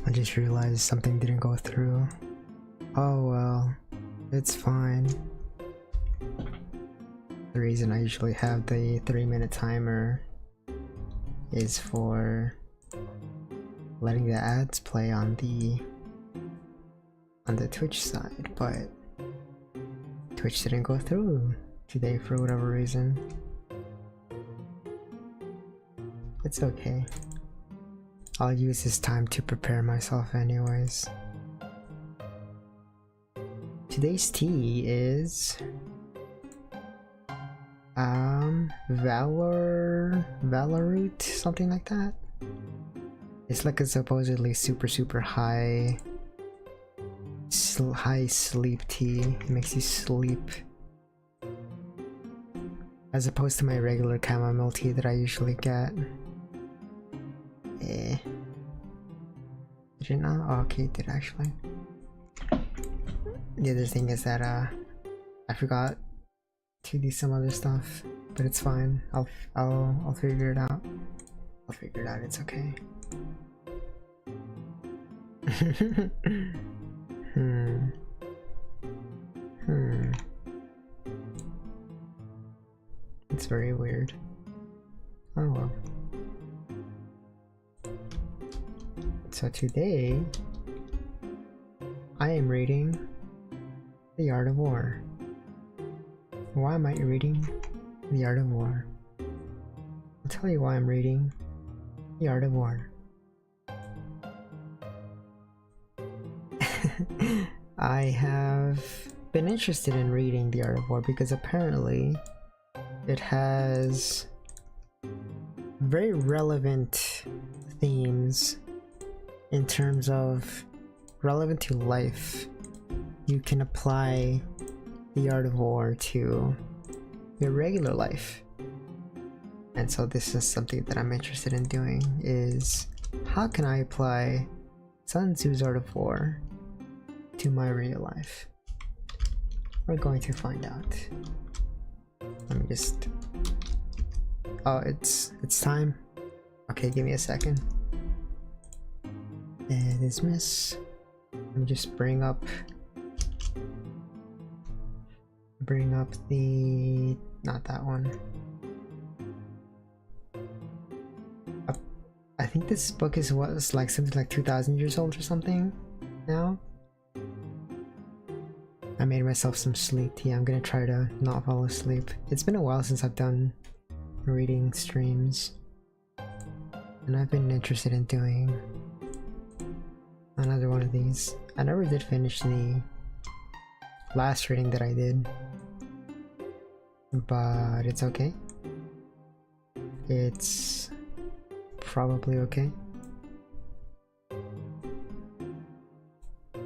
I just realized something didn't go through. Oh well, it's fine. The reason I usually have the 3-minute timer is for letting the ads play on the Twitch side, but Twitch didn't go through today for whatever reason. It's okay. I'll use this time to prepare myself anyways. Today's tea is Valorute, something like that. It's like a supposedly super high sleep tea. It makes you sleep, as opposed to my regular chamomile tea that I usually get. Did it not? Oh, okay, it did actually. The other thing is that I forgot to do some other stuff, but it's fine. I'll figure it out. I'll figure it out. It's okay. It's very weird. Oh well. So today, I am reading The Art of War. Why am I reading The Art of War? I'll tell you why I'm reading The Art of War. I have been interested in reading The Art of War because apparently it has very relevant themes in terms of relevant to life. You can apply The Art of War to your regular life. And so this is something that I'm interested in doing, is how can I apply Sun Tzu's Art of War to my real life? We're going to find out. Let me just... Oh, it's time. Okay, give me a second. And dismiss. Let me just bring up the... not that one. I think this book is what, like something like 2,000 years old or something now. I made myself some sleep tea. I'm gonna try to not fall asleep. It's been a while since I've done reading streams, and I've been interested in doing another one of these. I never did finish the last reading that I did, but it's okay. It's probably okay.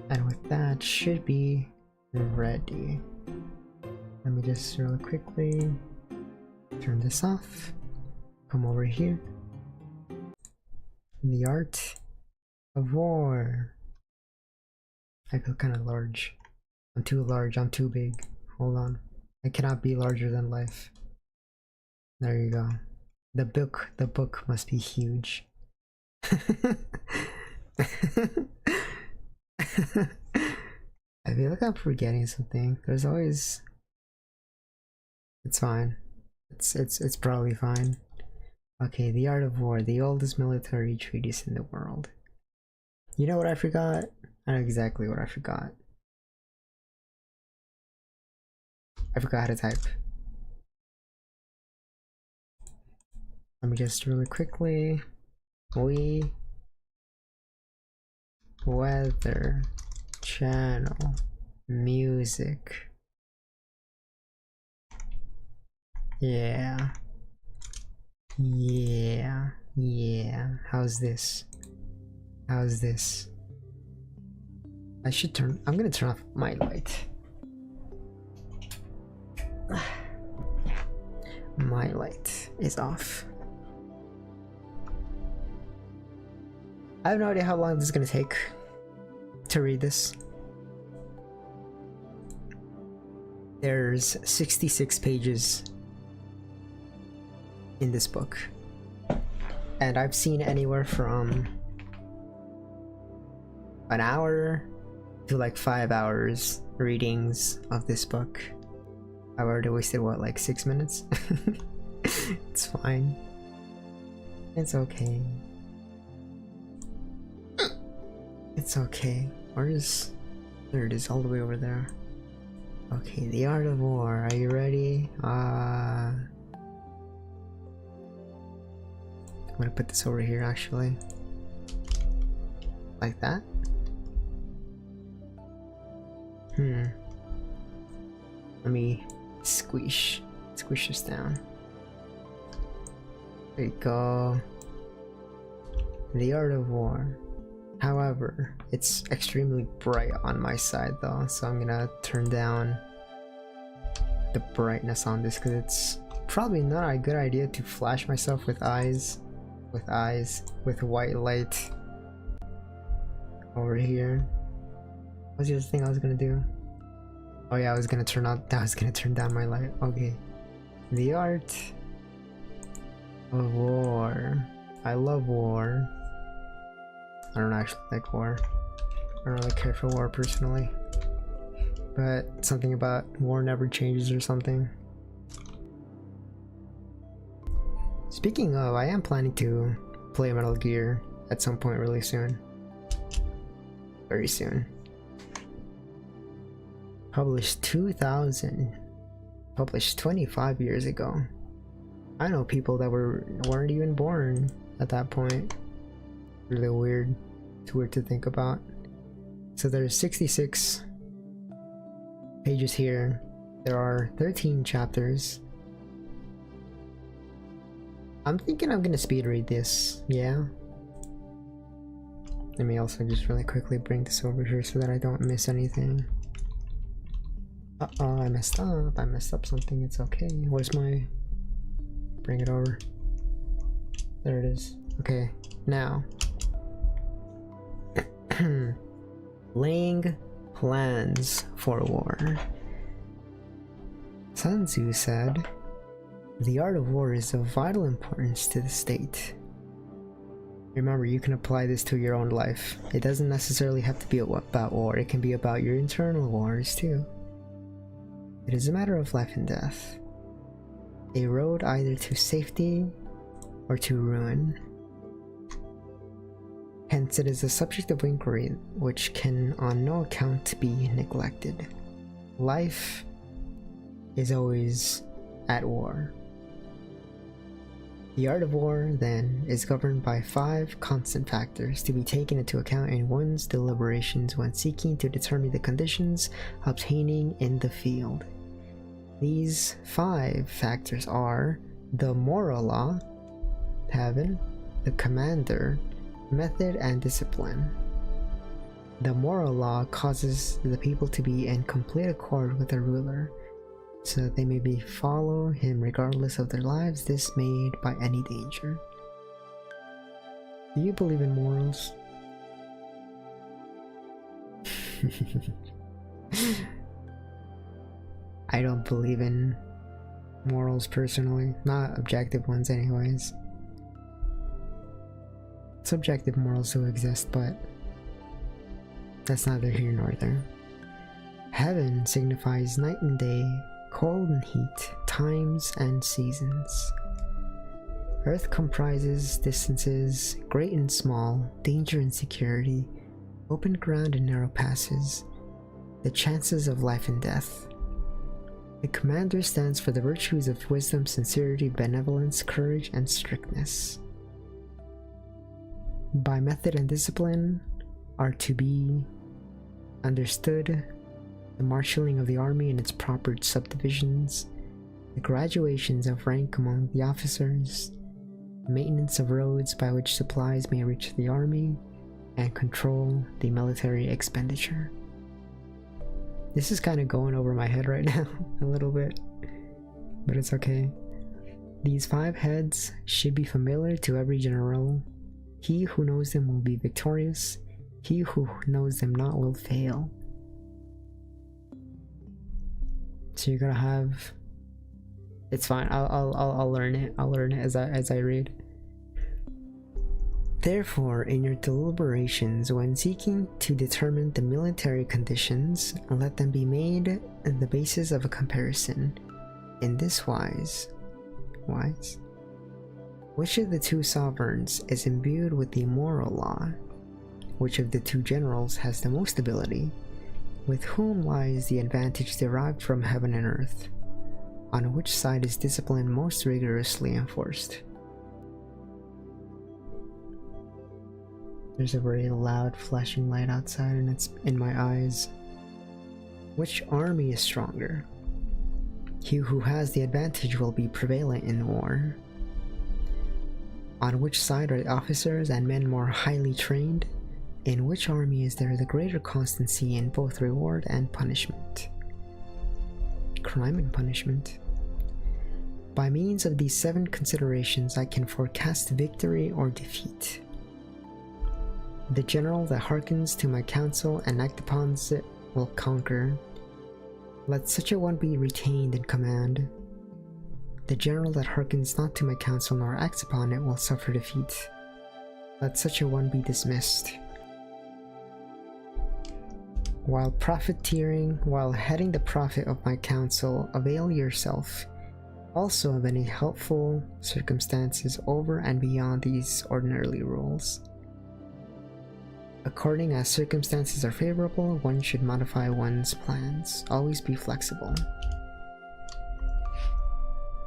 And with that, should be ready. Let me just really quickly turn this off. Come over here. The Art of War. I feel kind of large. I'm too large. I'm too big. Hold on. I cannot be larger than life. There you go. The book must be huge. I feel like I'm forgetting something. There's always... It's fine. It's probably fine. Okay, The Art of War, the oldest military treatise in the world. You know what I forgot? I know exactly what I forgot. I forgot how to type. Let me just really quickly... Weather channel music. Yeah. How's this? I should turn... I'm gonna turn off my light. My light is off. I have no idea how long this is gonna take to read this. There's 66 pages in this book, and I've seen anywhere from an hour to like 5 hours readings of this book. I've already wasted what, like 6 minutes? It's fine. It's okay. It's okay. There it is, all the way over there. Okay, The Art of War. Are you ready? I'm gonna put this over here actually. Like that? Let me squish this down. There you go. The Art of War. However, it's extremely bright on my side though, so I'm gonna turn down the brightness on this because it's probably not a good idea to flash myself with white light over here. What's the other thing I was gonna do? Oh yeah, I was gonna turn down my light. Okay. The Art of War. I love war. I don't actually like war. I don't really care for war personally. But something about war never changes or something. Speaking of, I am planning to play Metal Gear at some point really soon. Very soon. Published 2000. Published 25 years ago. I know people that weren't even born at that point. Really weird. It's weird to think about. So there's 66 pages here. There are 13 chapters. I'm thinking I'm gonna speed read this, yeah. Let me also just really quickly bring this over here so that I don't miss anything. Uh-oh, I messed up something, it's okay. Where's my... Bring it over. There it is. Okay, now. Laying plans for war. Sun Tzu said, "The art of war is of vital importance to the state." Remember, you can apply this to your own life. It doesn't necessarily have to be about war, it can be about your internal wars too. It is a matter of life and death. A road either to safety or to ruin. Hence, it is a subject of inquiry which can on no account be neglected. Life is always at war. The art of war, then, is governed by 5 constant factors to be taken into account in one's deliberations when seeking to determine the conditions obtaining in the field. These 5 factors are the moral law, heaven, the commander, method, and discipline. The moral law causes the people to be in complete accord with their ruler, so that they may follow him regardless of their lives dismayed by any danger. Do you believe in morals? I don't believe in morals personally, not objective ones anyways. Subjective morals do exist, but that's neither here nor there. Heaven signifies night and day, cold and heat, times and seasons. Earth comprises distances, great and small, danger and security, open ground and narrow passes, the chances of life and death. The commander stands for the virtues of wisdom, sincerity, benevolence, courage, and strictness. By method and discipline are to be understood the marshalling of the army and its proper subdivisions, the graduations of rank among the officers, maintenance of roads by which supplies may reach the army, and control the military expenditure. This is kind of going over my head right now, a little bit, but it's okay. These 5 heads should be familiar to every general. He who knows them will be victorious. He who knows them not will fail. So you're gonna have... It's fine. I'll learn it. I'll learn it as I read. Therefore, in your deliberations when seeking to determine the military conditions, let them be made the basis of a comparison. In this wise, which of the two sovereigns is imbued with the moral law? Which of the two generals has the most ability? With whom lies the advantage derived from heaven and earth? On which side is discipline most rigorously enforced? There's a very loud flashing light outside and it's in my eyes. Which army is stronger? He who has the advantage will be prevalent in war. On which side are the officers and men more highly trained? In which army is there the greater constancy in both reward and punishment? Crime and punishment. By means of these 7 considerations, I can forecast victory or defeat. The general that hearkens to my counsel and acts upon it will conquer. Let such a one be retained in command. The general that hearkens not to my counsel nor acts upon it will suffer defeat. Let such a one be dismissed. While profiteering, while heading the profit of my counsel, avail yourself also of any helpful circumstances over and beyond these ordinary rules. According as circumstances are favorable, one should modify one's plans. Always be flexible.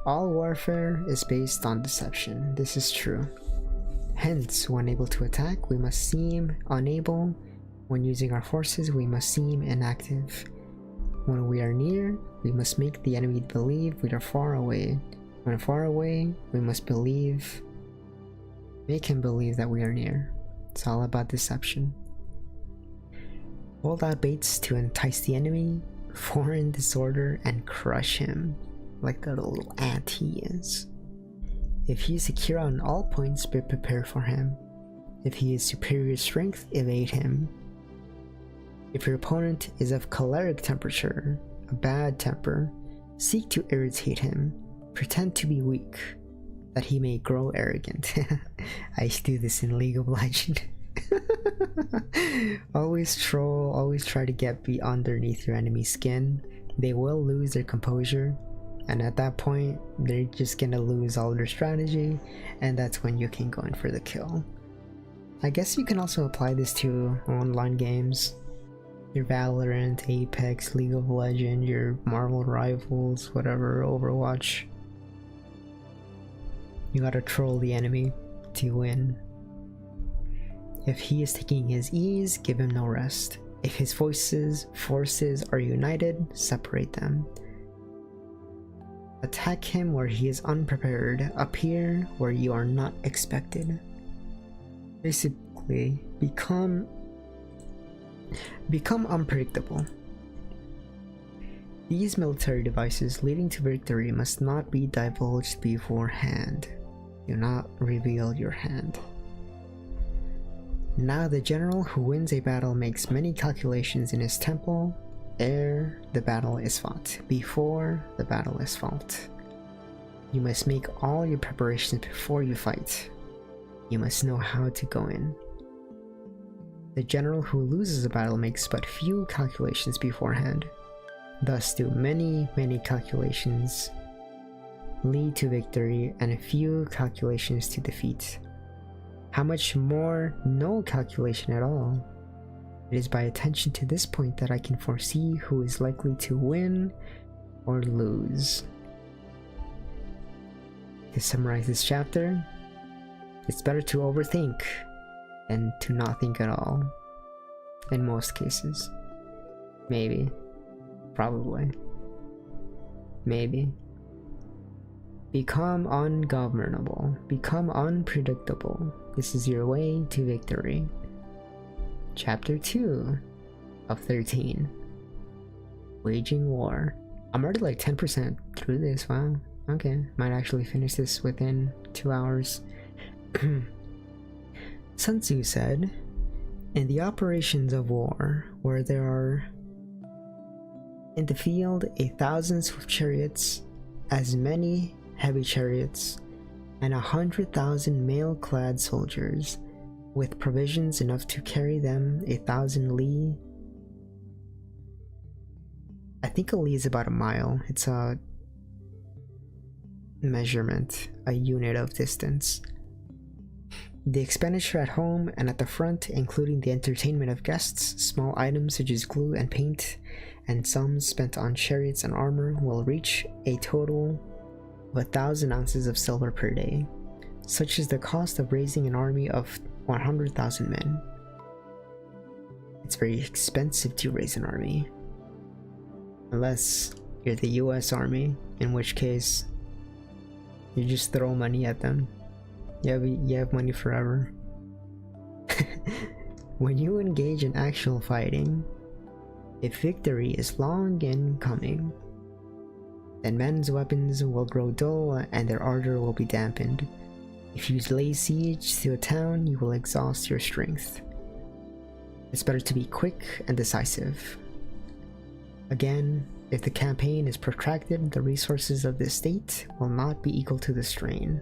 All warfare is based on deception. This is true. Hence, when able to attack, we must seem unable. When using our forces, we must seem inactive. When we are near, we must make the enemy believe we are far away. When far away, we must make him believe that we are near. It's all about deception. Hold out baits to entice the enemy, foreign disorder, and crush him like the little ant he is. If he is secure on all points, be prepared for him. If he is superior strength, evade him. If your opponent is of choleric temperature, a bad temper, seek to irritate him. Pretend to be weak, that he may grow arrogant. I used to do this in League of Legends. Always troll, always try to get be underneath your enemy's skin. They will lose their composure, and at that point, they're just gonna lose all their strategy, and that's when you can go in for the kill. I guess you can also apply this to online games. Your Valorant, Apex, League of Legends, your Marvel Rivals, whatever, Overwatch. You gotta troll the enemy to win. If he is taking his ease, give him no rest. If his forces are united, separate them. Attack him where he is unprepared. Appear where you are not expected. Basically, become unpredictable. These military devices leading to victory must not be divulged beforehand. Do not reveal your hand. Now the general who wins a battle makes many calculations in his temple ere the battle is fought, before the battle is fought. You must make all your preparations before you fight. You must know how to go in. The general who loses a battle makes but few calculations beforehand. Thus do many calculations lead to victory and a few calculations to defeat. How much more no calculation at all? It is by attention to this point that I can foresee who is likely to win or lose. To summarize this chapter, it's better to overthink than to not think at all. In most cases. Maybe. Probably. Maybe. Become ungovernable. Become unpredictable. This is your way to victory. Chapter 2 of 13. Waging War. I'm already like 10% through this, wow. Okay, might actually finish this within 2 hours. Sun Tzu said, in the operations of war, where there are in the field 1,000 swift chariots, as many heavy chariots, and 100,000 mail-clad soldiers, with provisions enough to carry them 1,000 li. I think a li is about a mile. It's a measurement, a unit of distance. The expenditure at home and at the front, including the entertainment of guests, small items such as glue and paint, and sums spent on chariots and armor, will reach a total of 1,000 ounces of silver per day. Such is the cost of raising an army of 100,000 men. It's very expensive to raise an army. Unless you're the US Army, in which case you just throw money at them. You have money forever. When you engage in actual fighting, if victory is long in coming, then men's weapons will grow dull and their ardor will be dampened. If you lay siege to a town, you will exhaust your strength. It's better to be quick and decisive. Again, if the campaign is protracted, the resources of the state will not be equal to the strain.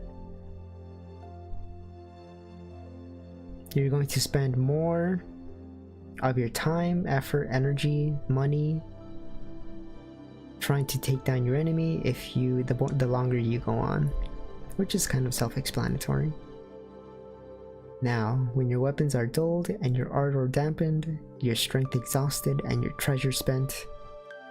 You're going to spend more of your time, effort, energy, money trying to take down your enemy the longer you go on, which is kind of self-explanatory. Now, when your weapons are dulled and your ardor dampened, your strength exhausted and your treasure spent,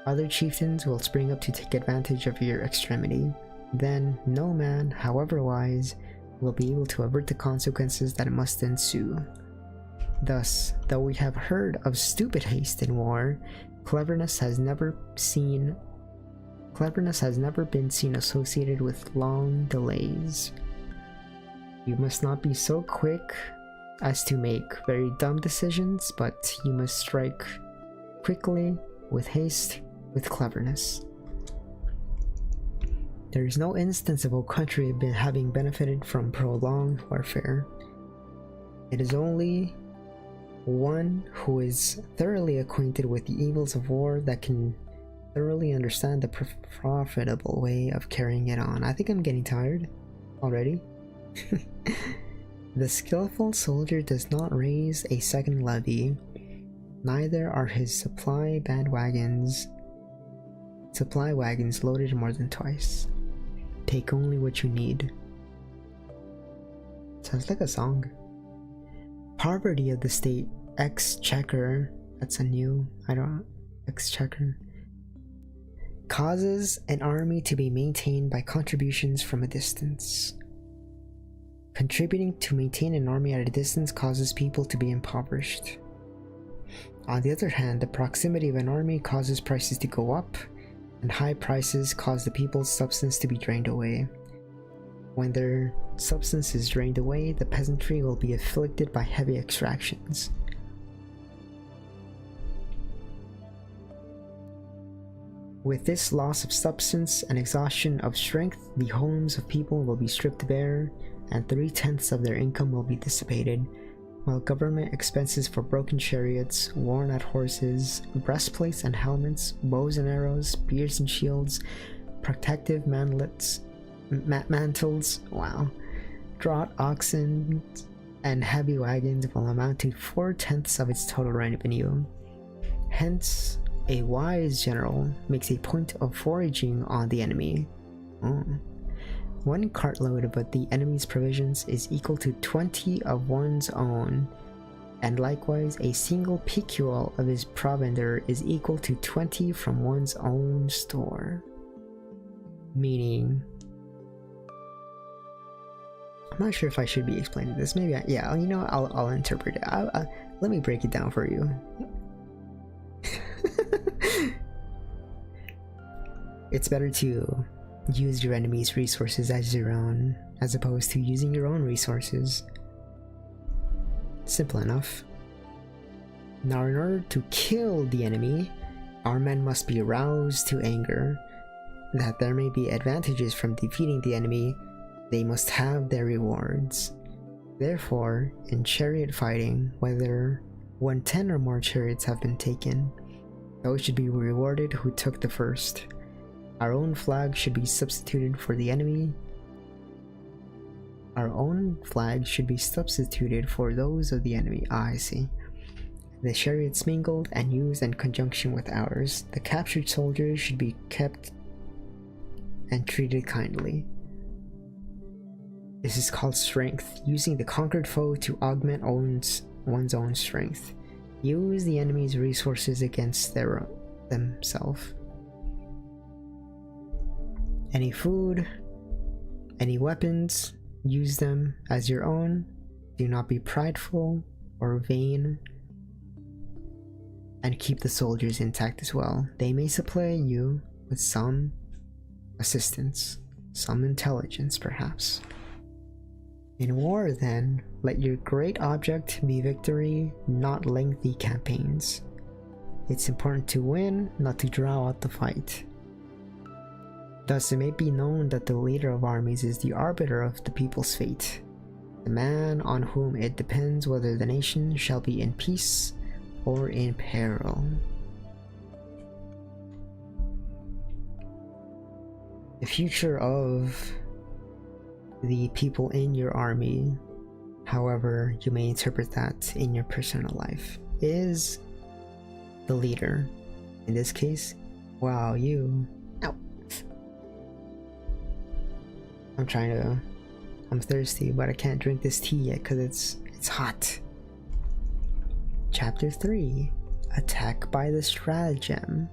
other chieftains will spring up to take advantage of your extremity. Then no man, however wise, will be able to avert the consequences that must ensue. Thus, though we have heard of stupid haste in war, cleverness has never been seen associated with long delays. You must not be so quick as to make very dumb decisions, but you must strike quickly, with haste, with cleverness. There is no instance of a country having benefited from prolonged warfare. It is only one who is thoroughly acquainted with the evils of war that can thoroughly understand the profitable way of carrying it on. I think I'm getting tired already. The skillful soldier does not raise a second levy, neither are his supply wagons loaded more than twice. Take only what you need. Sounds like a song. Poverty of the state exchequer, that's a new, exchequer, causes an army to be maintained by contributions from a distance. Contributing to maintain an army at a distance causes people to be impoverished. On the other hand, the proximity of an army causes prices to go up, and high prices cause the people's substance to be drained away. When their substance is drained away, the peasantry will be afflicted by heavy extractions. With this loss of substance and exhaustion of strength, the homes of people will be stripped bare, and 3/10 of their income will be dissipated, while government expenses for broken chariots, worn-out horses, breastplates and helmets, bows and arrows, spears and shields, protective mantles, draught oxen, and heavy wagons will amount to 4/10 of its total revenue. Hence, a wise general makes a point of foraging on the enemy. One cartload of the enemy's provisions is equal to 20 of one's own, and likewise a single picule of his provender is equal to 20 from one's own store. Meaning, I'm not sure if I should be explaining this. Maybe I'll interpret it. Let me break it down for you. It's better to use your enemy's resources as your own, as opposed to using your own resources. Simple enough. Now, in order to kill the enemy, our men must be roused to anger. That there may be advantages from defeating the enemy, they must have their rewards. Therefore, in chariot fighting, when 10 or more chariots have been taken, those should be rewarded who took the first. Our own flag should be substituted for the enemy. Our own flags should be substituted for those of the enemy. Ah, I see. The chariots mingled and used in conjunction with ours. The captured soldiers should be kept and treated kindly. This is called strength, using the conquered foe to augment one's own strength. Use the enemy's resources against themselves. Any food, any weapons, use them as your own. Do not be prideful or vain. And keep the soldiers intact as well. They may supply you with some assistance, some intelligence perhaps. In war then, let your great object be victory, not lengthy campaigns. It's important to win, not to draw out the fight. Thus it may be known that the leader of armies is the arbiter of the people's fate, the man on whom it depends whether the nation shall be in peace or in peril. The future of the people in your army, however you may interpret that in your personal life, is the leader. In this case, wow, you. Ow. I'm thirsty, but I can't drink this tea yet because it's hot. Chapter 3, Attack by the Stratagem.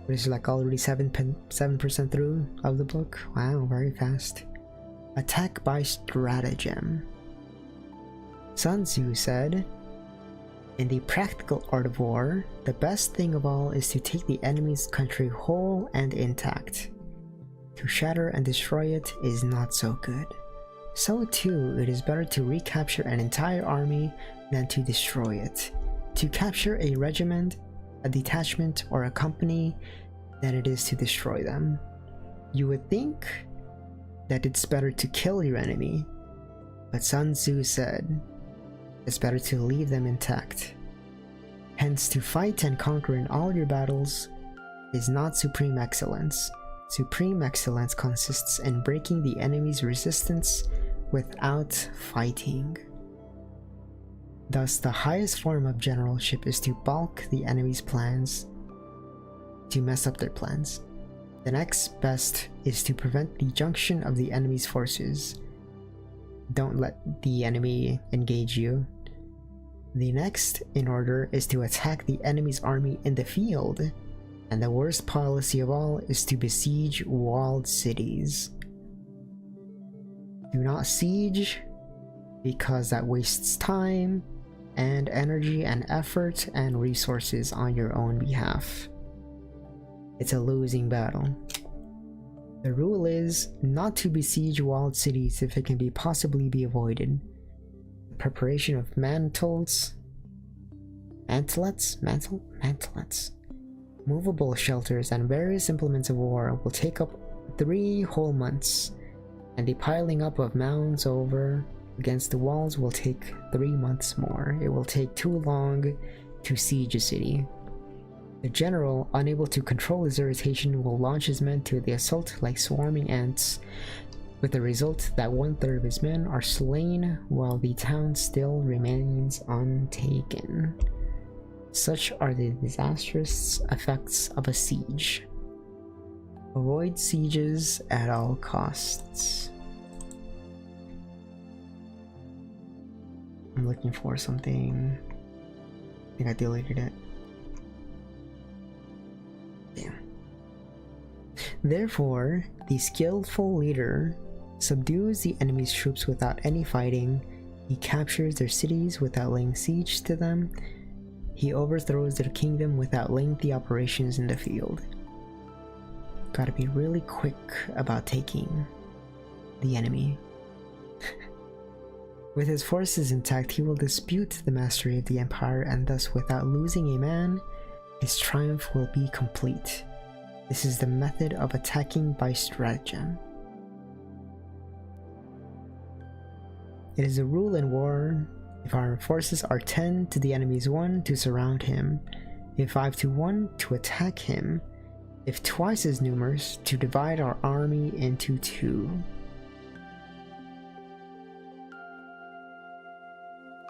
Which is like already 7% through of the book. Wow, very fast. Attack by Stratagem. Sun Tzu said, "In the practical art of war, the best thing of all is to take the enemy's country whole and intact. To shatter and destroy it is not so good. So too, it is better to recapture an entire army than to destroy it. To capture a regiment, a detachment, or a company than it is to destroy them. You would think that it's better to kill your enemy, but Sun Tzu said it's better to leave them intact. Hence, to fight and conquer in all your battles is not supreme excellence. Supreme excellence consists in breaking the enemy's resistance without fighting. Thus, the highest form of generalship is to balk the enemy's plans, to mess up their plans. The next best is to prevent the junction of the enemy's forces. Don't let the enemy engage you. The next in order is to attack the enemy's army in the field. And the worst policy of all is to besiege walled cities. Do not siege, because that wastes time and energy and effort and resources on your own behalf. It's a losing battle. The rule is not to besiege walled cities if it can possibly be avoided. The preparation of mantlets, movable shelters, and various implements of war will take up 3 whole months, and the piling up of mounds over against the walls will take 3 months more. It will take too long to siege a city. The general, unable to control his irritation, will launch his men to the assault like swarming ants, with the result that 1/3 of his men are slain while the town still remains untaken. Such are the disastrous effects of a siege. Avoid sieges at all costs." I'm looking for something. I think I deleted it. Damn. Therefore, the skillful leader subdues the enemy's troops without any fighting. He captures their cities without laying siege to them. He overthrows their kingdom without lengthy operations in the field. Gotta be really quick about taking the enemy. With his forces intact, he will dispute the mastery of the empire, and thus, without losing a man, his triumph will be complete. This is the method of attacking by stratagem. It is a rule in war: if our forces are 10 to the enemy's 1, to surround him; if 5 to 1, to attack him; if twice as numerous, to divide our army into 2.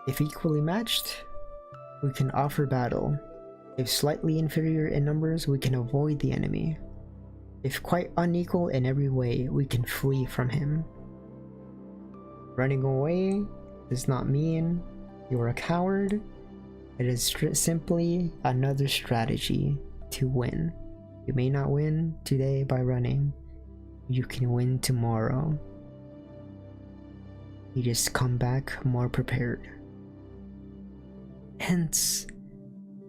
If equally matched, we can offer battle. If slightly inferior in numbers, we can avoid the enemy. If quite unequal in every way, we can flee from him. Running away does not mean you are a coward. It is simply another strategy to win. You may not win today by running. You can win tomorrow. You just come back more prepared. Hence,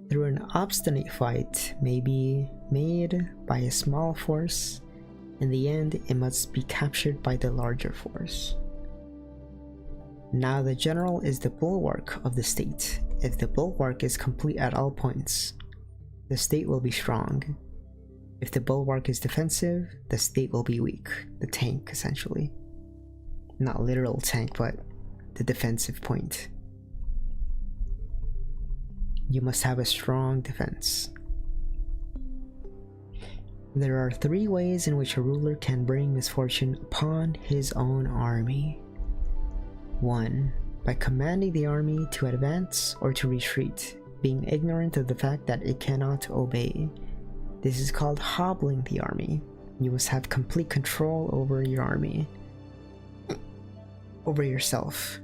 through an obstinate fight may be made by a small force, in the end it must be captured by the larger force. Now the general is the bulwark of the state. If the bulwark is complete at all points, the state will be strong. If the bulwark is defensive, the state will be weak. The tank, essentially. Not literal tank, but the defensive point. You must have a strong defense. There are 3 ways in which a ruler can bring misfortune upon his own army. 1. By commanding the army to advance or to retreat, being ignorant of the fact that it cannot obey. This is called hobbling the army. You must have complete control over your army. Over yourself.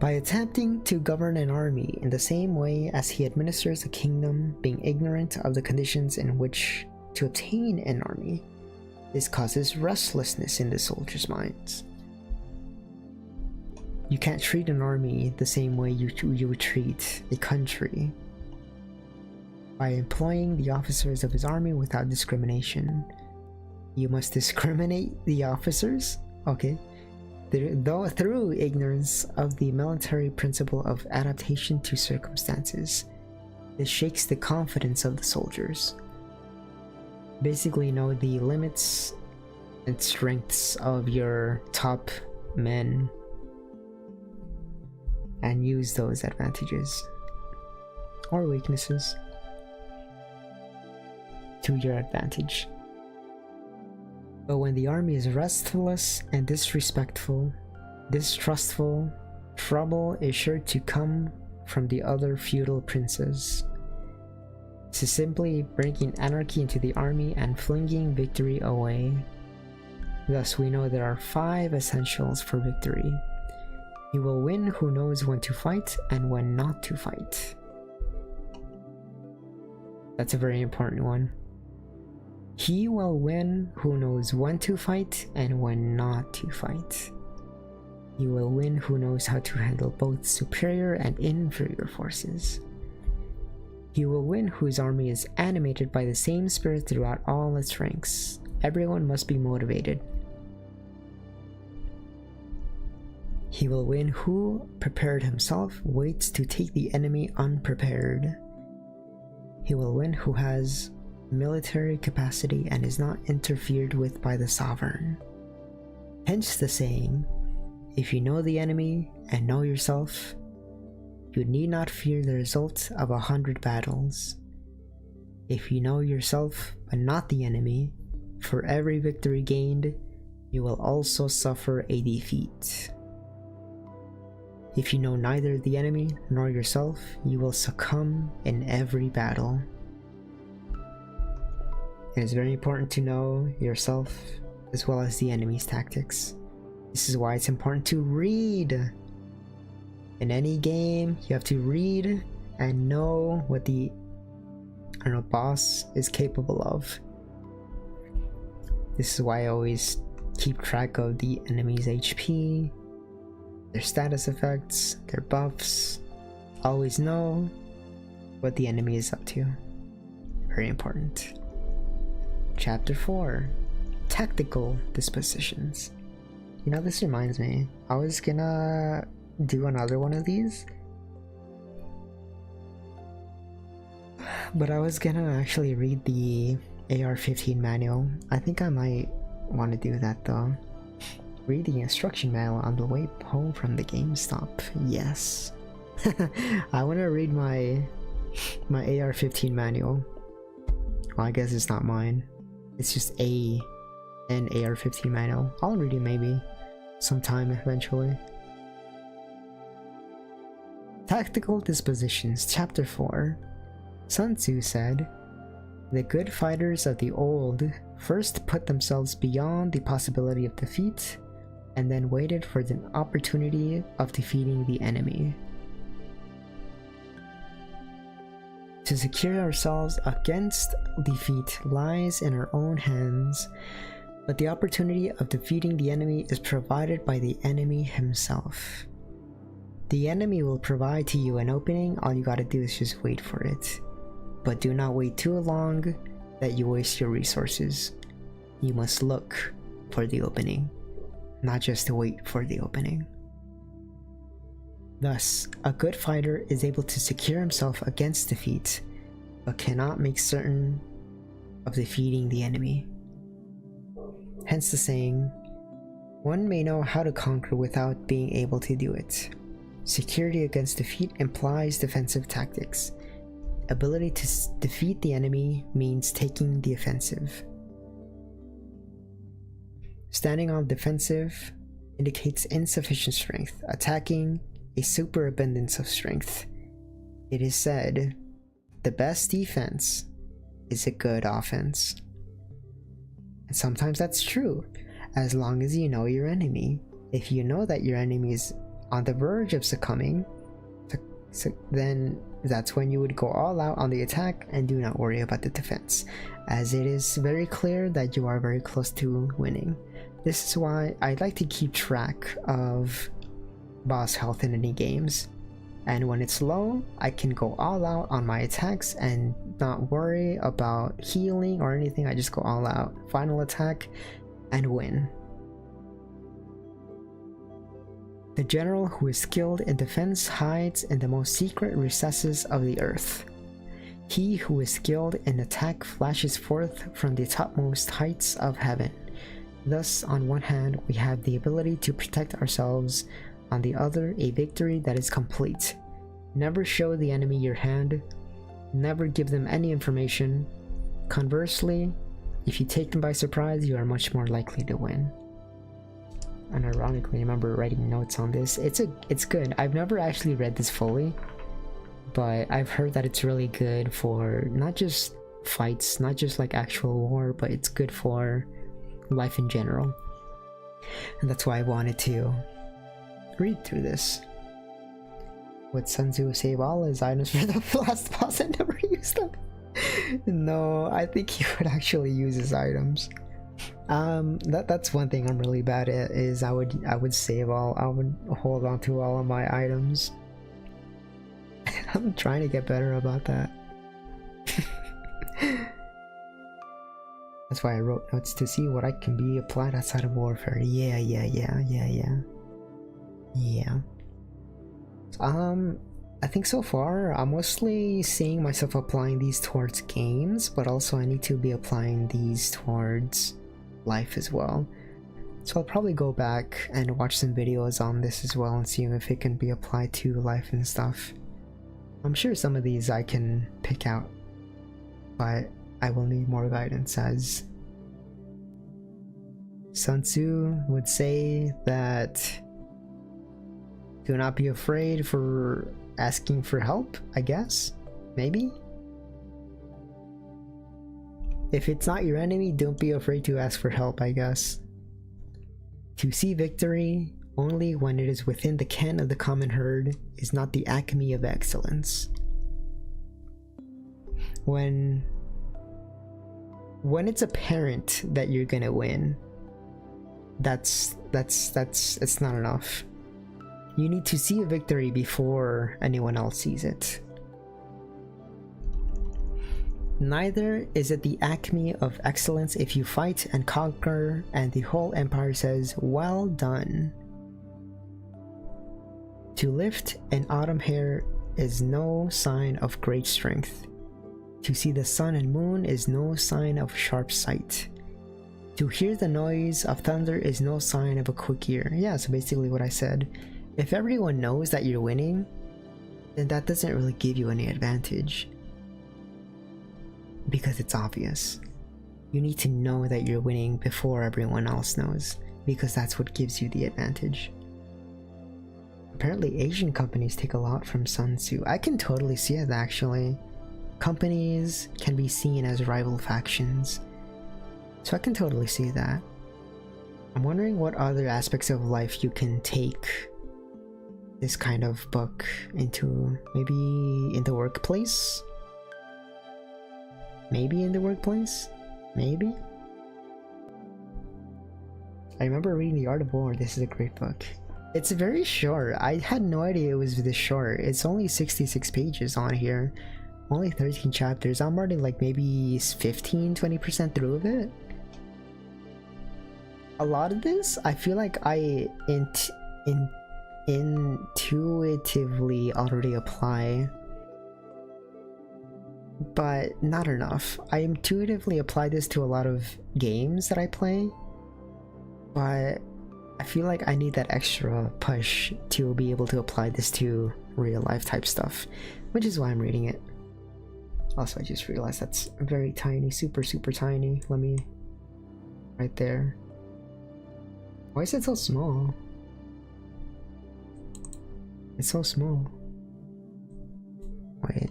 By attempting to govern an army in the same way as he administers a kingdom, being ignorant of the conditions in which to obtain an army. This causes restlessness in the soldiers' minds. You can't treat an army the same way you would treat a country. By employing the officers of his army without discrimination. You must discriminate the officers? Okay. Through ignorance of the military principle of adaptation to circumstances. This shakes the confidence of the soldiers. Basically know the limits and strengths of your top men and use those advantages or weaknesses to your advantage. But when the army is restless and distrustful, trouble is sure to come from the other feudal princes. This is simply bringing anarchy into the army and flinging victory away. Thus we know there are 5 essentials for victory. He will win who knows when to fight and when not to fight. That's a very important one. He will win who knows when to fight and when not to fight. He will win who knows how to handle both superior and inferior forces. He will win whose army is animated by the same spirit throughout all its ranks. Everyone must be motivated. He will win who, prepared himself, waits to take the enemy unprepared. He will win who has military capacity and is not interfered with by the sovereign. Hence the saying, if you know the enemy and know yourself, you need not fear the result of 100 battles. If you know yourself but not the enemy, for every victory gained, you will also suffer a defeat. If you know neither the enemy nor yourself, you will succumb in every battle. It is very important to know yourself as well as the enemy's tactics. This is why it's important to read. In any game, you have to read and know what the boss is capable of. This is why I always keep track of the enemy's HP, their status effects, their buffs. Always know what the enemy is up to. Very important. Chapter 4. Tactical Dispositions. You know, this reminds me, I was gonna do another one of these, but I was gonna actually read the AR-15 manual. I think I might want to do that though. Read the instruction manual on the way home from the GameStop. Yes. I want to read my AR-15 manual. Well, I guess it's not mine. It's just an AR-15 manual. I'll read it maybe sometime eventually. Tactical Dispositions, Chapter 4. Sun Tzu said, "The good fighters of the old first put themselves beyond the possibility of defeat, and then waited for the opportunity of defeating the enemy." To secure ourselves against defeat lies in our own hands, but the opportunity of defeating the enemy is provided by the enemy himself. The enemy will provide to you an opening, all you gotta do is just wait for it. But do not wait too long that you waste your resources. You must look for the opening, not just wait for the opening. Thus, a good fighter is able to secure himself against defeat, but cannot make certain of defeating the enemy. Hence the saying, "One may know how to conquer without being able to do it." Security against defeat implies defensive tactics. Ability to defeat the enemy means taking the offensive. Standing on defensive indicates insufficient strength, attacking a superabundance of strength. It is said, "The best defense is a good offense." And sometimes that's true, as long as you know your enemy. If you know that your enemy is on the verge of succumbing, then that's when you would go all out on the attack and do not worry about the defense, as it is very clear that you are very close to winning. This is why I like to keep track of boss health in any games, and when it's low, I can go all out on my attacks and not worry about healing or anything. I just go all out, final attack, and win. The general who is skilled in defense hides in the most secret recesses of the earth. He who is skilled in attack flashes forth from the topmost heights of heaven. Thus, on one hand, we have the ability to protect ourselves, on the other, a victory that is complete. Never show the enemy your hand. Never give them any information. Conversely, if you take them by surprise, you are much more likely to win. And ironically, I remember writing notes on this. It's good. I've never actually read this fully, but I've heard that it's really good for not just fights, not just like actual war, but it's good for life in general. And that's why I wanted to read through this. Would Sun Tzu save all his items for the last boss and never use them? No, I think he would actually use his items. That's one thing I'm really bad at, is I would save all, I would hold on to all of my items. I'm trying to get better about that. That's why I wrote notes, to see what I can be applied outside of warfare. Yeah. I think so far I'm mostly seeing myself applying these towards games, but also I need to be applying these towards life as well. So I'll probably go back and watch some videos on this as well and see if it can be applied to life and stuff. I'm sure some of these I can pick out, but I will need more guidance, as Sun Tzu would say that do not be afraid for asking for help, I guess? Maybe? If it's not your enemy, don't be afraid to ask for help, I guess. To see victory only when it is within the ken of the common herd is not the acme of excellence. When it's apparent that you're gonna win, it's not enough. You need to see a victory before anyone else sees it. Neither is it the acme of excellence if you fight and conquer and the whole empire says, "Well done." To lift an autumn hair is no sign of great strength. To see the sun and moon is no sign of sharp sight. To hear the noise of thunder is no sign of a quick ear. Yeah, so basically what I said. If everyone knows that you're winning, then that doesn't really give you any advantage, because it's obvious. You need to know that you're winning before everyone else knows, because that's what gives you the advantage. Apparently Asian companies take a lot from Sun Tzu. I can totally see it actually. Companies can be seen as rival factions. So I can totally see that. I'm wondering what other aspects of life you can take this kind of book into. Maybe in the workplace? Maybe in the workplace? Maybe? I remember reading The Art of War. This is a great book. It's very short. I had no idea it was this short. It's only 66 pages on here. Only 13 chapters. I'm already like maybe 15-20% through of it. A lot of this, I feel like I intuitively already apply, but not enough. I intuitively apply this to a lot of games that I play, but I feel like I need that extra push to be able to apply this to real life type stuff, which is why I'm reading it. Also, I just realized that's very tiny, super tiny. Let me... right there. Why is it so small? It's so small. Wait.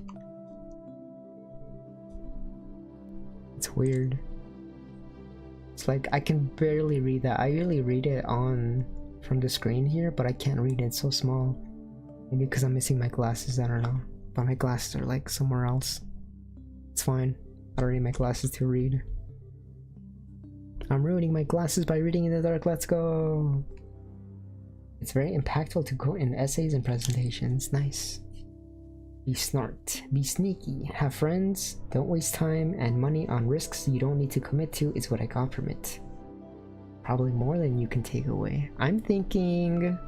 It's weird. It's like I can barely read that. I usually read it on from the screen here, but I can't read it. It's so small. Maybe because I'm missing my glasses, I don't know. But my glasses are like somewhere else. It's fine. I don't need my glasses to read. I'm ruining my glasses by reading in the dark. Let's go. It's very impactful to quote in essays and presentations. Nice. Be smart. Be sneaky. Have friends. Don't waste time and money on risks you don't need to commit to is what I got from it. Probably more than you can take away. I'm thinking...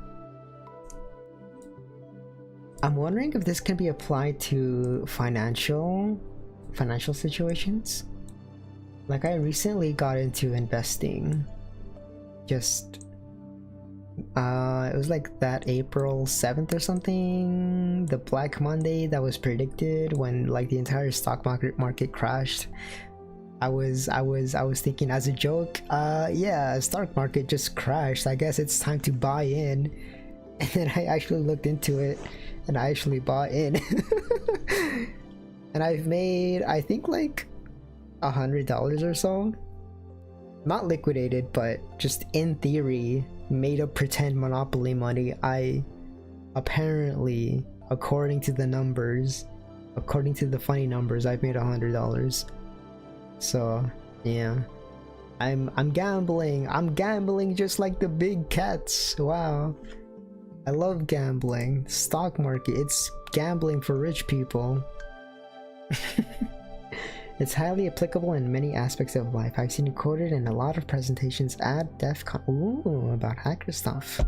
I'm wondering if this can be applied to financial situations. Like, I recently got into investing. Just it was like that April 7th or something, the Black Monday that was predicted when like the entire stock market crashed. I was thinking as a joke, yeah, stock market just crashed, I guess it's time to buy in. And then I actually looked into it and I actually bought in. And I've made, I think, like $100 or so. Not liquidated, but just in theory made up pretend monopoly money. I apparently, according to the numbers, according to the funny numbers, I've made $100. So yeah, I'm gambling just like the big cats. Wow, I love gambling. Stock market, it's gambling for rich people. It's highly applicable in many aspects of life. I've seen it quoted in a lot of presentations at DEF CON. Ooh, about hacker stuff.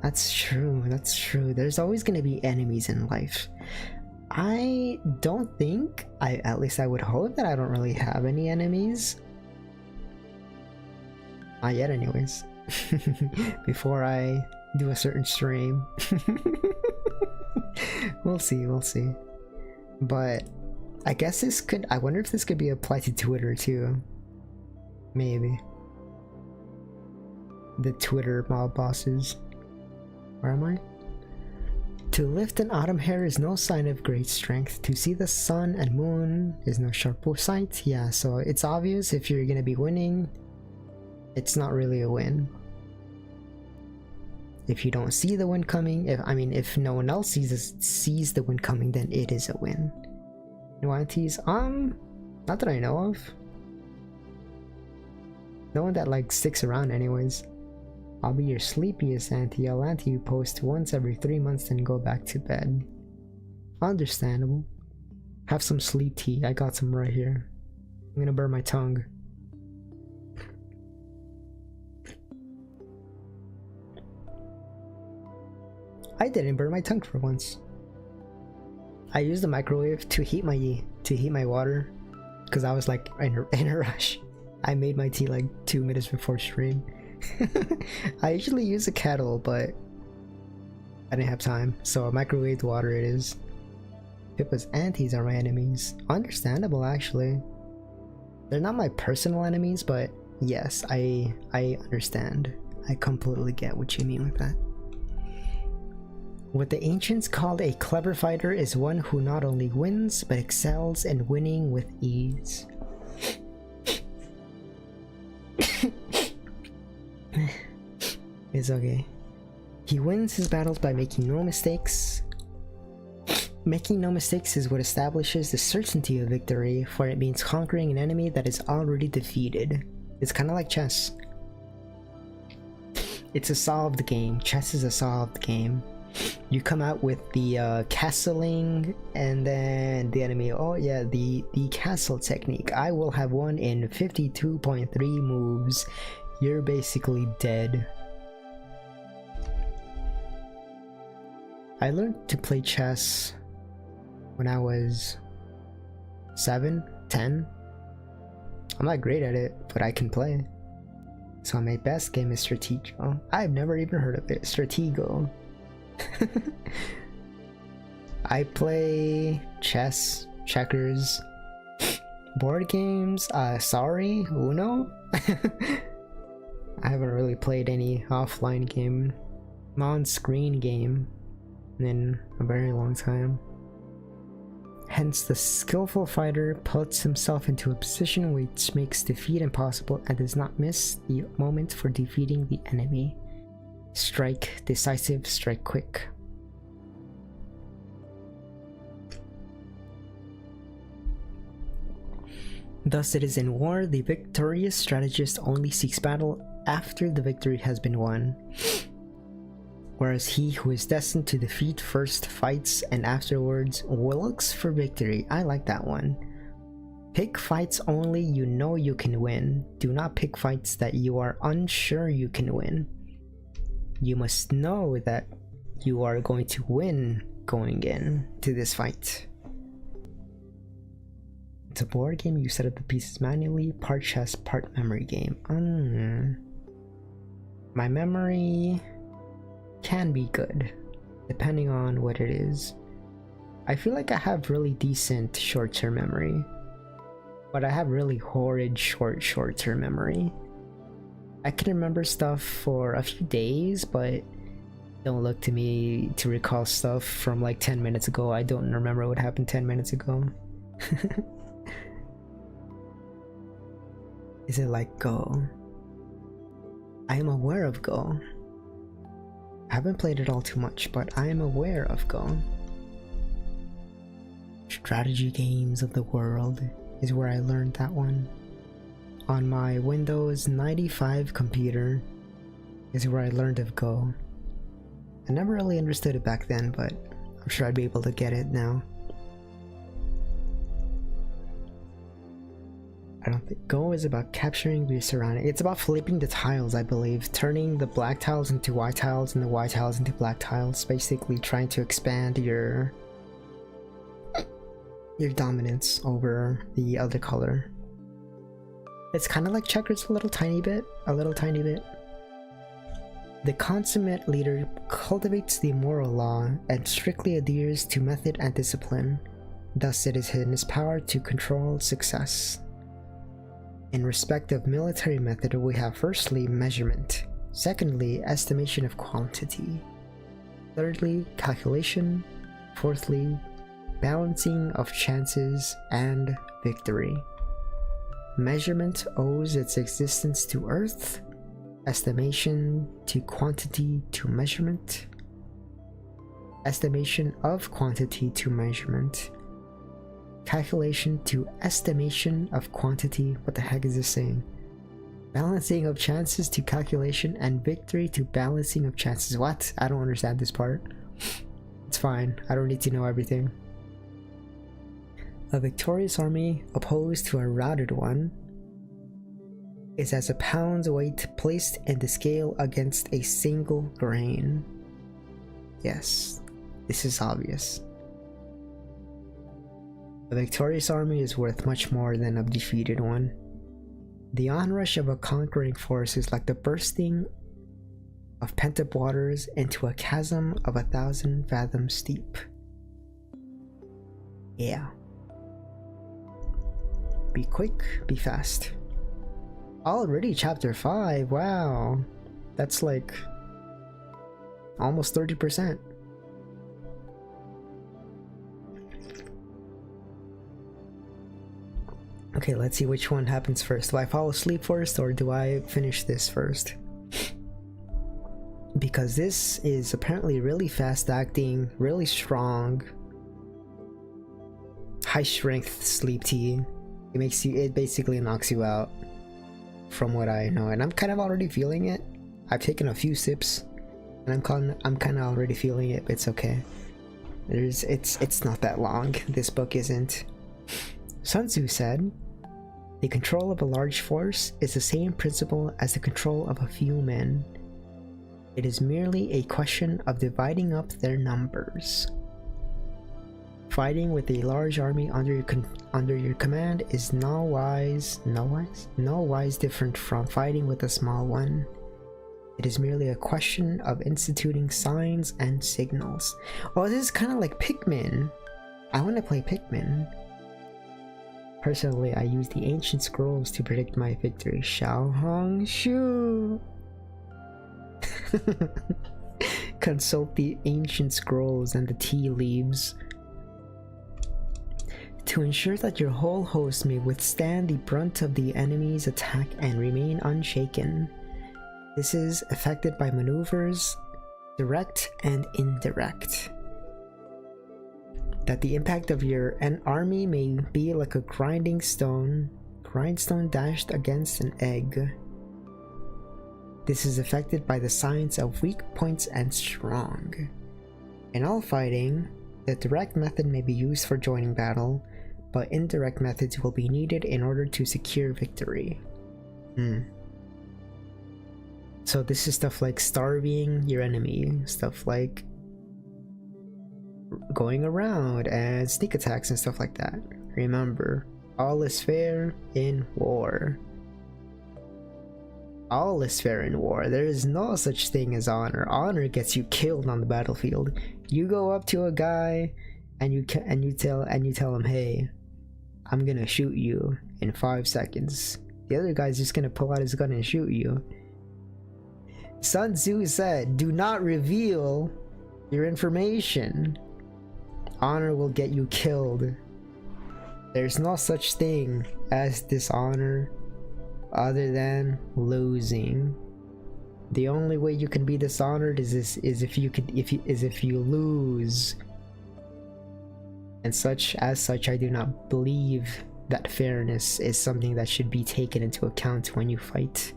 That's true, that's true. There's always going to be enemies in life. I don't think, at least I would hope that I don't really have any enemies. Not yet anyways. Before I do a certain stream. We'll see. But I guess this could, I wonder if this could be applied to Twitter too. Maybe. The Twitter mob bosses. Where am I? To lift an autumn hair is no sign of great strength. To see the sun and moon is no sharp sight. Yeah, so it's obvious if you're gonna be winning, it's not really a win. If you don't see the win coming, if no one else sees the win coming, then it is a win. No aunties? Not that I know of. No one that like sticks around anyways. I'll be your sleepiest auntie. I'll auntie you post once every 3 months then go back to bed. Understandable. Have some sleep tea. I got some right here. I'm gonna burn my tongue. I didn't burn my tongue for once. I used the microwave to heat my water because I was like in a rush. I made my tea like 2 minutes before stream. I usually use a kettle, but I didn't have time, so microwaved water it is. Pippa's aunties are my enemies. Understandable, actually. They're not my personal enemies, but yes, I understand. I completely get what you mean with that. What the ancients called a clever fighter is one who not only wins, but excels in winning with ease. It's okay. He wins his battles by making no mistakes. Making no mistakes is what establishes the certainty of victory, for it means conquering an enemy that is already defeated. It's kind of like chess. It's a solved game. Chess is a solved game. You come out with the castling, and then the enemy, oh yeah, the castle technique. I will have won in 52.3 moves. You're basically dead. I learned to play chess when I was 7, 10. I'm not great at it, but I can play. So my best game is Stratego. I've never even heard of it. Stratego. I play chess, checkers, board games, sorry, Uno? I haven't really played any offline game, on-screen game in a very long time. Hence, the skillful fighter puts himself into a position which makes defeat impossible and does not miss the moment for defeating the enemy. Strike decisive, strike quick. Thus it is in war, the victorious strategist only seeks battle after the victory has been won, whereas he who is destined to defeat first fights and afterwards looks for victory. I like that one. Pick fights only you know you can win. Do not pick fights that you are unsure you can win. You must know that you are going to win going in to this fight. It's a board game. You set up the pieces manually. Part chess, part memory game. My memory can be good, depending on what it is. I feel like I have really decent short-term memory, but I have really horrid short-term memory. I can remember stuff for a few days, but don't look to me to recall stuff from like 10 minutes ago. I don't remember what happened 10 minutes ago. Is it like Go? I am aware of Go. I haven't played it all too much, but I am aware of Go. Strategy games of the world is where I learned that one. On my Windows 95 computer is where I learned of Go. I never really understood it back then, but I'm sure I'd be able to get it now. I don't think Go is about capturing the surrounding. It's about flipping the tiles, I believe, turning the black tiles into white tiles and the white tiles into black tiles, basically trying to expand your dominance over the other color. It's kind of like checkers a little tiny bit. The consummate leader cultivates the moral law and strictly adheres to method and discipline. Thus it is in his power to control success. In respect of military method, we have firstly measurement, secondly estimation of quantity, thirdly calculation, fourthly balancing of chances and victory. Measurement owes its existence to earth, estimation to quantity to measurement, estimation of quantity to measurement, calculation to estimation of quantity. What the heck is this saying? Balancing of chances to calculation, and victory to balancing of chances. What? I don't understand this part. It's fine. I don't need to know everything. A victorious army opposed to a routed one is as a pound's weight placed in the scale against a single grain. Yes, this is obvious. A victorious army is worth much more than a defeated one. The onrush of a conquering force is like the bursting of pent-up waters into a chasm of 1,000 fathoms steep. Yeah. Be quick, be fast. Already chapter 5, wow. That's like almost 30%. Okay, let's see which one happens first. Do I fall asleep first or do I finish this first? Because this is apparently really fast acting, really strong, high strength sleep tea. It basically knocks you out from what I know, and I'm kind of already feeling it. I've taken a few sips and I'm kind of already feeling it, but it's okay. It's not that long. This book isn't. Sun Tzu said, "The control of a large force is the same principle as the control of a few men. It is merely a question of dividing up their numbers. Fighting with a large army under your command is no wise different from fighting with a small one. It is merely a question of instituting signs and signals." Oh, this is kind of like Pikmin. I want to play Pikmin. Personally, I use the ancient scrolls to predict my victory. Xiao Hong Shu. Consult the ancient scrolls and the tea leaves to ensure that your whole host may withstand the brunt of the enemy's attack and remain unshaken. This is affected by maneuvers, direct and indirect. That the impact of your army may be like a grindstone dashed against an egg. This is affected by the science of weak points and strong. In all fighting, the direct method may be used for joining battle, but indirect methods will be needed in order to secure victory. So this is stuff like starving your enemy, stuff like going around and sneak attacks and stuff like that. Remember, all is fair in war. All is fair in war. There is no such thing as honor. Honor gets you killed on the battlefield. You go up to a guy and you tell him, "Hey, I'm gonna shoot you in 5 seconds." The other guy's just gonna pull out his gun and shoot you. Sun Tzu said, "Do not reveal your information. Honor will get you killed." There's no such thing as dishonor other than losing. The only way you can be dishonored is if you lose. And as such, I do not believe that fairness is something that should be taken into account when you fight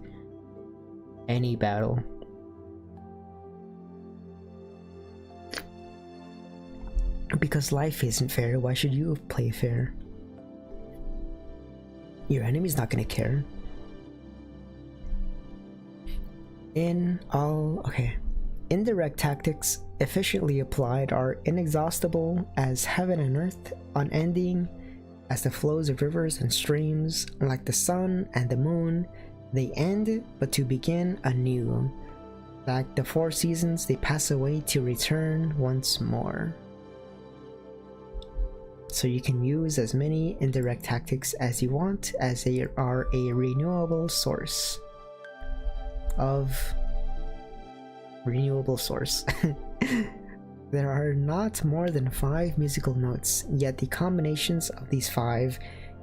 any battle. Because life isn't fair, why should you play fair? Your enemy's not gonna care. Indirect tactics efficiently applied are inexhaustible as heaven and earth, unending as the flows of rivers and streams, like the sun and the moon. They end but to begin anew. Like the 4 seasons, they pass away to return once more. So you can use as many indirect tactics as you want, as they are a renewable source. There are not more than 5 musical notes, yet the combinations of these 5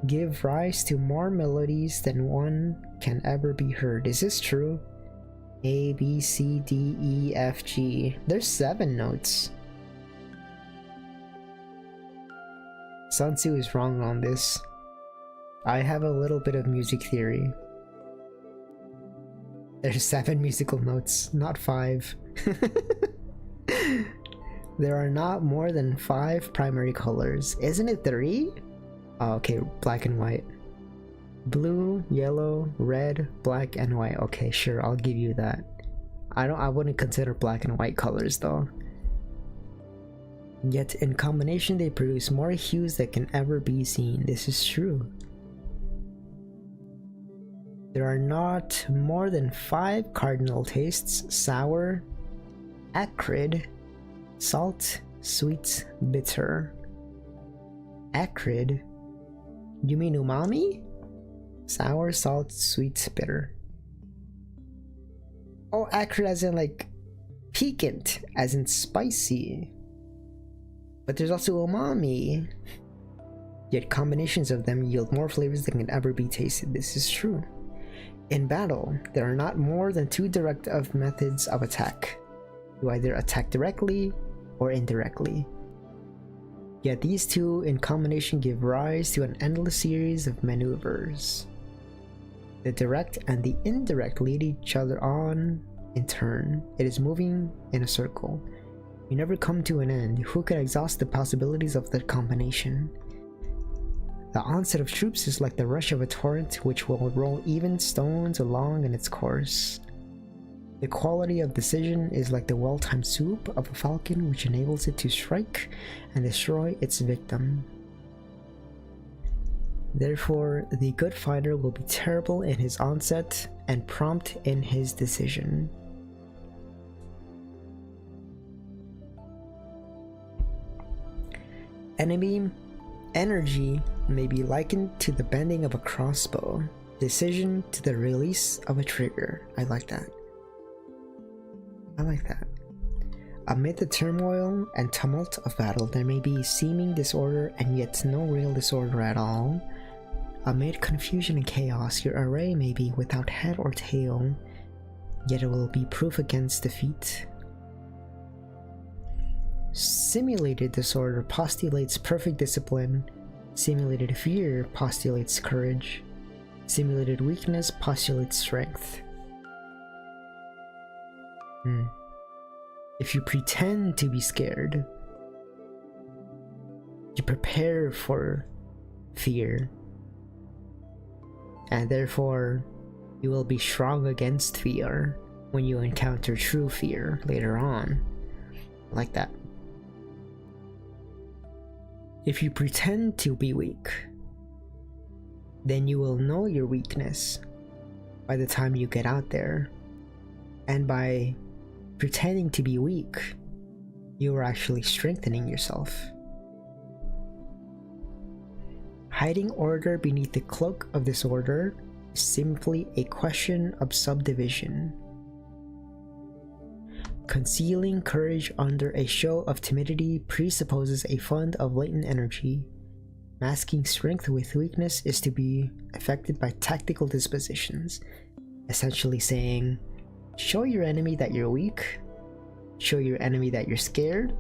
give rise to more melodies than one can ever be heard. Is this true? A, B, C, D, E, F, G. There's 7 notes. Sun Tzu is wrong on this. I have a little bit of music theory. There's 7 musical notes, not 5. There are not more than 5 primary colors. Isn't it 3? Oh, okay, black and white. Blue, yellow, red, black, and white. Okay, sure, I'll give you that. I wouldn't consider black and white colors though. Yet in combination they produce more hues that can ever be seen. This is true. There are not more than 5 cardinal tastes: sour, acrid, salt, sweet, bitter. Acrid? You mean umami? Sour, salt, sweet, bitter. Oh, acrid as in like piquant, as in spicy. But there's also umami. yet combinations of them yield more flavors than can ever be tasted. This is true. In battle, there are not more than two direct methods of attack. You either attack directly or indirectly. Yet these two in combination give rise to an endless series of maneuvers. The direct and the indirect lead each other on in turn. It is moving in a circle. You never come to an end. Who can exhaust the possibilities of the combination? The onset of troops is like the rush of a torrent which will roll even stones along in its course. The quality of decision is like the well-timed swoop of a falcon which enables it to strike and destroy its victim. Therefore, the good fighter will be terrible in his onset and prompt in his decision. Enemy energy may be likened to the bending of a crossbow, decision to the release of a trigger. I like that. I like that. Amid the turmoil and tumult of battle, there may be seeming disorder and yet no real disorder at all. Amid confusion and chaos, your array may be without head or tail, yet it will be proof against defeat. Simulated disorder postulates perfect discipline. Simulated fear postulates courage. Simulated weakness postulates strength. If you pretend to be scared, you prepare for fear, and therefore you will be strong against fear when you encounter true fear later on. Like that. If you pretend to be weak, then you will know your weakness by the time you get out there, and by pretending to be weak, you are actually strengthening yourself. Hiding order beneath the cloak of disorder is simply a question of subdivision. Concealing courage under a show of timidity presupposes a fund of latent energy. Masking strength with weakness is to be affected by tactical dispositions, essentially saying, show your enemy that you're weak, show your enemy that you're scared,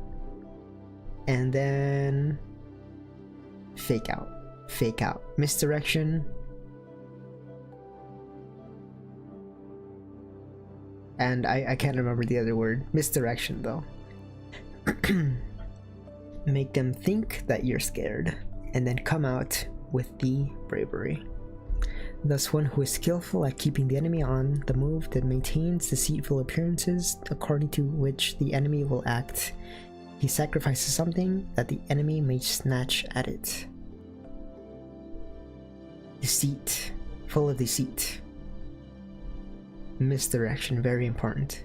and then fake out. Fake out. Misdirection. And I can't remember the other word. Misdirection, though. Make them think that you're scared, and then come out with the bravery. Thus, one who is skillful at keeping the enemy on the move that maintains deceitful appearances according to which the enemy will act. He sacrifices something that the enemy may snatch at it. Deceit. Full of deceit. Misdirection, very important.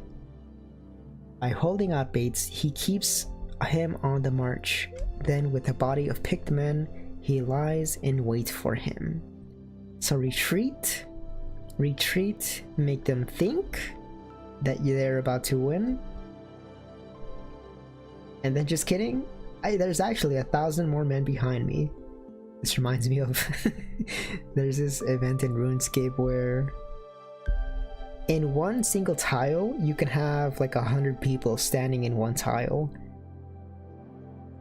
By holding out baits, he keeps him on the march. Then with a body of picked men, he lies in wait for him. So retreat, make them think that they're about to win. And then just kidding, there's actually 1,000 more men behind me. This reminds me of there's this event in RuneScape where in one single tile you can have like 100 people standing in one tile.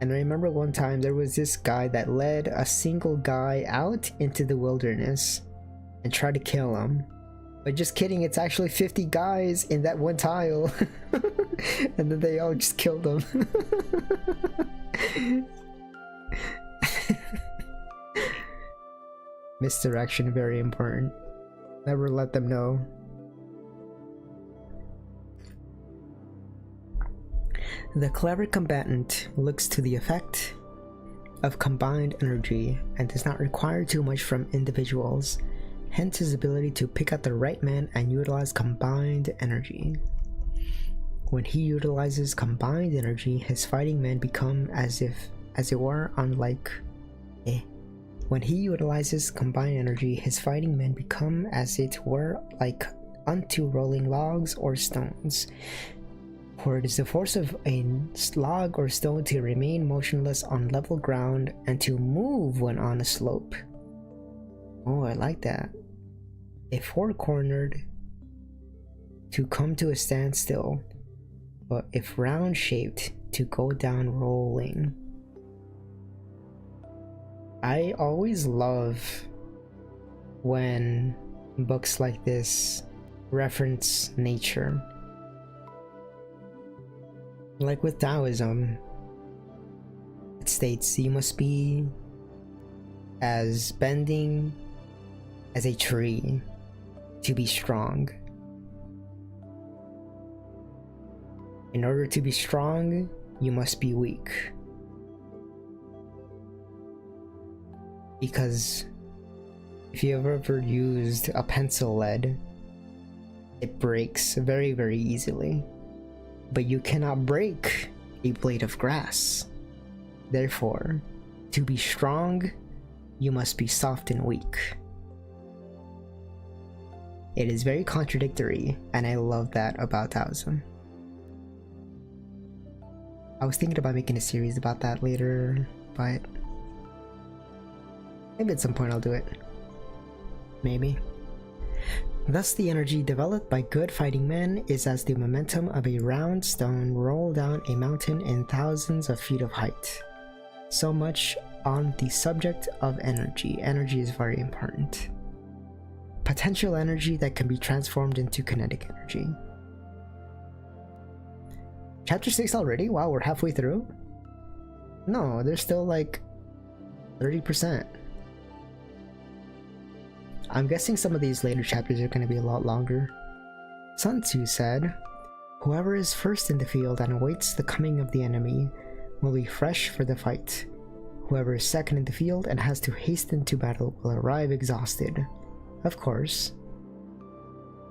And I remember one time there was this guy that led a single guy out into the wilderness and tried to kill him. But just kidding, it's actually 50 guys in that one tile. And then they all just killed him. Misdirection, very important. Never let them know. The clever combatant looks to the effect of combined energy and does not require too much from individuals, hence his ability to pick out the right man and utilize combined energy. When he utilizes combined energy, his fighting men become as it were unlike When he utilizes combined energy, his fighting men become as it were like unto rolling logs or stones. For it is the force of a log or stone to remain motionless on level ground and to move when on a slope. Oh, I like that. If four-cornered, to come to a standstill, but if round-shaped, to go down rolling. I always love when books like this reference nature. Like with Taoism, it states you must be as bending as a tree to be strong. In order to be strong, you must be weak. Because if you've ever used a pencil lead, it breaks very, very easily. But you cannot break a blade of grass. Therefore, to be strong, you must be soft and weak. It is very contradictory, and I love that about Taoism. I was thinking about making a series about that later, but maybe at some point I'll do it. Maybe. Thus the energy developed by good fighting men is as the momentum of a round stone rolled down a mountain in thousands of feet of height. So much on the subject of energy. Energy is very important. Potential energy that can be transformed into kinetic energy. Chapter 6 already? Wow, we're halfway through? No, there's still like 30%. I'm guessing some of these later chapters are going to be a lot longer. Sun Tzu said, "Whoever is first in the field and awaits the coming of the enemy will be fresh for the fight. Whoever is second in the field and has to hasten to battle will arrive exhausted." Of course.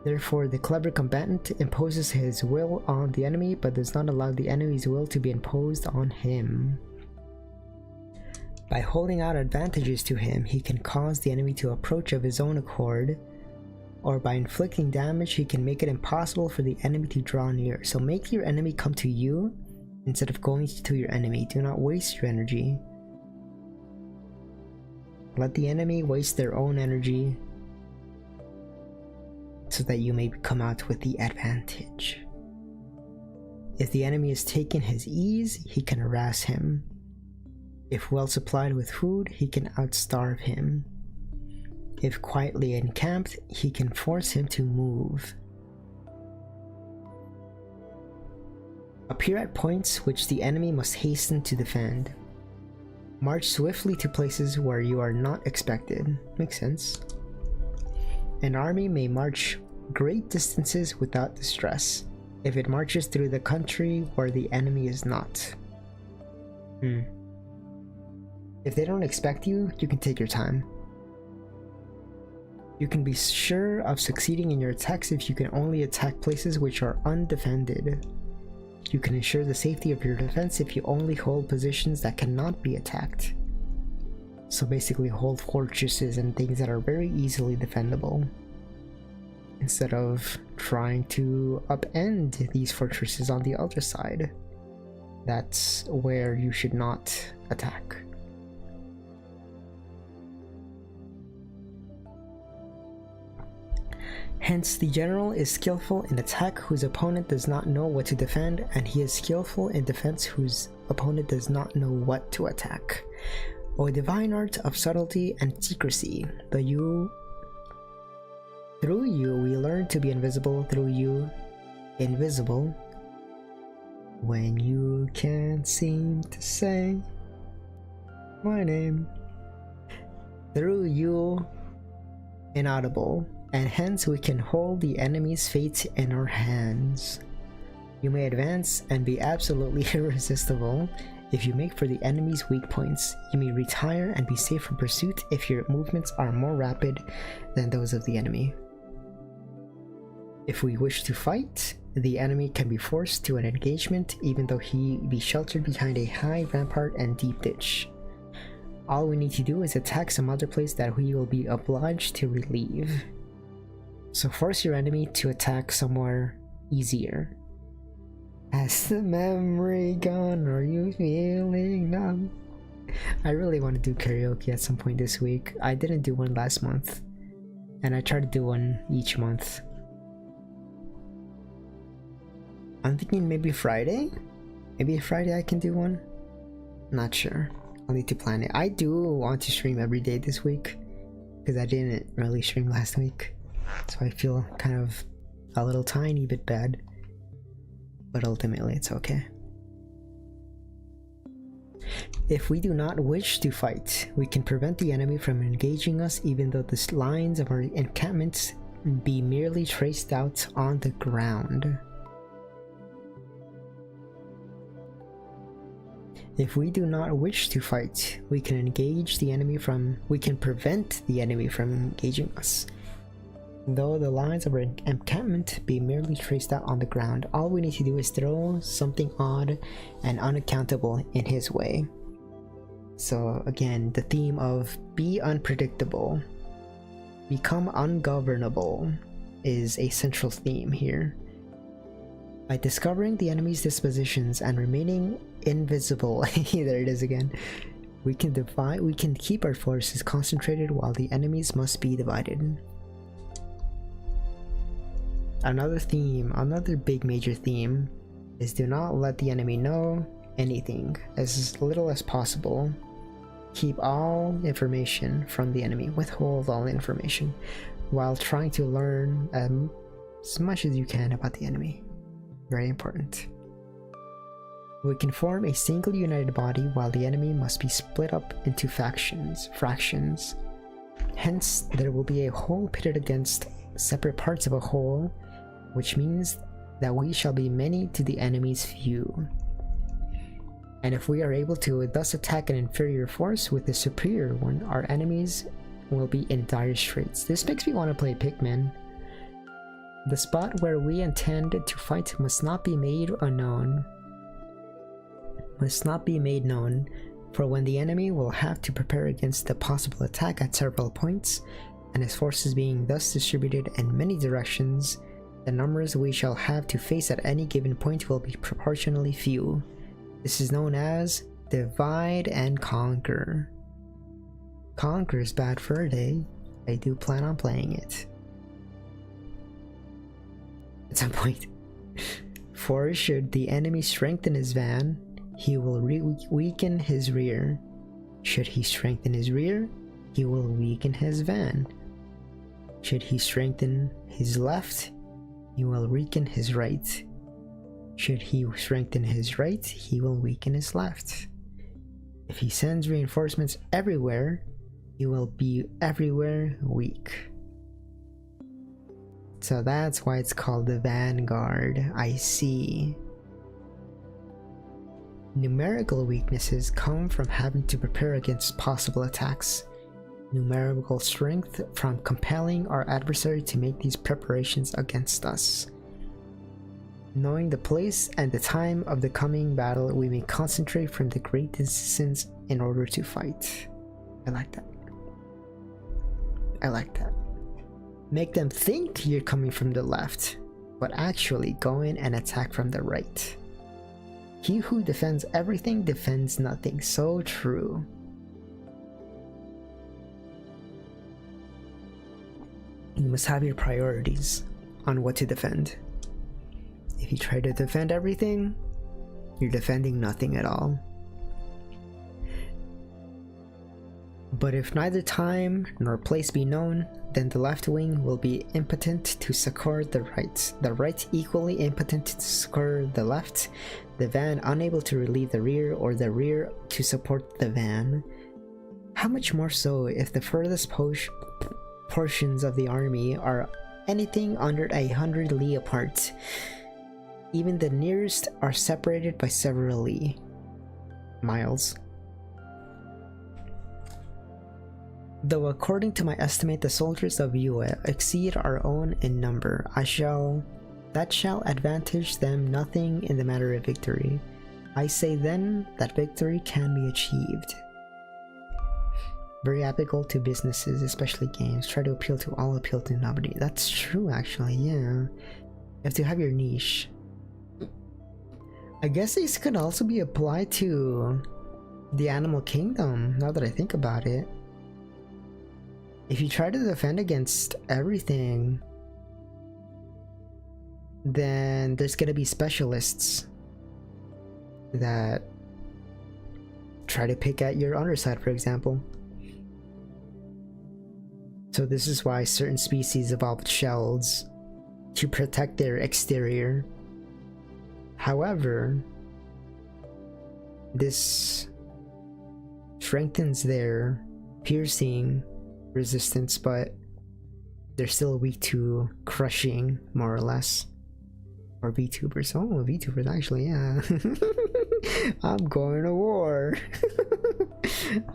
Therefore, the clever combatant imposes his will on the enemy, but does not allow the enemy's will to be imposed on him. By holding out advantages to him, he can cause the enemy to approach of his own accord, or by inflicting damage, he can make it impossible for the enemy to draw near. So make your enemy come to you instead of going to your enemy. Do not waste your energy. Let the enemy waste their own energy so that you may come out with the advantage. If the enemy is taken his ease, he can harass him. If well supplied with food, he can outstarve him. If quietly encamped, he can force him to move. Appear at points which the enemy must hasten to defend. March swiftly to places where you are not expected. Makes sense. An army may march great distances without distress, if it marches through the country where the enemy is not. If they don't expect you, you can take your time. You can be sure of succeeding in your attacks if you can only attack places which are undefended. You can ensure the safety of your defense if you only hold positions that cannot be attacked. So basically hold fortresses and things that are very easily defendable, instead of trying to upend these fortresses on the other side. That's where you should not attack. Hence, the general is skillful in attack whose opponent does not know what to defend, and he is skillful in defense whose opponent does not know what to attack. O divine art of subtlety and secrecy, through you we learn to be invisible, through you invisible, when you can't seem to say my name. Through you inaudible, and hence we can hold the enemy's fate in our hands. You may advance and be absolutely irresistible if you make for the enemy's weak points. You may retire and be safe from pursuit if your movements are more rapid than those of the enemy. If we wish to fight, the enemy can be forced to an engagement even though he be sheltered behind a high rampart and deep ditch. All we need to do is attack some other place that we will be obliged to relieve. So force your enemy to attack somewhere easier. Has the memory gone? Are you feeling numb? I really want to do karaoke at some point this week. I didn't do one last month, and I try to do one each month. I'm thinking maybe Friday? Maybe Friday I can do one? Not sure. I'll need to plan it. I do want to stream every day this week, because I didn't really stream last week. So I feel kind of a little tiny bit bad. But ultimately it's okay. If we do not wish to fight, we can prevent the enemy from engaging us even though the lines of our encampments be merely traced out on the ground. If we do not wish to fight, we can prevent the enemy from engaging us. Though the lines of our encampment be merely traced out on the ground, all we need to do is throw something odd and unaccountable in his way. So again, the theme of be unpredictable, become ungovernable is a central theme here. By discovering the enemy's dispositions and remaining invisible, there it is again, we can keep our forces concentrated while the enemies must be divided. Another big major theme is do not let the enemy know anything, as little as possible. Keep all information from the enemy, withhold all information, while trying to learn as much as you can about the enemy. Very important. We can form a single united body while the enemy must be split up into fractions. Hence, there will be a whole pitted against separate parts of a whole, which means that we shall be many to the enemy's few. And if we are able to thus attack an inferior force with a superior one, our enemies will be in dire straits. This makes me want to play Pikmin. The spot where we intend to fight must not be made known, for when the enemy will have to prepare against the possible attack at several points, and his forces being thus distributed in many directions, the numbers we shall have to face at any given point will be proportionally few. This is known as divide and conquer. Conquer is bad for a day. I do plan on playing it at some point. For should the enemy strengthen his van, he will weaken his rear. Should he strengthen his rear, he will weaken his van. Should he strengthen his left, he will weaken his right. Should he strengthen his right, he will weaken his left. If he sends reinforcements everywhere, he will be everywhere weak. So that's why it's called the vanguard. I see. Numerical weaknesses come from having to prepare against possible attacks. Numerical strength from compelling our adversary to make these preparations against us. Knowing the place and the time of the coming battle, we may concentrate from the great distance in order to fight. I like that. I like that. Make them think you're coming from the left, but actually go in and attack from the right. He who defends everything defends nothing. So true. You must have your priorities on what to defend. If you try to defend everything, you're defending nothing at all. But if neither time nor place be known, then the left wing will be impotent to succor the right equally impotent to succor the left, the van unable to relieve the rear, or the rear to support the van. How much more so if the furthest portions of the army are anything under 100 li apart. Even the nearest are separated by several miles. Though according to my estimate the soldiers of Yue exceed our own in number, that shall advantage them nothing in the matter of victory. I say then that victory can be achieved. Very applicable to businesses, especially games. Try to appeal to nobody. That's true actually, yeah. You have to have your niche. I guess these could also be applied to the animal kingdom, now that I think about it. If you try to defend against everything, then there's gonna be specialists that try to pick at your underside, for example. So this is why certain species evolved shells to protect their exterior. However, this strengthens their piercing resistance, but they're still weak to crushing, more or less. Or VTubers. Oh, VTubers, actually, yeah. I'm going to war.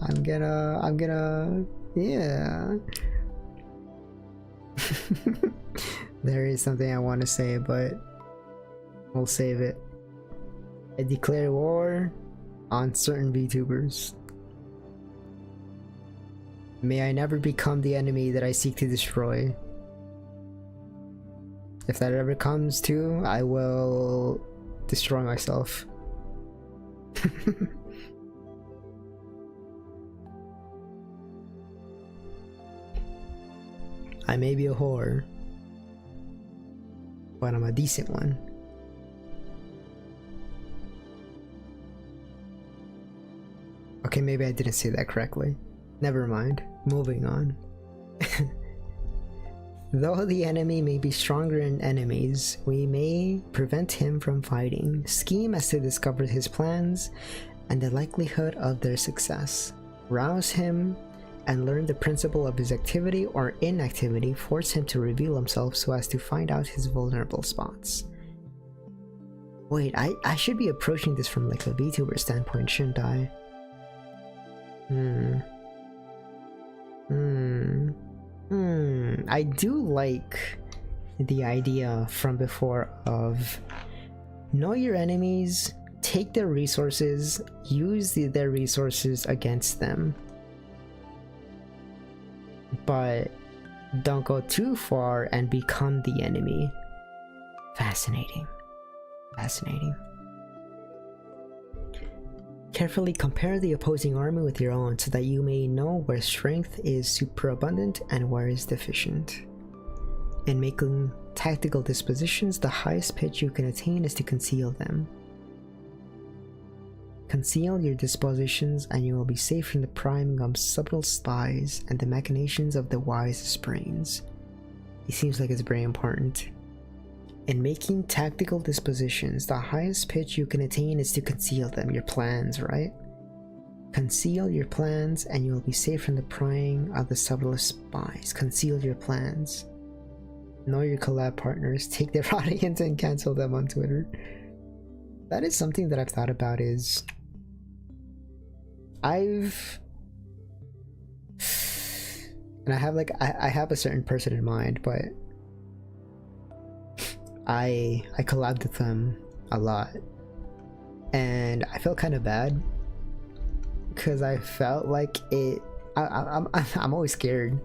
I'm gonna, yeah. There is something I want to say, but we'll save it. I declare war on certain VTubers. May I never become the enemy that I seek to destroy. If that ever comes to, I will destroy myself. I may be a whore, but I'm a decent one. Okay, maybe I didn't say that correctly. Never mind. Moving on. Though the enemy may be stronger than enemies, we may prevent him from fighting, scheme as to discover his plans and the likelihood of their success, rouse him and learn the principle of his activity or inactivity, force him to reveal himself so as to find out his vulnerable spots. Wait, I should be approaching this from like a VTuber standpoint, shouldn't I? I do like the idea from before of know your enemies, take their resources, use their resources against them, but don't go too far and become the enemy. Fascinating. Fascinating. Carefully compare the opposing army with your own so that you may know where strength is superabundant and where is deficient. In making tactical dispositions, the highest pitch you can attain is to conceal them. Conceal your dispositions and you will be safe from the prying of subtle spies and the machinations of the wisest brains. It seems like it's very important. In making tactical dispositions, the highest pitch you can attain is to conceal them, your plans, right? Conceal your plans and you will be safe from the prying of the subtlest spies. Conceal your plans. Know your collab partners, take their audience and cancel them on Twitter. That is something that I've thought about is... I have a certain person in mind, but I collabed with them a lot and I felt kind of bad because I felt like I'm always scared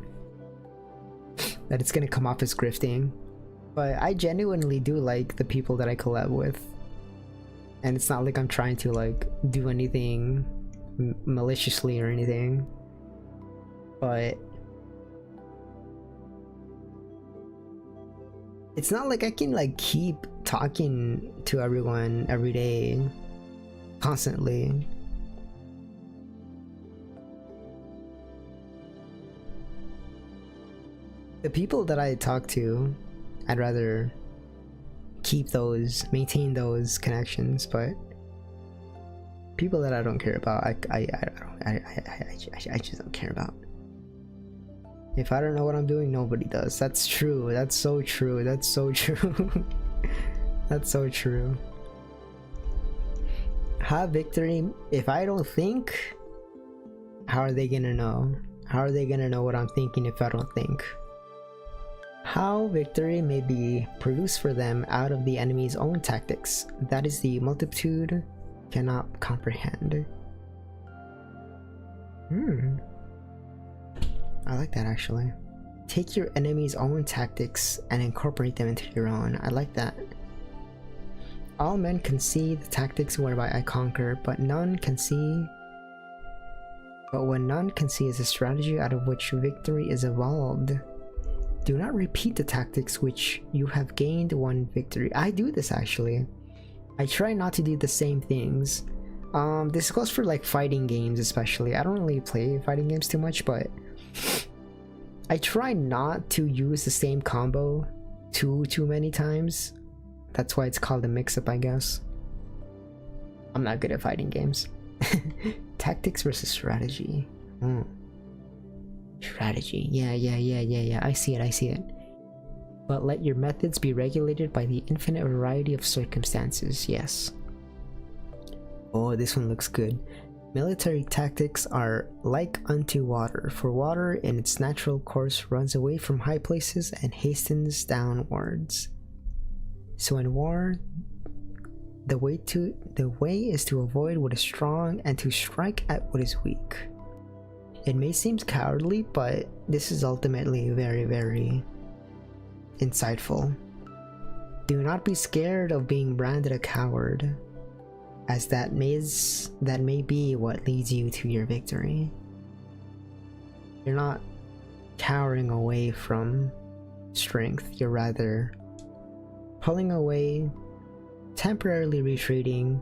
that it's gonna come off as grifting, but I genuinely do like the people that I collab with, and it's not like I'm trying to like do anything maliciously or anything, but it's not like I can like keep talking to everyone every day constantly. The people that I talk to, I'd rather maintain those connections, but people that I don't care about, I just don't care about. If I don't know what I'm doing, nobody does. That's true. That's so true. That's so true. That's so true. Have victory. If I don't think, how are they gonna know? How are they gonna know what I'm thinking if I don't think? How victory may be produced for them out of the enemy's own tactics. That is the multitude cannot comprehend. I like that actually. Take your enemy's own tactics and incorporate them into your own. I like that. All men can see the tactics whereby I conquer, but none can see. But what none can see is a strategy out of which victory is evolved. Do not repeat the tactics which you have gained one victory. I do this actually. I try not to do the same things. This goes for like fighting games especially. I don't really play fighting games too much, but I try not to use the same combo too many times. That's why it's called a mix-up, I guess. I'm not good at fighting games. Tactics versus strategy. Strategy. Yeah. I see it. But let your methods be regulated by the infinite variety of circumstances. Yes. Oh, this one looks good. Military tactics are like unto water, for water in its natural course runs away from high places and hastens downwards. So in war, the way is to avoid what is strong and to strike at what is weak. It may seem cowardly, but this is ultimately very, very insightful. Do not be scared of being branded a coward, as that may be what leads you to your victory. You're not cowering away from strength, you're rather pulling away, temporarily retreating,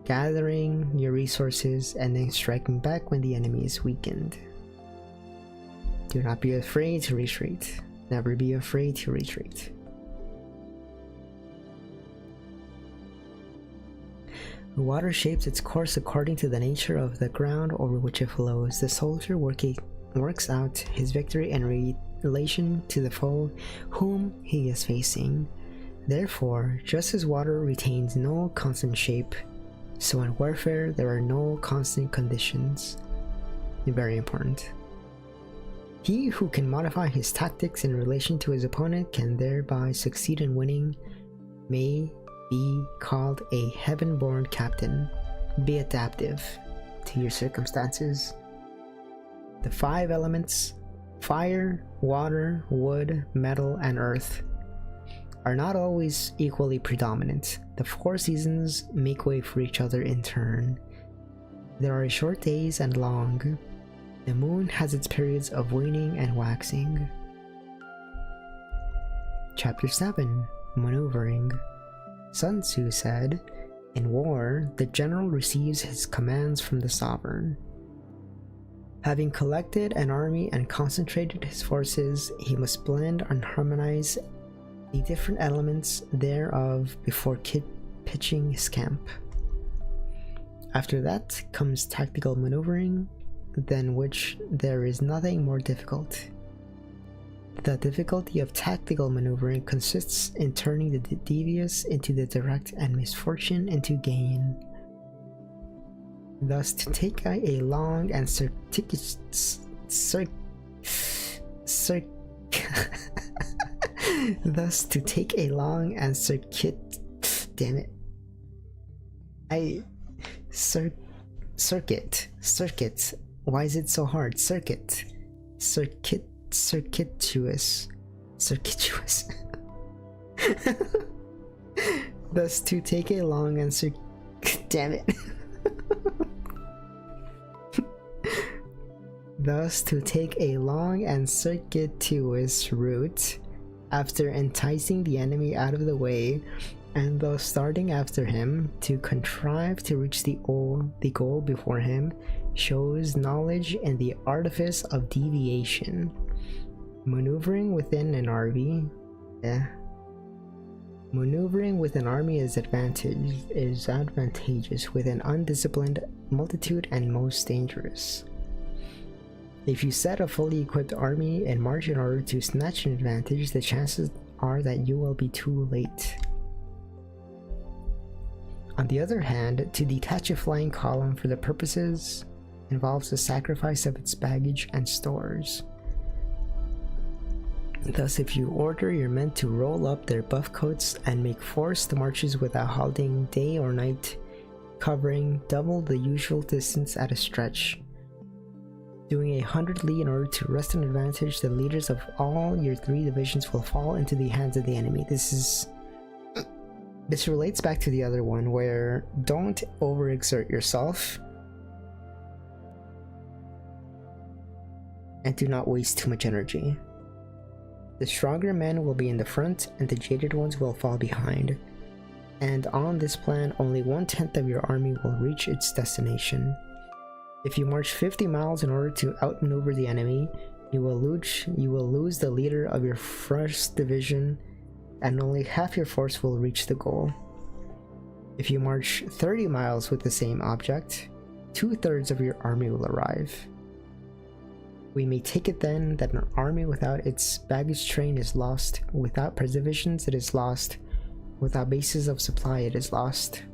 gathering your resources, and then striking back when the enemy is weakened. Do not be afraid to retreat. Never be afraid to retreat. The water shapes its course according to the nature of the ground over which it flows. The soldier works out his victory in relation to the foe whom he is facing. Therefore, just as water retains no constant shape, so in warfare there are no constant conditions. Very important. He who can modify his tactics in relation to his opponent can thereby succeed in winning, may be called a heaven-born captain. Be adaptive to your circumstances. The 5 elements, fire, water, wood, metal, and earth, are not always equally predominant. The 4 seasons make way for each other in turn. There are short days and long. The moon has its periods of waning and waxing. Chapter 7. Maneuvering. Sun Tzu said, "In war, the general receives his commands from the sovereign. Having collected an army and concentrated his forces, he must blend and harmonize the different elements thereof before pitching his camp. After that comes tactical maneuvering, than which there is nothing more difficult. The difficulty of tactical maneuvering consists in turning the devious into the direct and misfortune into gain. Thus to take a long and circuit. Why is it so hard? Circuitous. Thus to take a long and Thus to take a long and circuitous route, after enticing the enemy out of the way, and thus starting after him, to contrive to reach the goal before him, shows knowledge in the artifice of deviation. Maneuvering within an army is advantageous with an undisciplined multitude and most dangerous. If you set a fully equipped army and march in order to snatch an advantage, the chances are that you will be too late. On the other hand, to detach a flying column for the purposes involves the sacrifice of its baggage and stores. Thus, if you order your men to roll up their buff coats and make forced marches without halting day or night, covering double the usual distance at a stretch, doing 100 li in order to wrest an advantage, the leaders of all your 3 divisions will fall into the hands of the enemy. This is This relates back to the other one where don't overexert yourself and do not waste too much energy. The stronger men will be in the front and the jaded ones will fall behind. And on this plan, only 1/10 of your army will reach its destination. If you march 50 miles in order to outmaneuver the enemy, you will lose the leader of your 1st division and only half your force will reach the goal. If you march 30 miles with the same object, 2/3 of your army will arrive. We may take it then that an army without its baggage train is lost, without preservations it is lost, without bases of supply it is lost.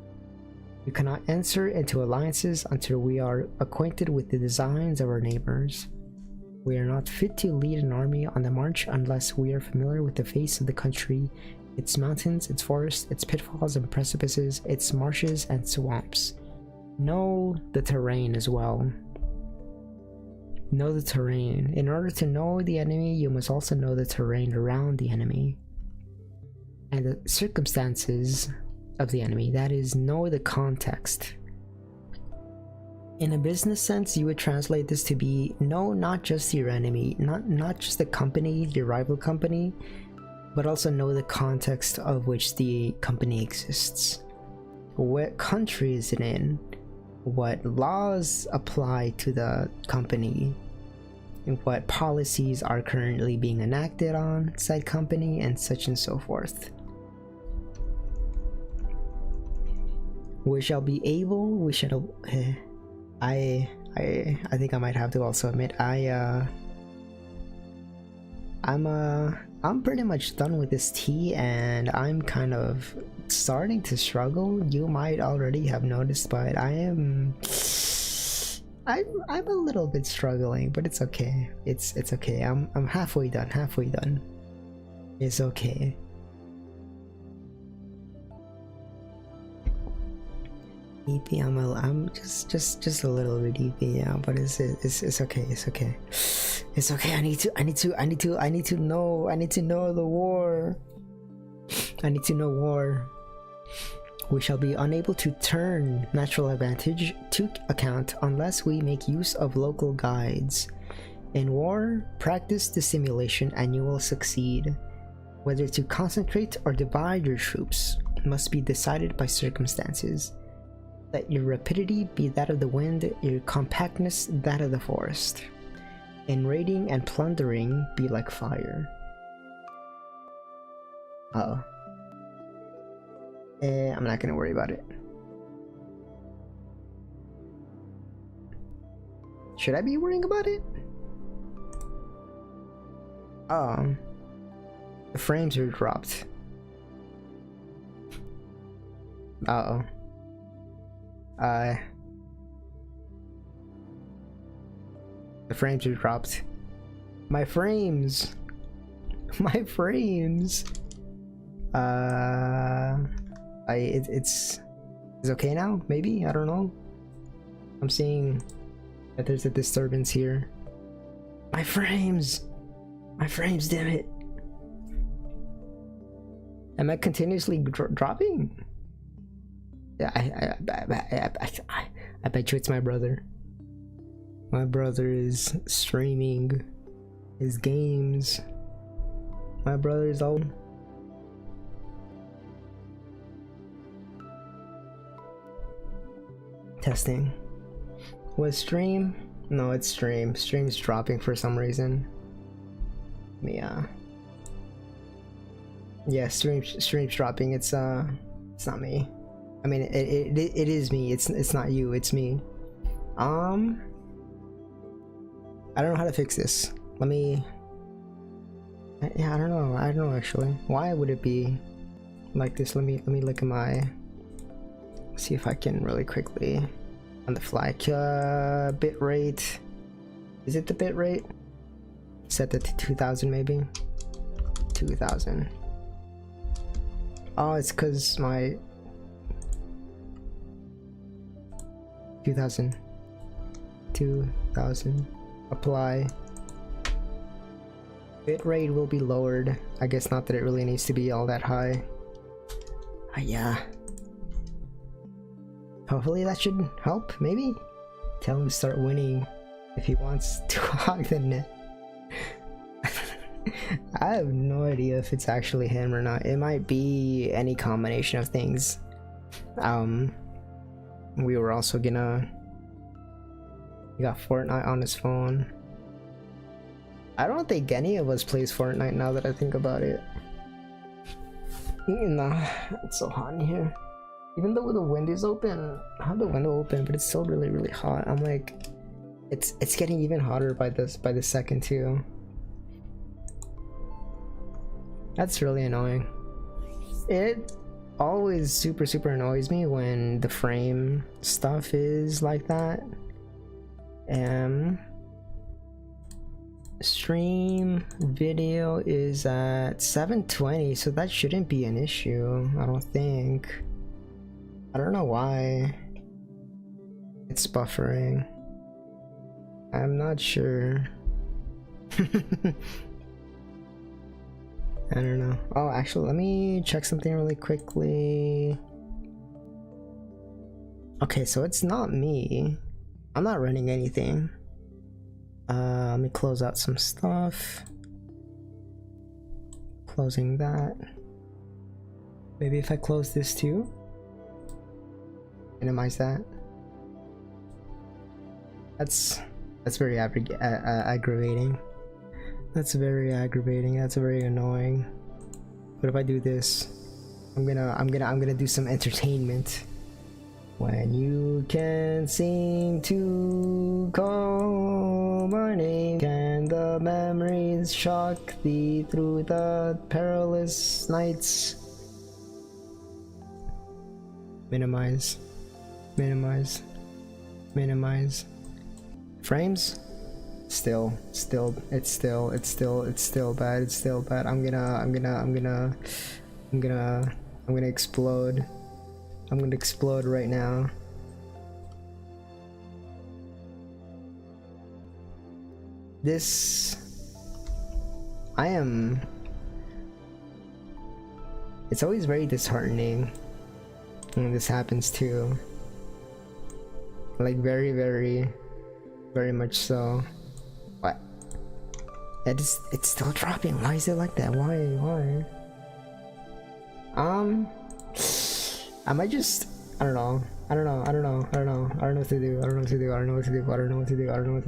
We cannot enter into alliances until we are acquainted with the designs of our neighbors. We are not fit to lead an army on the march unless we are familiar with the face of the country, its mountains, its forests, its pitfalls and precipices, its marshes and swamps. Know the terrain as well. Know the terrain. In order to know the enemy, you must also know the terrain around the enemy and the circumstances of the enemy. That is, know the context. In a business sense, you would translate this to be know not just your enemy, not just the company, your rival company, but also know the context of which the company exists. What country is it in? What laws apply to the company? And what policies are currently being enacted on said company, and such and so forth. We shall be able, we shall, I think I might have to also admit, I'm pretty much done with this tea and I'm kind of starting to struggle. You might already have noticed, but I'm a little bit struggling, but it's okay. It's okay. I'm halfway done. It's okay. EP, I'm just a little bit EP, yeah, but it's okay. It's okay. I need to know the war. I need to know war. We shall be unable to turn natural advantage to account unless we make use of local guides. In war, practice dissimulation and you will succeed. Whether to concentrate or divide your troops must be decided by circumstances. Let your rapidity be that of the wind, your compactness that of the forest. In raiding and plundering, be like fire. Uh-oh. I'm not gonna worry about it. Should I be worrying about it? Oh. The frames are dropped. Uh-oh. The frames are dropped. My frames! My frames! It's okay now? Maybe? I don't know. I'm seeing that there's a disturbance here. My frames! My frames, damn it! Am I continuously dropping? Yeah, I bet you it's my brother. My brother is streaming his games. My brother is all... Testing. Was stream? No, it's stream. Stream's dropping for some reason. Yeah. Yeah, stream's dropping. It's not me. I mean, it is me. It's not you. It's me. I don't know how to fix this. Let me. Yeah, I don't know. I don't know actually. Why would it be like this? Let me look at my. See if I can really quickly on the fly. Bit rate. Is it the bit rate? Set that to 2000 maybe. 2000. Oh, it's because my 2000 apply. Bitrate will be lowered. I guess not that it really needs to be all that high. Yeah. Hopefully that should help, maybe? Tell him to start winning if he wants to hog the net. I have no idea if it's actually him or not. It might be any combination of things. We were also gonna... He got Fortnite on his phone. I don't think any of us plays Fortnite now that I think about it. Nah, it's so hot in here. Even though the window is open, I have the window open, but it's still really, really hot. I'm like, it's getting even hotter by the second too. That's really annoying. It always super annoys me when the frame stuff is like that. Stream video is at 720, so that shouldn't be an issue, I don't think. I don't know why it's buffering. I'm not sure. I don't know. Oh, actually, let me check something really quickly. Okay, so it's not me. I'm not running anything. Let me close out some stuff. Closing that. Maybe if I close this too. Minimize that. That's very aggravating. That's very aggravating. That's very annoying. But if I do this, I'm gonna do some entertainment. When you can seem to call my name, can the memories shock thee through the perilous nights? Minimize. Minimize. Minimize. Frames? It's still bad. It's still bad. I'm gonna explode. I'm gonna explode right now. It's always very disheartening when this happens too. Like very much so. What? It's still dropping. Why is it like that? Why? I might just, I don't know what to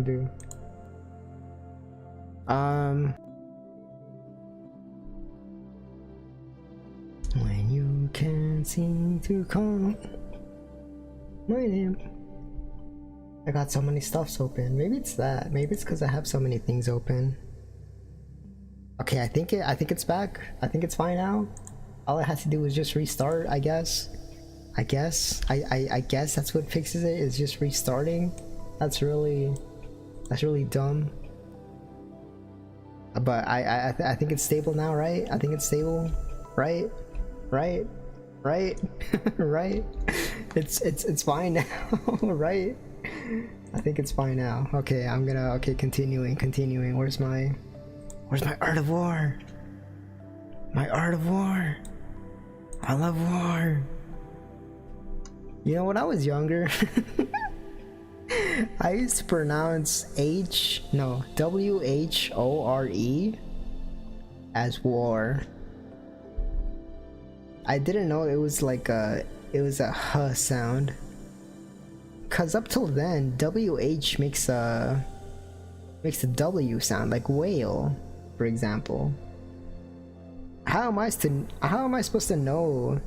do. When you can't seem to call my name. I got so many stuffs open. Maybe it's that. Maybe it's because I have so many things open. Okay, I think it's back. I think it's fine now. All I had to do was just restart, I guess. I guess that's what fixes it, is just restarting. That's really dumb. But I think it's stable now, right? I think it's stable, right? Right? It's fine now, right? I think it's fine now. Okay, continuing. Where's my art of war? My art of war. I love war. You know, when I was younger, I used to pronounce W-H-O-R-E as war. I didn't know it was like a huh sound. Cause up till then, W-H makes a W sound, like whale, for example. How am I supposed to know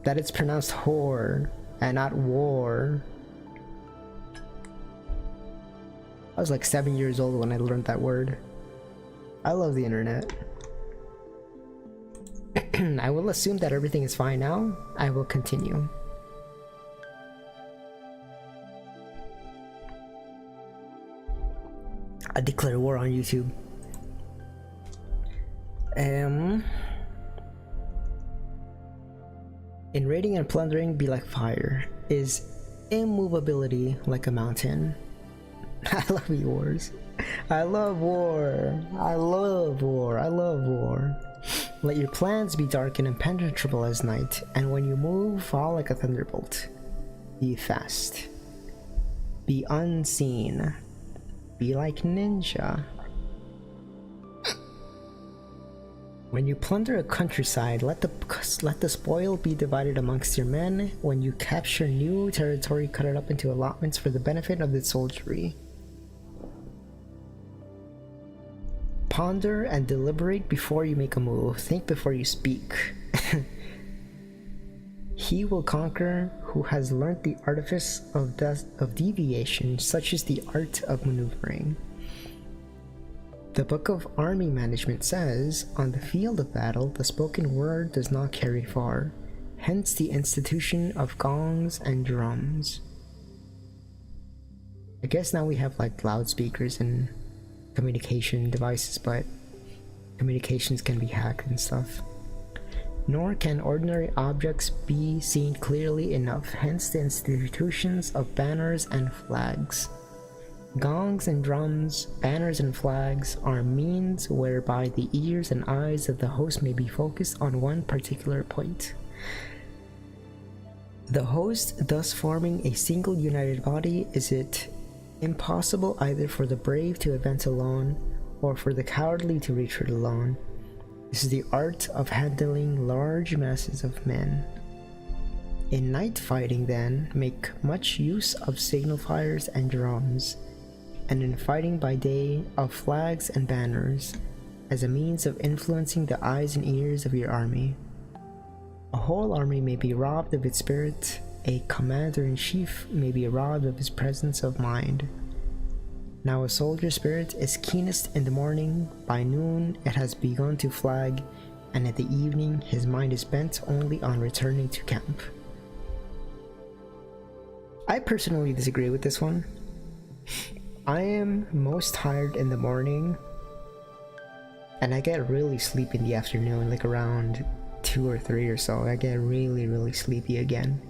that it's pronounced whore and not war? I was like 7 years old when I learned that word. I love the internet. I will assume that everything is fine now. I will continue. I declare war on YouTube. In raiding and plundering be like fire, is immovability like a mountain. I love wars. I love war. Let your plans be dark and impenetrable as night, and when you move, fall like a thunderbolt. Be fast. Be unseen. Be like ninja. When you plunder a countryside, let the spoil be divided amongst your men. When you capture new territory, cut it up into allotments for the benefit of the soldiery. Ponder and deliberate before you make a move. Think before you speak. He will conquer who has learnt the artifice of deviation, such as the art of maneuvering. The Book of Army Management says, on the field of battle, the spoken word does not carry far, hence the institution of gongs and drums. I guess now we have like loudspeakers and communication devices, but communications can be hacked and stuff. Nor can ordinary objects be seen clearly enough, hence the institutions of banners and flags. Gongs and drums, banners and flags are means whereby the ears and eyes of the host may be focused on one particular point. The host thus forming a single united body, is it impossible either for the brave to advance alone or for the cowardly to retreat alone. This is the art of handling large masses of men. In night fighting then, make much use of signal fires and drums, and in fighting by day of flags and banners, as a means of influencing the eyes and ears of your army. A whole army may be robbed of its spirit, a commander-in-chief may be robbed of his presence of mind. Now a soldier's spirit is keenest in the morning, by noon it has begun to flag, and at the evening his mind is bent only on returning to camp. I personally disagree with this one. I am most tired in the morning, and I get really sleepy in the afternoon, like around 2 or 3 or so. I get really sleepy again.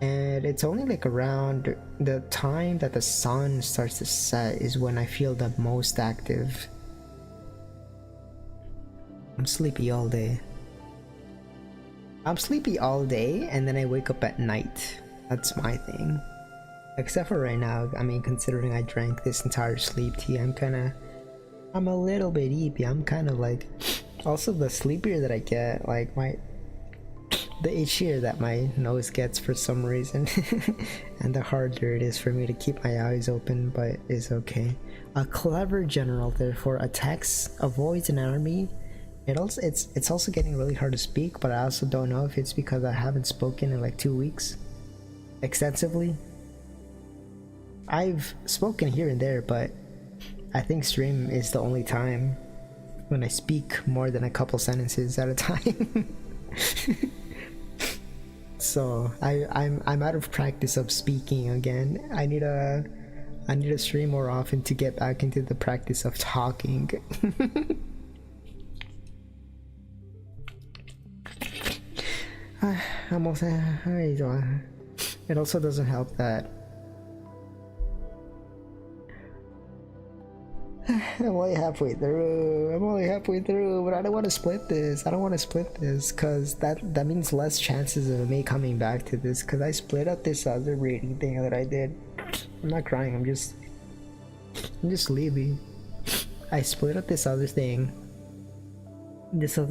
And it's only like around the time that the sun starts to set is when I feel the most active. I'm sleepy all day. I'm sleepy all day and then I wake up at night. That's my thing. Except for right now, I mean, considering I drank this entire sleep tea, I'm a little bit eepy. I'm kind of like, also the sleepier that I get, like the itchier that my nose gets for some reason, and the harder it is for me to keep my eyes open, but it's okay. A clever general therefore attacks, avoids an army. It's also getting really hard to speak, but I also don't know if it's because I haven't spoken in like 2 weeks extensively. I've spoken here and there, but I think stream is the only time when I speak more than a couple sentences at a time. So I'm out of practice of speaking again. I need to stream more often to get back into the practice of talking. It also doesn't help that I'm only halfway through, but I don't want to split this. Because that means less chances of me coming back to this, because I split up this other reading thing that I did. I'm not crying, I'm just sleepy. I split up this other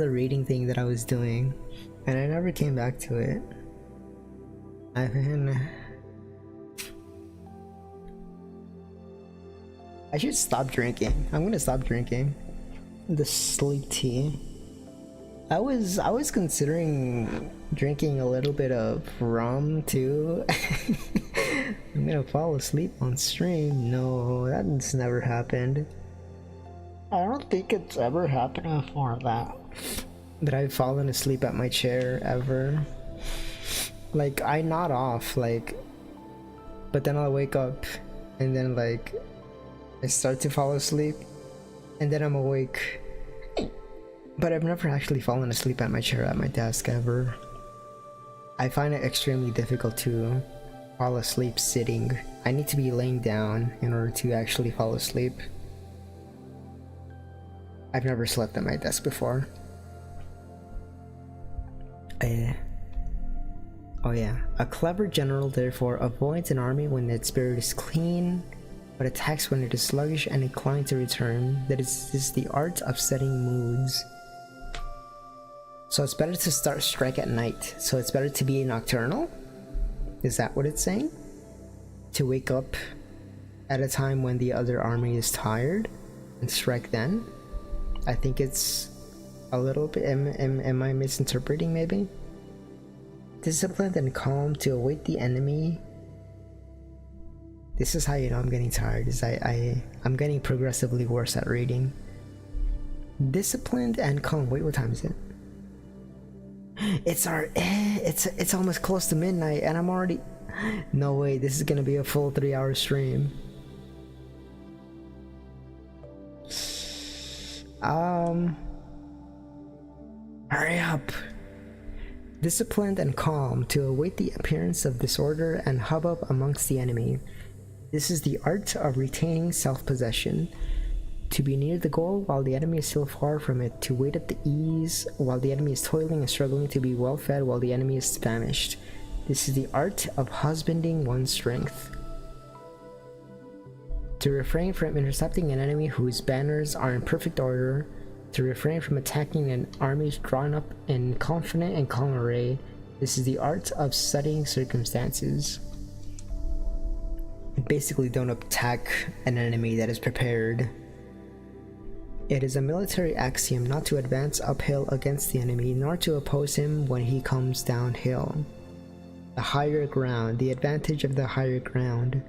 reading thing that I was doing, and I never came back to it. I should stop drinking. I'm gonna stop drinking the sleep tea. I was considering drinking a little bit of rum too. I'm gonna fall asleep on stream. No, that's never happened. I don't think it's ever happened before that I've fallen asleep at my chair ever. Like, I nod off, like, but then I'll wake up and then like I start to fall asleep and then I'm awake. But I've never actually fallen asleep at my chair at my desk ever. I find it extremely difficult to fall asleep sitting. I need to be laying down in order to actually fall asleep. I've never slept at my desk before. Oh yeah. A clever general therefore avoids an army when its spirit is clean, but attacks when it is sluggish and inclined to return. That is the art of setting moods. So it's better to start strike at night. So it's better to be nocturnal? Is that what it's saying? To wake up at a time when the other army is tired and strike then? I think it's a little bit... Am I misinterpreting maybe? Disciplined and calm to await the enemy. This is how you know I'm getting tired, is I'm getting progressively worse at reading. Disciplined and calm. Wait, what time is it? It's almost close to midnight and I'm already... No way, this is gonna be a full 3-hour stream. Hurry up. Disciplined and calm to await the appearance of disorder and hubbub amongst the enemy. This is the art of retaining self-possession. To be near the goal while the enemy is still far from it. To wait at the ease while the enemy is toiling and struggling. To be well fed while the enemy is famished. This is the art of husbanding one's strength. To refrain from intercepting an enemy whose banners are in perfect order. To refrain from attacking an army drawn up in confident and calm array. This is the art of studying circumstances. Basically, don't attack an enemy that is prepared. It is a military axiom not to advance uphill against the enemy, nor to oppose him when he comes downhill. The higher ground, the advantage of the higher ground.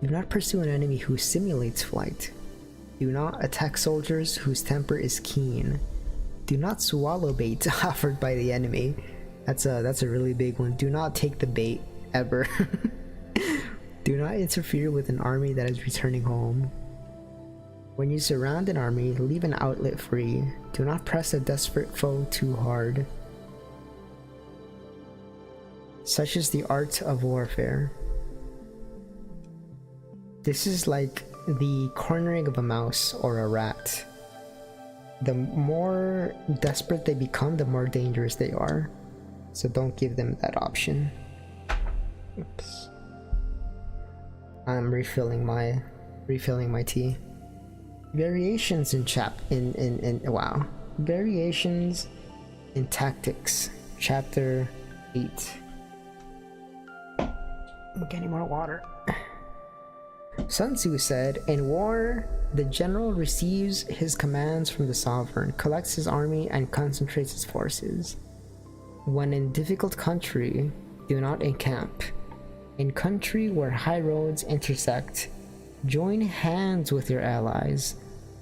Do not pursue an enemy who simulates flight. Do not attack soldiers whose temper is keen. Do not swallow bait offered by the enemy. That's a really big one. Do not take the bait, ever. Do not interfere with an army that is returning home. When you surround an army, leave an outlet free. Do not press a desperate foe too hard. Such is the art of warfare. This is like the cornering of a mouse or a rat. The more desperate they become, the more dangerous they are. So don't give them that option. Oops. I'm refilling my tea. Variations in wow. Variations in tactics. Chapter 8. I'm getting more water. Sun Tzu said, in war, the general receives his commands from the sovereign, collects his army, and concentrates his forces. When in difficult country, do not encamp. In country where high roads intersect, join hands with your allies.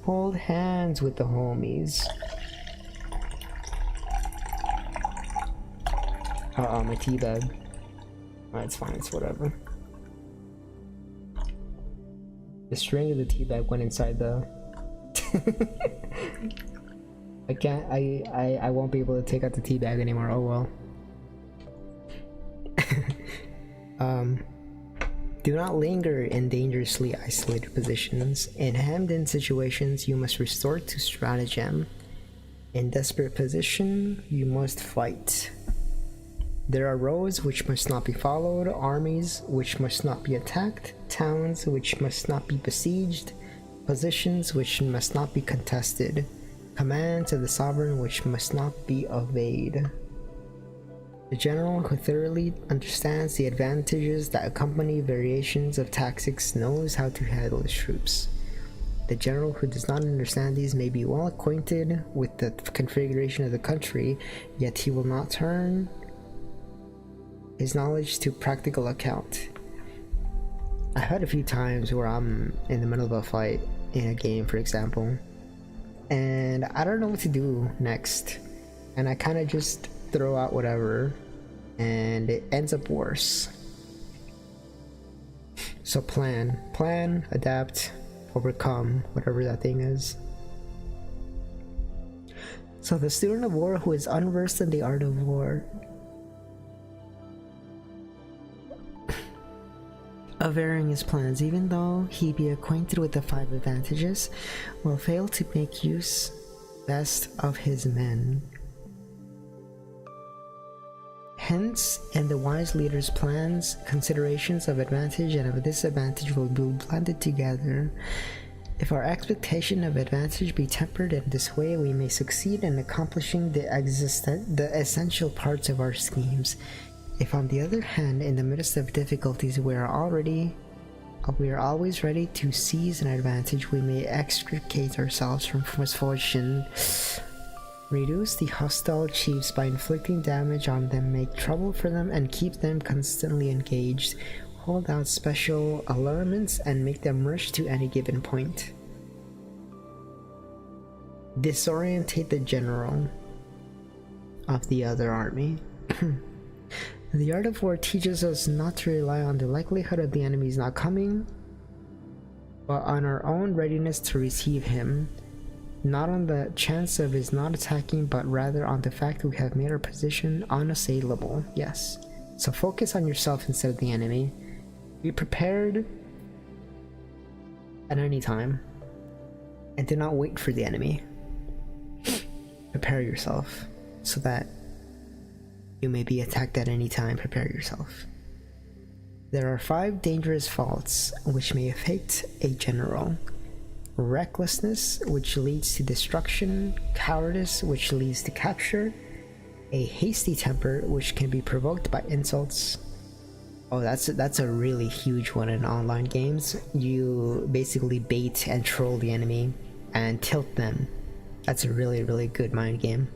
Hold hands with the homies. My tea bag. It's fine, it's whatever. The string of the tea bag went inside the... I won't be able to take out the tea bag anymore, oh well. Do not linger in dangerously isolated positions. In hemmed-in situations, you must resort to stratagem. In desperate position, you must fight. There are roads which must not be followed, armies which must not be attacked, towns which must not be besieged, positions which must not be contested, commands of the sovereign which must not be obeyed. The general who thoroughly understands the advantages that accompany variations of tactics knows how to handle his troops. The general who does not understand these may be well acquainted with the configuration of the country, yet he will not turn his knowledge to practical account. I've had a few times where I'm in the middle of a fight in a game, for example, and I don't know what to do next, and I kind of just throw out whatever, and it ends up worse. So plan, adapt, overcome, whatever that thing is. So the student of war who is unversed in the art of war, of varying his plans, even though he be acquainted with the 5 advantages, will fail to make use best of his men. Hence, in the wise leader's plans, considerations of advantage and of disadvantage will be blended together. If our expectation of advantage be tempered in this way, we may succeed in accomplishing the essential parts of our schemes. If, on the other hand, in the midst of difficulties, we are always ready to seize an advantage, we may extricate ourselves from misfortune, reduce the hostile chiefs by inflicting damage on them, make trouble for them, and keep them constantly engaged, hold out special allurements, and make them rush to any given point. Disorientate the general of the other army. The art of war teaches us not to rely on the likelihood of the enemy's not coming, but on our own readiness to receive him, not on the chance of his not attacking, but rather on the fact we have made our position unassailable. Yes. So focus on yourself instead of the enemy. Be prepared at any time, and do not wait for the enemy. Prepare yourself so that you may be attacked at any time. Prepare yourself. There are 5 dangerous faults which may affect a general. Recklessness, which leads to destruction. Cowardice, which leads to capture. A hasty temper, which can be provoked by insults. Oh, that's a really huge one in online games. You basically bait and troll the enemy and tilt them. That's a really, really good mind game.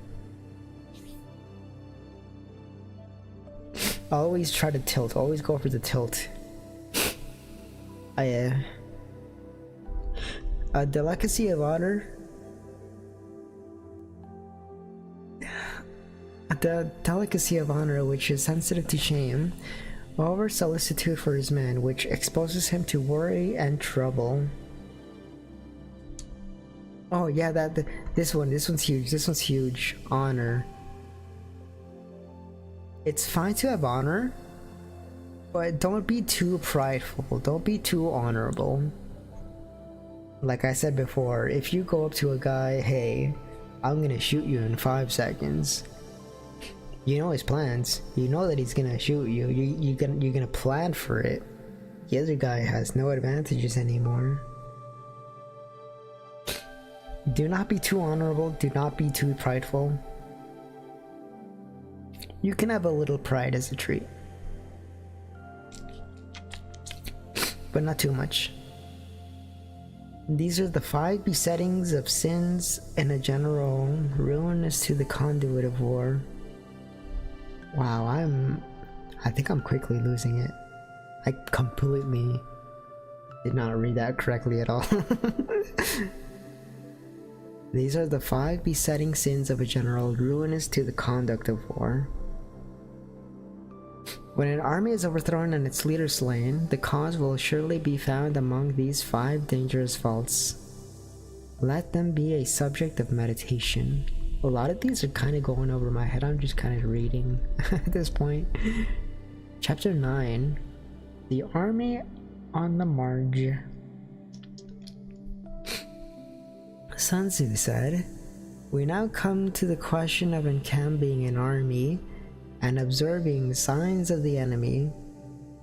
Always try to tilt. Always go for the tilt. A delicacy of honor. The delicacy of honor, which is sensitive to shame. Over solicitude for his man, which exposes him to worry and trouble. Oh yeah, this one's huge. This one's huge. Honor. It's fine to have honor, but don't be too prideful. Don't be too honorable. Like I said before, if you go up to a guy, hey, I'm gonna shoot you in 5 seconds. You know his plans. You know that he's gonna shoot you. You're gonna plan for it. The other guy has no advantages anymore. Do not be too honorable. Do not be too prideful. You can have a little pride as a treat, but not too much. These are the 5 besettings of sins in a general, ruinous to the conduit of war. Wow, I think I'm quickly losing it. I completely did not read that correctly at all. These are the 5 besetting sins of a general, ruinous to the conduct of war. When an army is overthrown and its leader slain, the cause will surely be found among these 5 dangerous faults. Let them be a subject of meditation. A lot of these are kind of going over my head. I'm just kind of reading at this point. Chapter 9. The Army on the Marge. Sun Tzu said, "We now come to the question of encamping an army and observing signs of the enemy.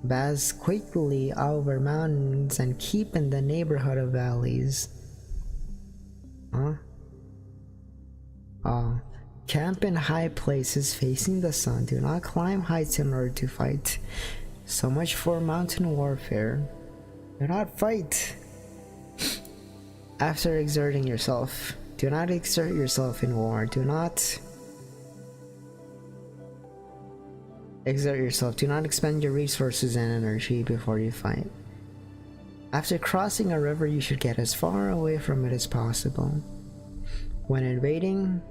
Pass quickly over mountains and keep in the neighborhood of valleys." Huh? Camp in high places facing the sun. Do not climb heights in order to fight. So much for mountain warfare. Do not fight after exerting yourself. Do not exert yourself in war. Do not exert yourself. Do not expend your resources and energy before you fight. After crossing a river, you should get as far away from it as possible. When invading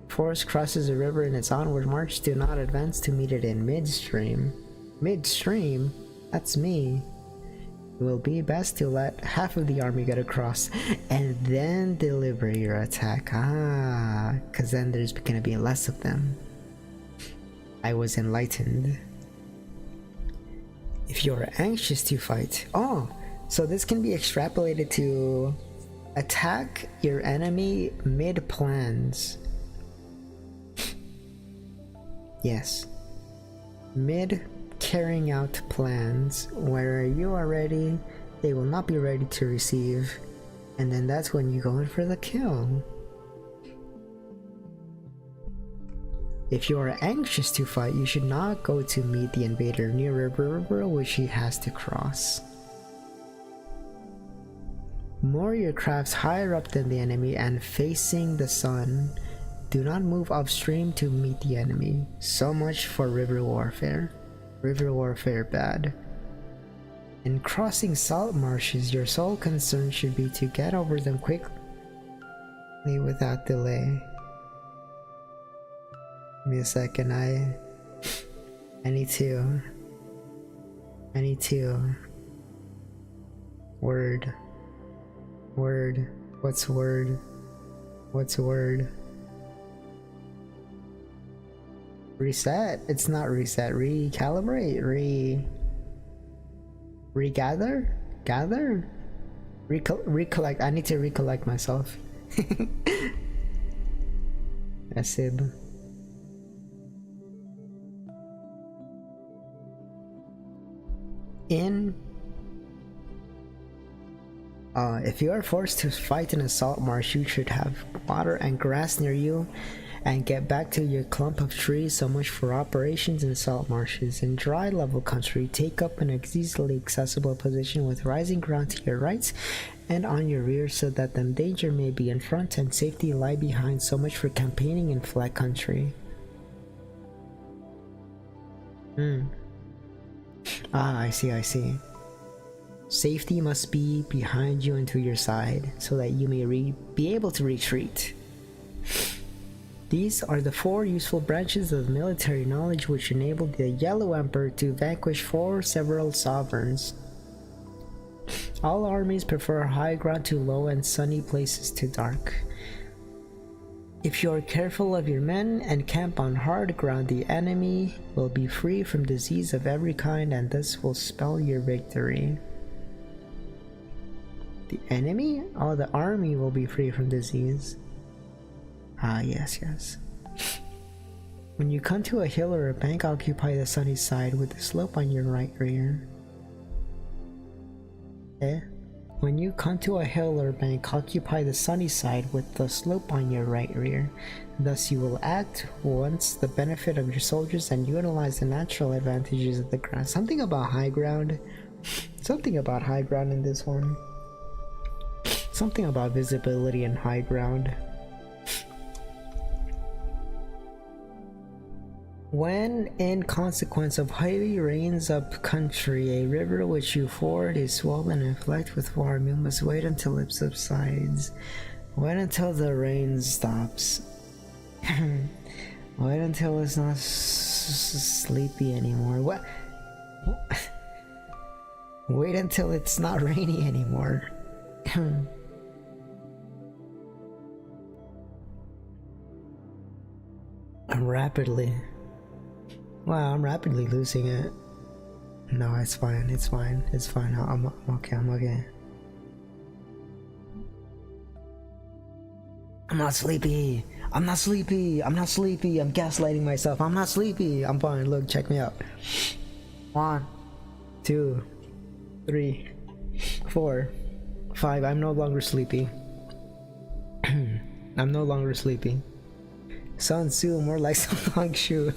force crosses a river in its onward march, do not advance to meet it in midstream. Midstream? That's me. It will be best to let half of the army get across and then deliver your attack. Because then there's gonna be less of them. I was enlightened. If you're anxious to fight, so this can be extrapolated to attack your enemy mid-plans. Yes. mid carrying out plans where you are ready, they will not be ready to receive, and then that's when you go in for the kill. If you are anxious to fight, you should not go to meet the invader near a river which he has to cross. Moor your crafts higher up than the enemy and facing the sun. Do not move upstream to meet the enemy. So much for river warfare. River warfare bad. In crossing salt marshes, your sole concern should be to get over them quickly without delay. Give me a second, I need to word. What's word? Reset? It's not reset. Recalibrate. Regather? Gather? Recollect. I need to recollect myself. Acid. If you are forced to fight in a salt marsh, you should have water and grass near you and get back to your clump of trees. So much for operations in salt marshes. In dry level country, take up an easily accessible position with rising ground to your right and on your rear so that the danger may be in front and safety lie behind. So much for campaigning in flat country. I see. Safety must be behind you and to your side, so that you may be able to retreat. These are the 4 useful branches of military knowledge which enabled the Yellow Emperor to vanquish 4 several sovereigns. All armies prefer high ground to low and sunny places to dark. If you are careful of your men and camp on hard ground, the enemy will be free from disease of every kind, and this will spell your victory. The enemy? Oh, the army will be free from disease. Ah, yes. When you come to a hill or a bank, occupy the sunny side with the slope on your right rear. When you come to a hill or bank, occupy the sunny side with the slope on your right rear. Thus you will act once the benefit of your soldiers and utilize the natural advantages of the ground. Something about high ground. Something about high ground in this one. Something about visibility and high ground. When, in consequence of heavy rains up country, a river which you ford is swollen and flecked with water, you must wait until it subsides. Wait until the rain stops. Wait until it's not sleepy anymore. What? Wait until it's not rainy anymore. I'm rapidly losing it. No, it's fine. I'm okay. I'm not sleepy. I'm gaslighting myself. I'm not sleepy. I'm fine. Look, check me out. 1, 2, 3, 4, 5. I'm no longer sleepy. I'm no longer sleepy. Sun Tzu, more like Sun Long Shu.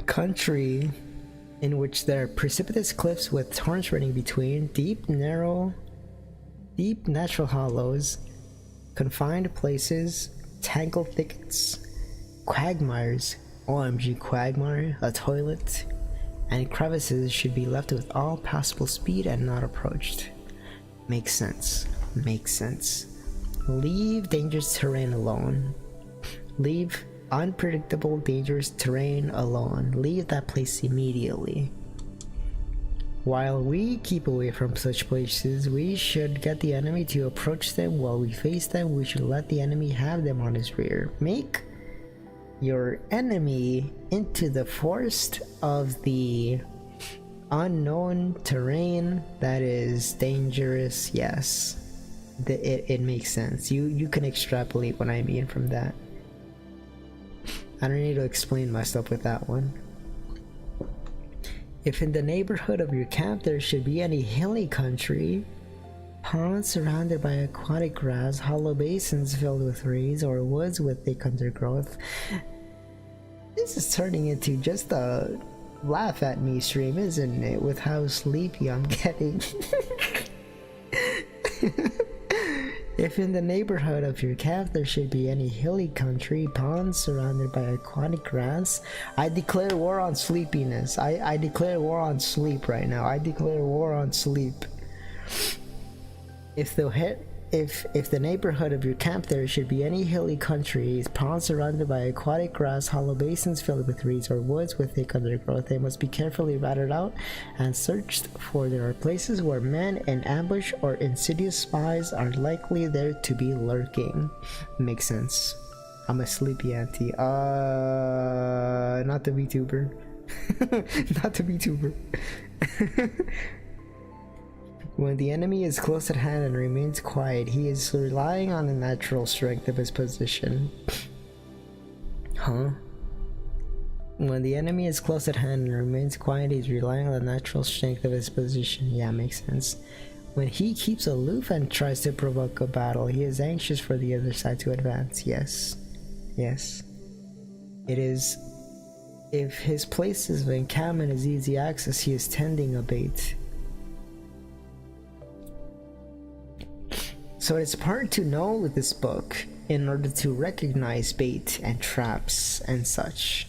Country in which there are precipitous cliffs with torrents running between, deep natural hollows, confined places, tangled thickets, quagmires, OMG quagmire, a toilet, and crevices should be left with all possible speed and not approached. Makes sense. Leave dangerous terrain alone. Leave unpredictable dangerous terrain alone. Leave that place immediately. While we keep away from such places, we should get the enemy to approach them. While we face them, we should let the enemy have them on his rear. Make your enemy into the forest of the unknown terrain that is dangerous. Yes. It makes sense. You can extrapolate what I mean from that. I don't need to explain myself with that one. If in the neighborhood of your camp there should be any hilly country, ponds surrounded by aquatic grass, hollow basins filled with reeds, or woods with thick undergrowth. This is turning into just a laugh at me stream, isn't it? With how sleepy I'm getting. If in the neighborhood of your camp there should be any hilly country, ponds surrounded by aquatic grass, I declare war on sleepiness. I declare war on sleep right now. I declare war on sleep. If the neighborhood of your camp there should be any hilly country, ponds surrounded by aquatic grass, hollow basins filled with reeds, or woods with thick undergrowth, they must be carefully routed out and searched, for there are places where men in ambush or insidious spies are likely there to be lurking. Makes sense. I'm a sleepy auntie. Not the VTuber. Not the VTuber. When the enemy is close at hand and remains quiet, he is relying on the natural strength of his position. Huh? When the enemy is close at hand and remains quiet, he's relying on the natural strength of his position. Yeah, makes sense. When he keeps aloof and tries to provoke a battle, he is anxious for the other side to advance. Yes. Yes. It is. If his places of encampment is easy access, he is tending a bait. So it's important to know this book in order to recognize bait and traps and such.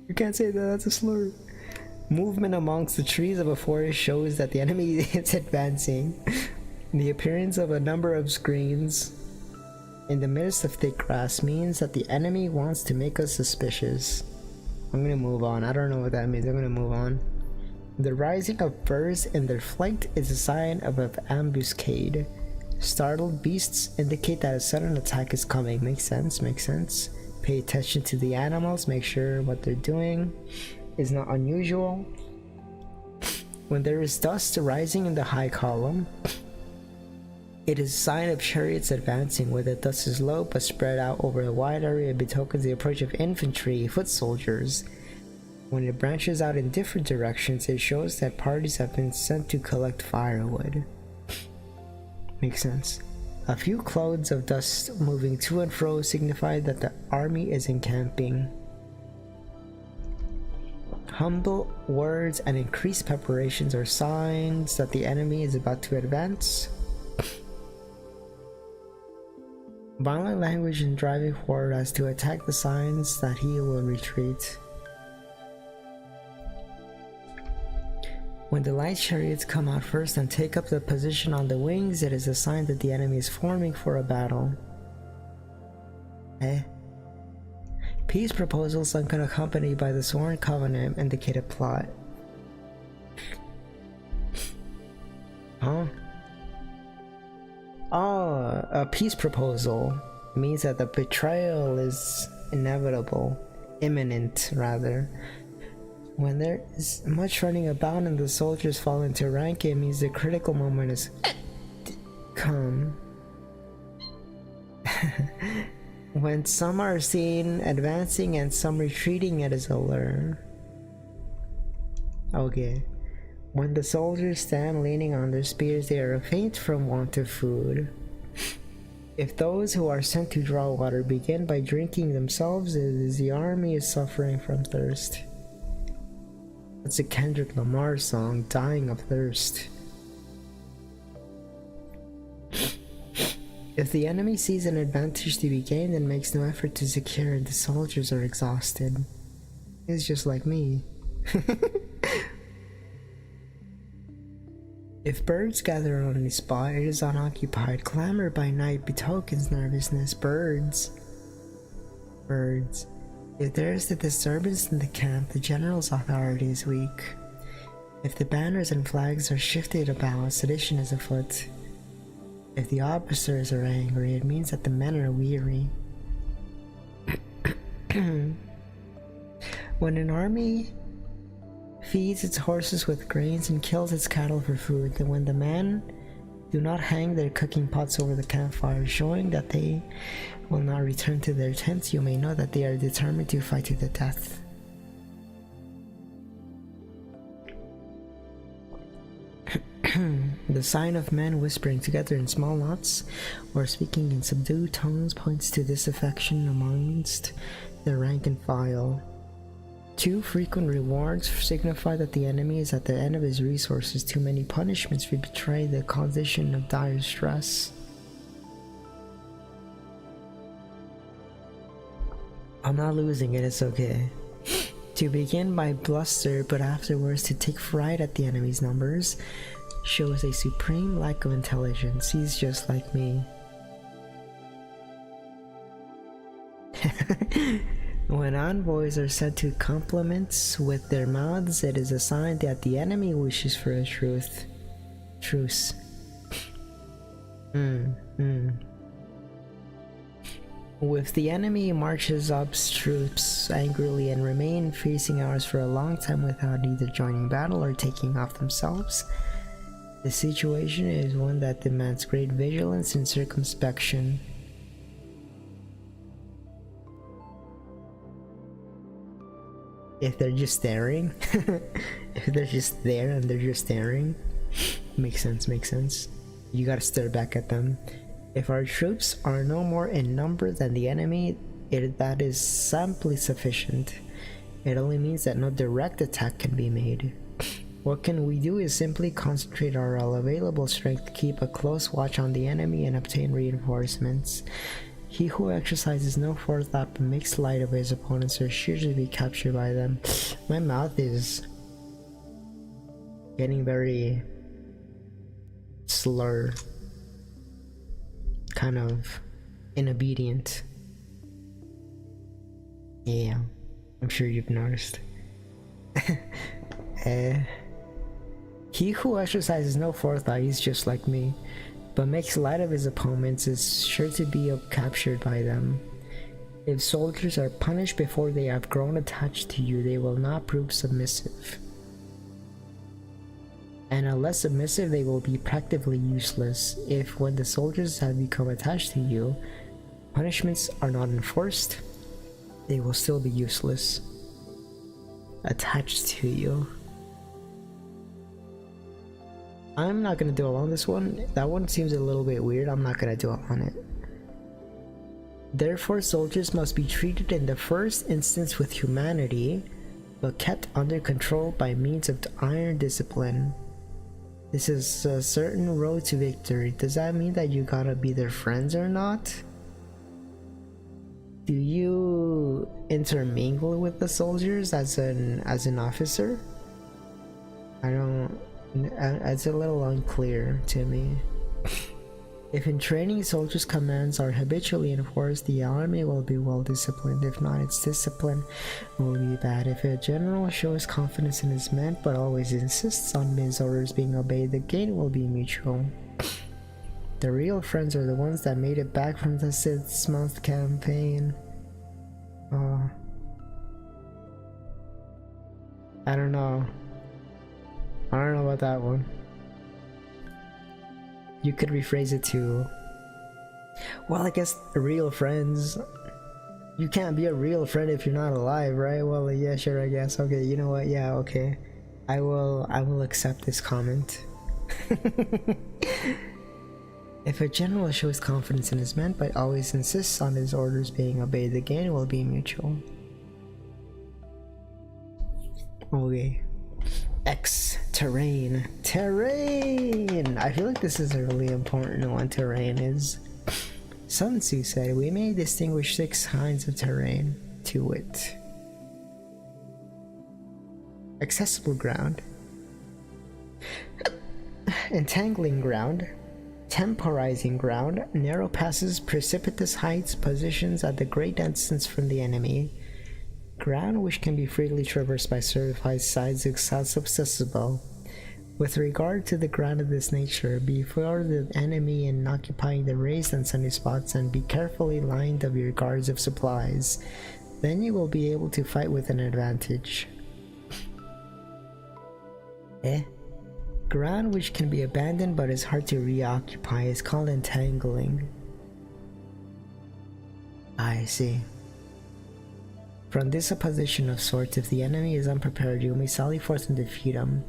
You can't say that, that's a slur. Movement amongst the trees of a forest shows that the enemy is advancing. The appearance of a number of screens in the midst of thick grass means that the enemy wants to make us suspicious. I'm gonna move on. I don't know what that means. I'm gonna move on. The rising of birds in their flight is a sign of an ambuscade. Startled beasts indicate that a sudden attack is coming. Makes sense, makes sense. Pay attention to the animals. Make sure what they're doing is not unusual. When there is dust rising in the high column, it is a sign of chariots advancing. Where the dust is low but spread out over a wide area, it betokens the approach of infantry, foot soldiers. When it branches out in different directions, it shows that parties have been sent to collect firewood. Makes sense. A few clouds of dust moving to and fro signify that the army is encamping. Humble words and increased preparations are signs that the enemy is about to advance. Violent language and driving forward as to attack the signs that he will retreat. When the light chariots come out first and take up the position on the wings, it is a sign that the enemy is forming for a battle. Peace proposals unaccompanied by the sworn covenant indicate a plot. Huh? Oh, a peace proposal means that the betrayal is inevitable, imminent rather. When there is much running about and the soldiers fall into rank, it means the critical moment is come. When some are seen advancing and some retreating, it is a lure. Okay. When the soldiers stand leaning on their spears, they are faint from want of food. If those who are sent to draw water begin by drinking themselves, it is the army is suffering from thirst. That's a Kendrick Lamar song, Dying of Thirst. If the enemy sees an advantage to be gained and makes no effort to secure it, the soldiers are exhausted. It's just like me. If birds gather on any spot, it is unoccupied. Clamor by night betokens nervousness. Birds. If there is a disturbance in the camp, the general's authority is weak. If the banners and flags are shifted about, sedition is afoot. If the officers are angry, it means that the men are weary. When an army feeds its horses with grains and kills its cattle for food, then when the man Do not hang their cooking pots over the campfire, showing that they will not return to their tents. You may know that they are determined to fight to the death. The sign of men whispering together in small knots or speaking in subdued tones points to disaffection amongst the rank and file. 2 frequent rewards signify that the enemy is at the end of his resources. Too many punishments would betray the condition of dire stress. I'm not losing it, it's okay. To begin by bluster, but afterwards to take fright at the enemy's numbers, shows a supreme lack of intelligence. He's just like me. When envoys are sent to compliments with their mouths, it is a sign that the enemy wishes for a truce. If the enemy marches up troops angrily and remain facing ours for a long time without either joining battle or taking off themselves, the situation is one that demands great vigilance and circumspection. If they're just staring, if they're just there and they're just staring, makes sense. You gotta stare back at them. If our troops are no more in number than the enemy, that is simply sufficient. It only means that no direct attack can be made. What can we do is simply concentrate our available strength, keep a close watch on the enemy, and obtain reinforcements. He who exercises no forethought but makes light of his opponents are sure to be captured by them. My mouth is getting very slur, kind of inobedient. Yeah, I'm sure you've noticed. He who exercises no forethought, he's just like me, but makes light of his opponents is sure to be captured by them. If soldiers are punished before they have grown attached to you, they will not prove submissive. And unless submissive, they will be practically useless. If when the soldiers have become attached to you, punishments are not enforced, they will still be useless. Attached to you. I'm not gonna dwell on this one. That one seems a little bit weird. I'm not gonna dwell on it. Therefore, soldiers must be treated in the first instance with humanity, but kept under control by means of iron discipline. This is a certain road to victory. Does that mean that you gotta be their friends or not? Do you intermingle with the soldiers as an officer? It's a little unclear to me. If in training soldiers' commands are habitually enforced, the army will be well disciplined. If not, its discipline will be bad. If a general shows confidence in his men but always insists on his orders being obeyed, the gain will be mutual. The real friends are the ones that made it back from the 6-month campaign. I don't know about that one. You could rephrase it to, well, I guess real friends. You can't be a real friend if you're not alive, right? Well, yeah, sure, I guess. Okay, you know what? Yeah, okay. I will accept this comment. If a general shows confidence in his men but always insists on his orders being obeyed, the gain will be mutual. Okay. X. Terrain. Terrain! I feel like this is a really important one. Terrain is. Sun Tzu said, we may distinguish 6 kinds of terrain, to wit. Accessible ground. Entangling ground. Temporizing ground. Narrow passes, precipitous heights, positions at the great distance from the enemy. Ground which can be freely traversed by certified sides is accessible. With regard to the ground of this nature, before the enemy in occupying the raised and sunny spots, and be carefully lined of your guards of supplies. Then you will be able to fight with an advantage. Ground which can be abandoned but is hard to reoccupy is called entangling. I see. From this position of sorts, if the enemy is unprepared, you may sally forth and defeat him.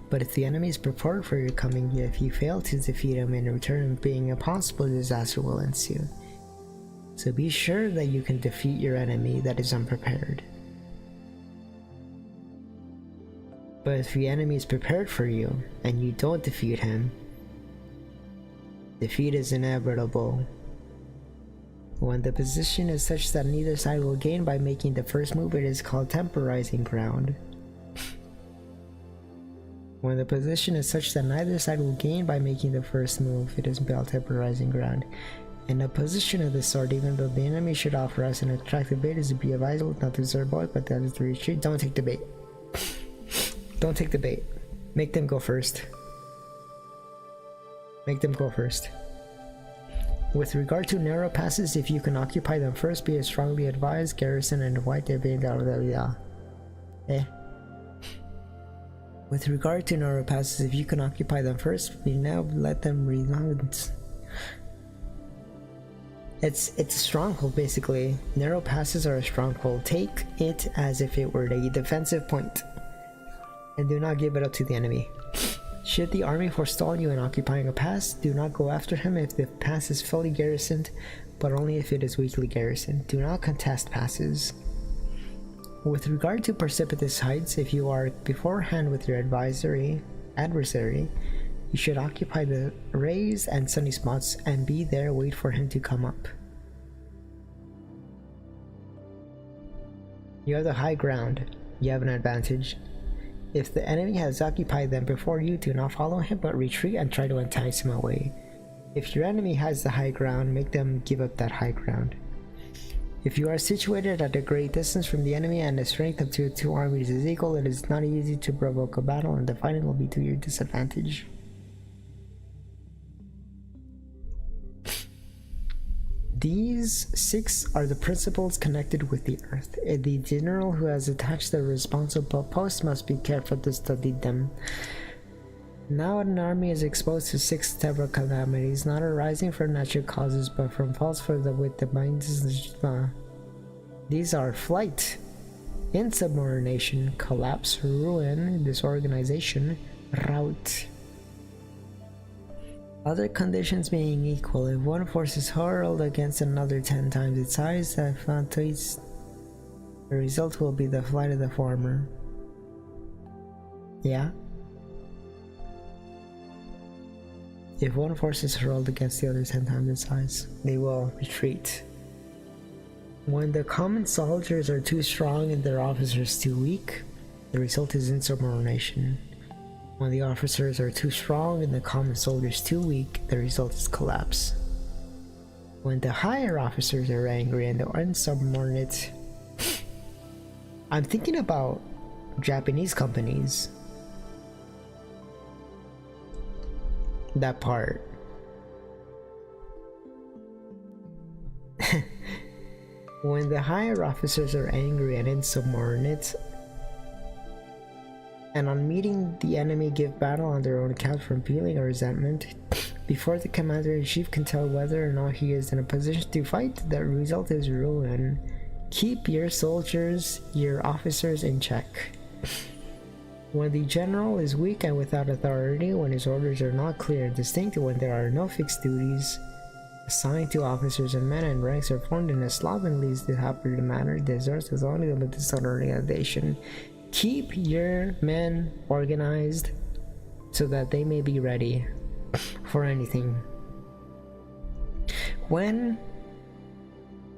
But if the enemy is prepared for your coming, if you fail to defeat him, in return being impossible, disaster will ensue. So be sure that you can defeat your enemy that is unprepared. But if the enemy is prepared for you, and you don't defeat him, defeat is inevitable. When the position is such that neither side will gain by making the first move, it is called temporizing ground. When the position is such that neither side will gain by making the first move, it is called temporizing ground. In a position of this sort, even though the enemy should offer us an attractive bait, it is to be advisable not to serve both, but that is to retreat. Don't take the bait. Don't take the bait. Make them go first. Make them go first. With regard to narrow passes, if you can occupy them first, be strongly advised, garrison and white being out of the With regard to narrow passes, if you can occupy them first, we now let them reload. It's a stronghold basically. Narrow passes are a stronghold. Take it as if it were a defensive point, and do not give it up to the enemy. Should the army forestall you in occupying a pass, do not go after him if the pass is fully garrisoned, but only if it is weakly garrisoned. Do not contest passes. With regard to precipitous heights, if you are beforehand with your adversary, you should occupy the raised and sunny spots and be there, wait for him to come up. You have the high ground. You have an advantage. If the enemy has occupied them before you, do not follow him but retreat and try to entice him away. If your enemy has the high ground, make them give up that high ground. If you are situated at a great distance from the enemy and the strength of two armies is equal, it is not easy to provoke a battle, and the fighting will be to your disadvantage. These 6 are the principles connected with the earth. The general who has attached the responsible post must be careful to study them. Now an army is exposed to 6 several calamities, not arising from natural causes, but from faults with the minds. These are flight, insubordination, collapse, ruin, disorganization, rout. Other conditions being equal, if one force is hurled against another 10 times its size, the result will be the flight of the former. Yeah? If one force is hurled against the other 10 times its size, they will retreat. When the common soldiers are too strong and their officers too weak, the result is insubordination. When the officers are too strong and the common soldiers too weak, the result is collapse. When the higher officers are angry and the insubordinate... I'm thinking about Japanese companies. That part. When the higher officers are angry and insubordinate, and on meeting the enemy give battle on their own account from feeling or resentment, before the commander-in-chief can tell whether or not he is in a position to fight, the result is ruin. Keep your soldiers, your officers in check. When the general is weak and without authority, when his orders are not clear and distinct, when there are no fixed duties assigned to officers and men, and ranks are formed in a slovenly, disorderly manner, deserts with only the disorganization. Keep your men organized so that they may be ready for anything. When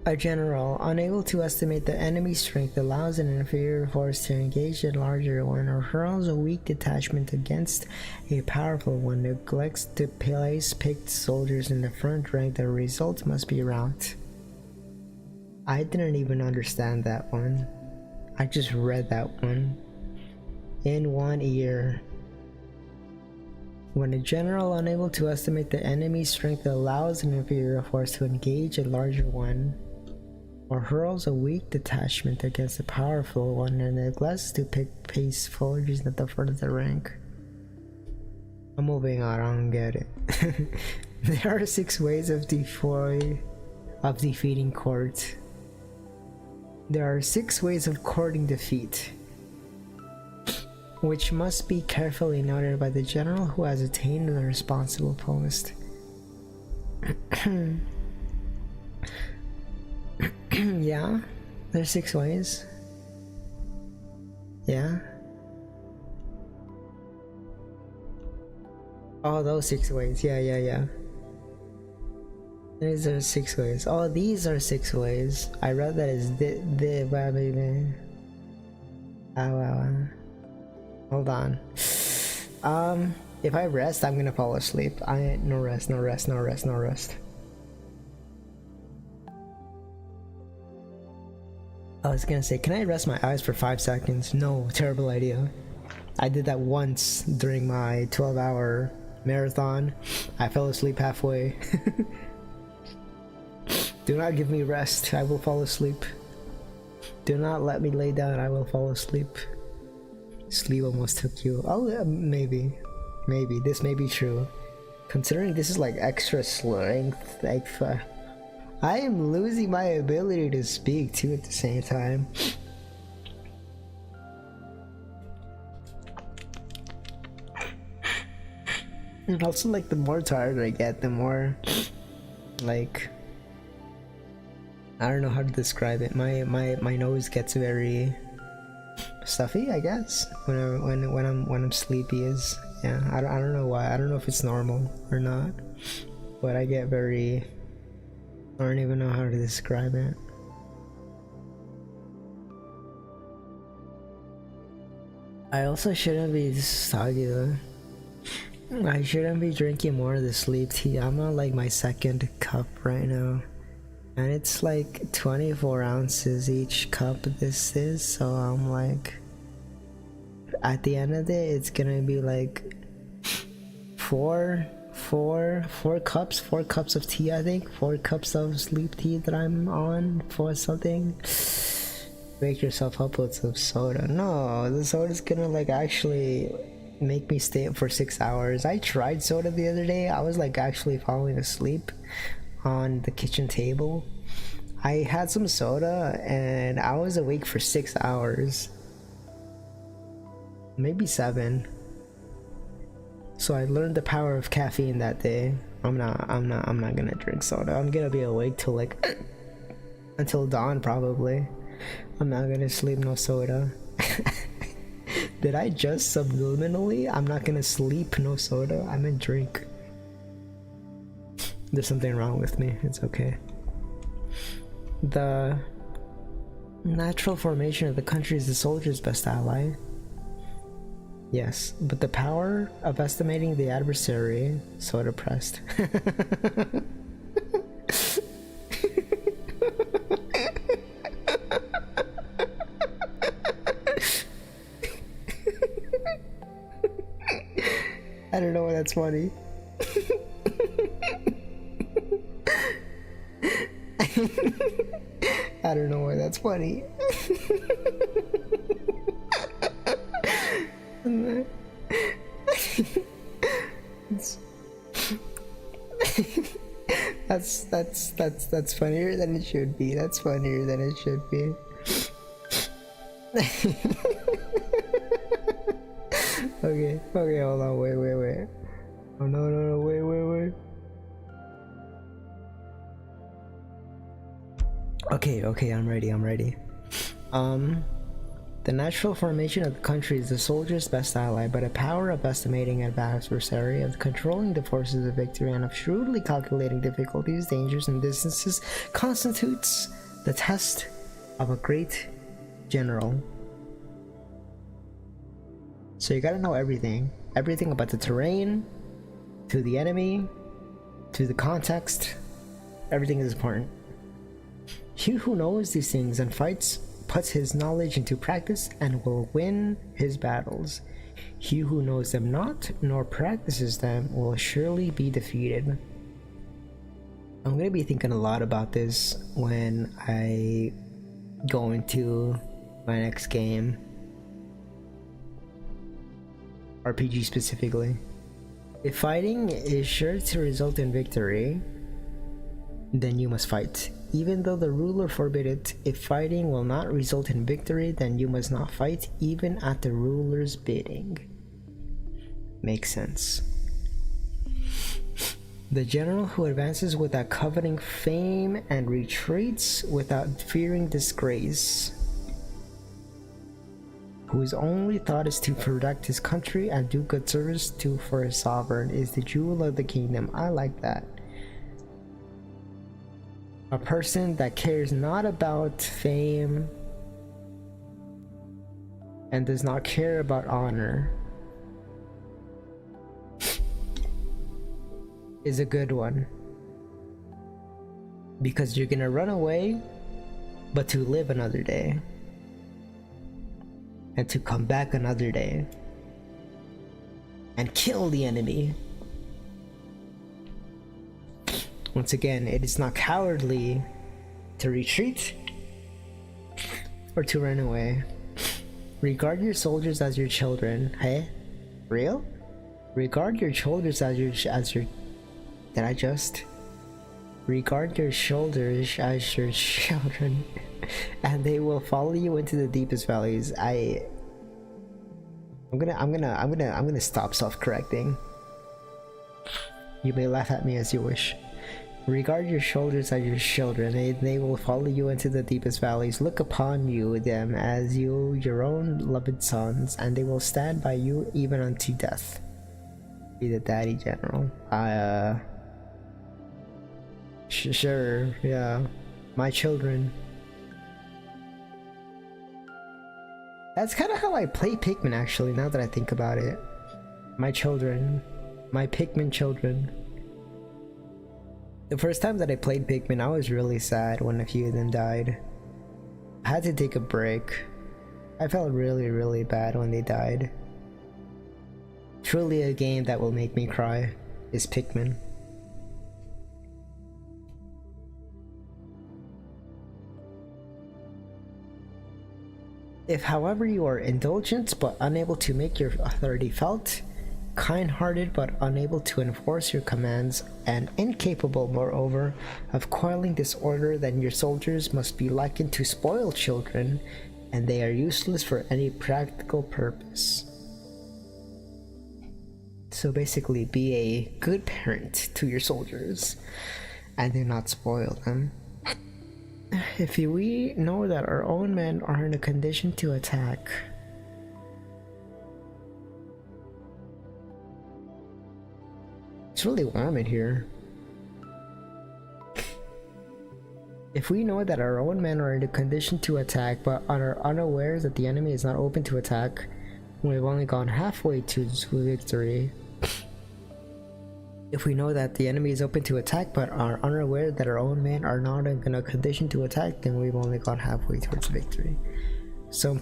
a general, unable to estimate the enemy's strength, allows an inferior force to engage a larger one, or hurls a weak detachment against a powerful one, neglects to place picked soldiers in the front rank, the result must be rout. I didn't even understand that one. I just read that one in one ear. When a general, unable to estimate the enemy's strength, allows an inferior force to engage a larger one, or hurls a weak detachment against a powerful one, and neglects to pick pace soldiers at the front of the rank, I'm moving on, I don't get it. There are 6 ways of defeating court. There are 6 ways of courting defeat, which must be carefully noted by the general who has attained the responsible post. Yeah, there's 6 ways. Yeah. Oh, those 6 ways. Yeah. These are 6 ways. Oh, these are 6 ways. I read that as hold on. If I rest, I'm gonna fall asleep. No rest. I was gonna say, can I rest my eyes for 5 seconds? No, terrible idea. I did that once during my 12-hour marathon. I fell asleep halfway. Do not give me rest, I will fall asleep. Do not let me lay down, I will fall asleep. Sleep almost took you. Oh, maybe. This may be true. Considering this is like extra strength, like, I am losing my ability to speak too at the same time. And also, like, the more tired I get, the more, like, I don't know how to describe it. My nose gets very stuffy, I guess, when I'm sleepy. Yeah, I don't know why. I don't know if it's normal or not, but I get very, I don't even know how to describe it. I also shouldn't be soggy though. I shouldn't be drinking more of the sleep tea. I'm on like my 2nd cup right now, and it's like 24 ounces each cup this is, so I'm like, at the end of it, it's gonna be like four cups of tea, I think. 4 cups of sleep tea that I'm on for something. Wake yourself up with some soda. No, the soda's gonna like actually make me stay up for 6 hours. I tried soda the other day. I was like actually falling asleep on the kitchen table. I had some soda and I was awake for 6 hours, maybe 7. So I learned the power of caffeine that day. I'm not gonna drink soda. I'm gonna be awake till like until dawn probably. I'm not gonna sleep no soda. Did I just subliminally? I'm not gonna sleep no soda. I meant drink. There's something wrong with me. It's okay. The natural formation of the country is the soldier's best ally. Yes, but the power of estimating the adversary, so depressed. I don't know why that's funny. I don't know why that's funny. That's funnier than it should be. That's funnier than it should be. Okay, hold on, wait. Oh no, wait. Okay, I'm ready. The natural formation of the country is the soldier's best ally, but a power of estimating an adversary, of controlling the forces of victory, and of shrewdly calculating difficulties, dangers, and distances constitutes the test of a great general. So you gotta know everything about the terrain, to the enemy, to the context. Everything is important. He who knows these things and fights puts his knowledge into practice and will win his battles. He who knows them not nor practices them will surely be defeated. I'm gonna be thinking a lot about this when I go into my next game, RPG specifically. If fighting is sure to result in victory, then you must fight, even though the ruler forbid it. If fighting will not result in victory, then you must not fight, even at the ruler's bidding. Makes sense. The general who advances without coveting fame and retreats without fearing disgrace, whose only thought is to protect his country and do good service for his sovereign, is the jewel of the kingdom. I like that. A person that cares not about fame and does not care about honor is a good one, because you're gonna run away but to live another day and to come back another day and kill the enemy. Once again, it is not cowardly to retreat or to run away. Regard your soldiers as your children. Hey? Real? Regard your shoulders as your did I just? Regard your shoulders as your children, and they will follow you into the deepest valleys. I'm gonna stop self-correcting. You may laugh at me as you wish. Regard your shoulders as your children, and they will follow you into the deepest valleys. Look upon them as your own loved sons, and they will stand by you even unto death. Be the daddy general. Sure, yeah. My children. That's kind of how I play Pikmin, actually, now that I think about it. My children. My Pikmin children. The first time that I played Pikmin, I was really sad when a few of them died. I had to take a break. I felt really, really bad when they died. Truly a game that will make me cry is Pikmin. If, however, you are indulgent but unable to make your authority felt, kind-hearted but unable to enforce your commands, and incapable, moreover, of quelling disorder, then your soldiers must be likened to spoiled children, and they are useless for any practical purpose. So basically, be a good parent to your soldiers, and do not spoil them. If we know that our own men are in a condition to attack, it's really warm in here. If we know that our own men are in a condition to attack but are unaware that the enemy is not open to attack, we've only gone halfway to victory. If we know that the enemy is open to attack but are unaware that our own men are not in a condition to attack, then we've only gone halfway towards victory. So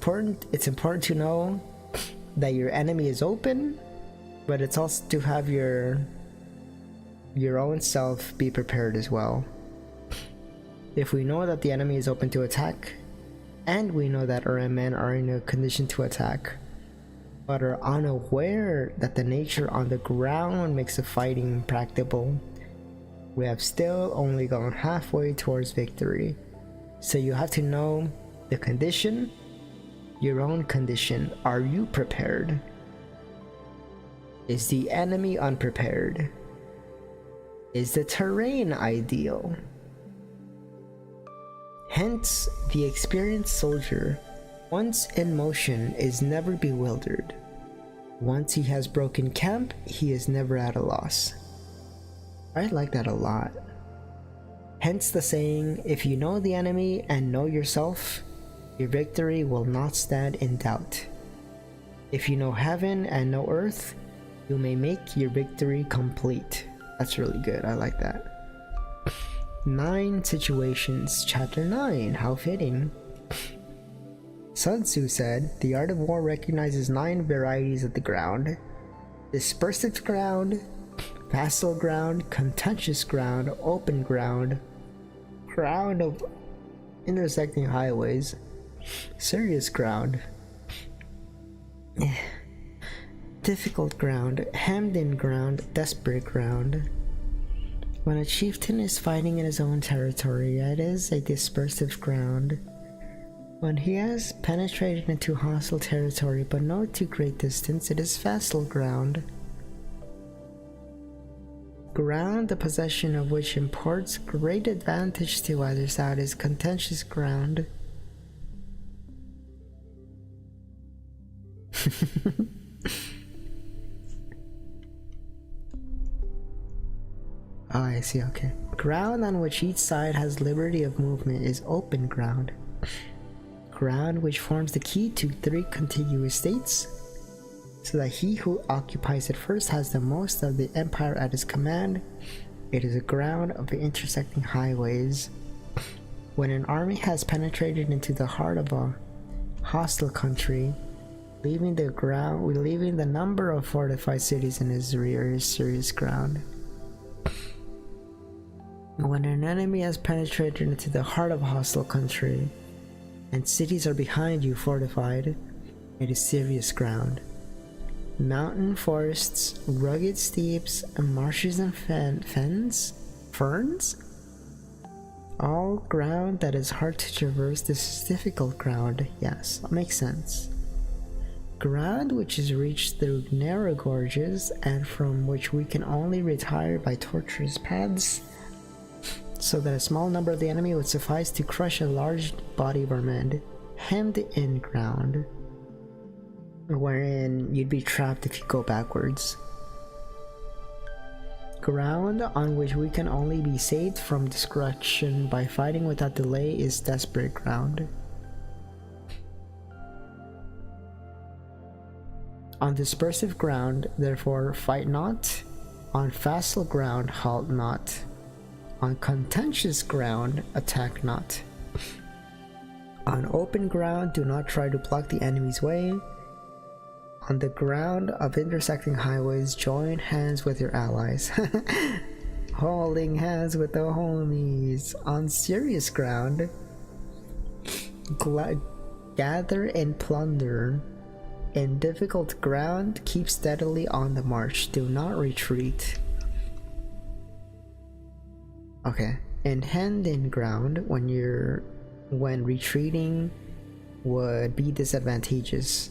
it's important to know that your enemy is open, but it's also to have your own self be prepared as well. If we know that the enemy is open to attack, and we know that our men are in a condition to attack, but are unaware that the nature on the ground makes the fighting impracticable, we have still only gone halfway towards victory. So you have to know the condition, your own condition. Are you prepared? Is the enemy unprepared? Is the terrain ideal? Hence, the experienced soldier, once in motion, is never bewildered. Once he has broken camp, he is never at a loss. I like that a lot. Hence the saying, if you know the enemy and know yourself, your victory will not stand in doubt. If you know heaven and know earth, you may make your victory complete. That's really good, I like that. 9 situations, chapter 9, how fitting. Sun Tzu said, the art of war recognizes 9 varieties of the ground: dispersive ground, facile ground, contentious ground, open ground, ground of intersecting highways, serious ground, Difficult ground, hemmed in ground, desperate ground. When a chieftain is fighting in his own territory, it is a dispersive ground. When he has penetrated into hostile territory but no too great distance, it is vassal ground. Ground, the possession of which imparts great advantage to either side, is contentious ground. Oh, I see, okay. Ground on which each side has liberty of movement is open ground. Ground which forms the key to 3 contiguous states, so that he who occupies it first has the most of the empire at his command. It is a ground of the intersecting highways. When an army has penetrated into the heart of a hostile country, leaving the number of fortified cities in his rear is serious ground. When an enemy has penetrated into the heart of a hostile country, and cities are behind you fortified, it is serious ground. Mountain forests, rugged steeps, and marshes and ferns? All ground that is hard to traverse. This is difficult ground. Yes, makes sense. Ground which is reached through narrow gorges and from which we can only retire by tortuous paths, so that a small number of the enemy would suffice to crush a large body of our men. Hemmed in ground, wherein you'd be trapped if you go backwards. Ground on which we can only be saved from destruction by fighting without delay is desperate ground. On dispersive ground, therefore, fight not. On vassal ground, halt not. On contentious ground, attack not. On open ground, do not try to block the enemy's way. On the ground of intersecting highways, join hands with your allies. Holding hands with the homies. On serious ground, gather and plunder. In difficult ground, keep steadily on the march. Do not retreat. Okay. In hemmed-in ground, when retreating would be disadvantageous,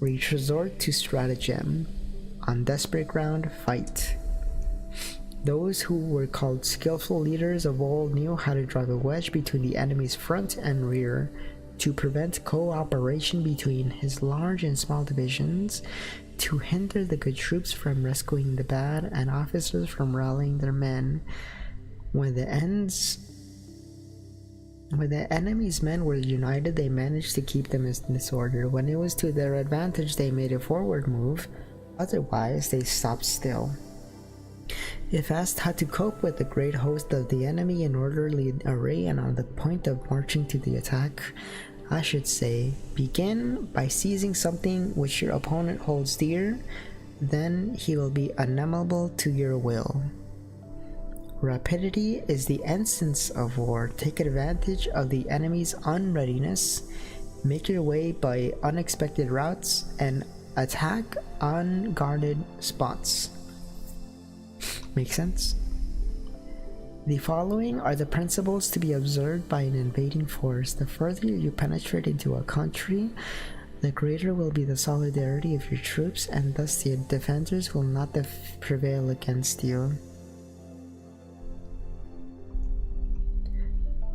resort to stratagem. On desperate ground, fight. Those who were called skillful leaders of old knew how to drive a wedge between the enemy's front and rear to prevent cooperation between his large and small divisions, to hinder the good troops from rescuing the bad and officers from rallying their men. When the enemy's men were united, they managed to keep them in disorder. When it was to their advantage, they made a forward move. Otherwise, they stopped still. If asked how to cope with the great host of the enemy in orderly array and on the point of marching to the attack, I should say, begin by seizing something which your opponent holds dear, then he will be amenable to your will. Rapidity is the essence of war. Take advantage of the enemy's unreadiness, make your way by unexpected routes, and attack unguarded spots. Make sense? The following are the principles to be observed by an invading force. The further you penetrate into a country, the greater will be the solidarity of your troops, and thus the defenders will not prevail against you.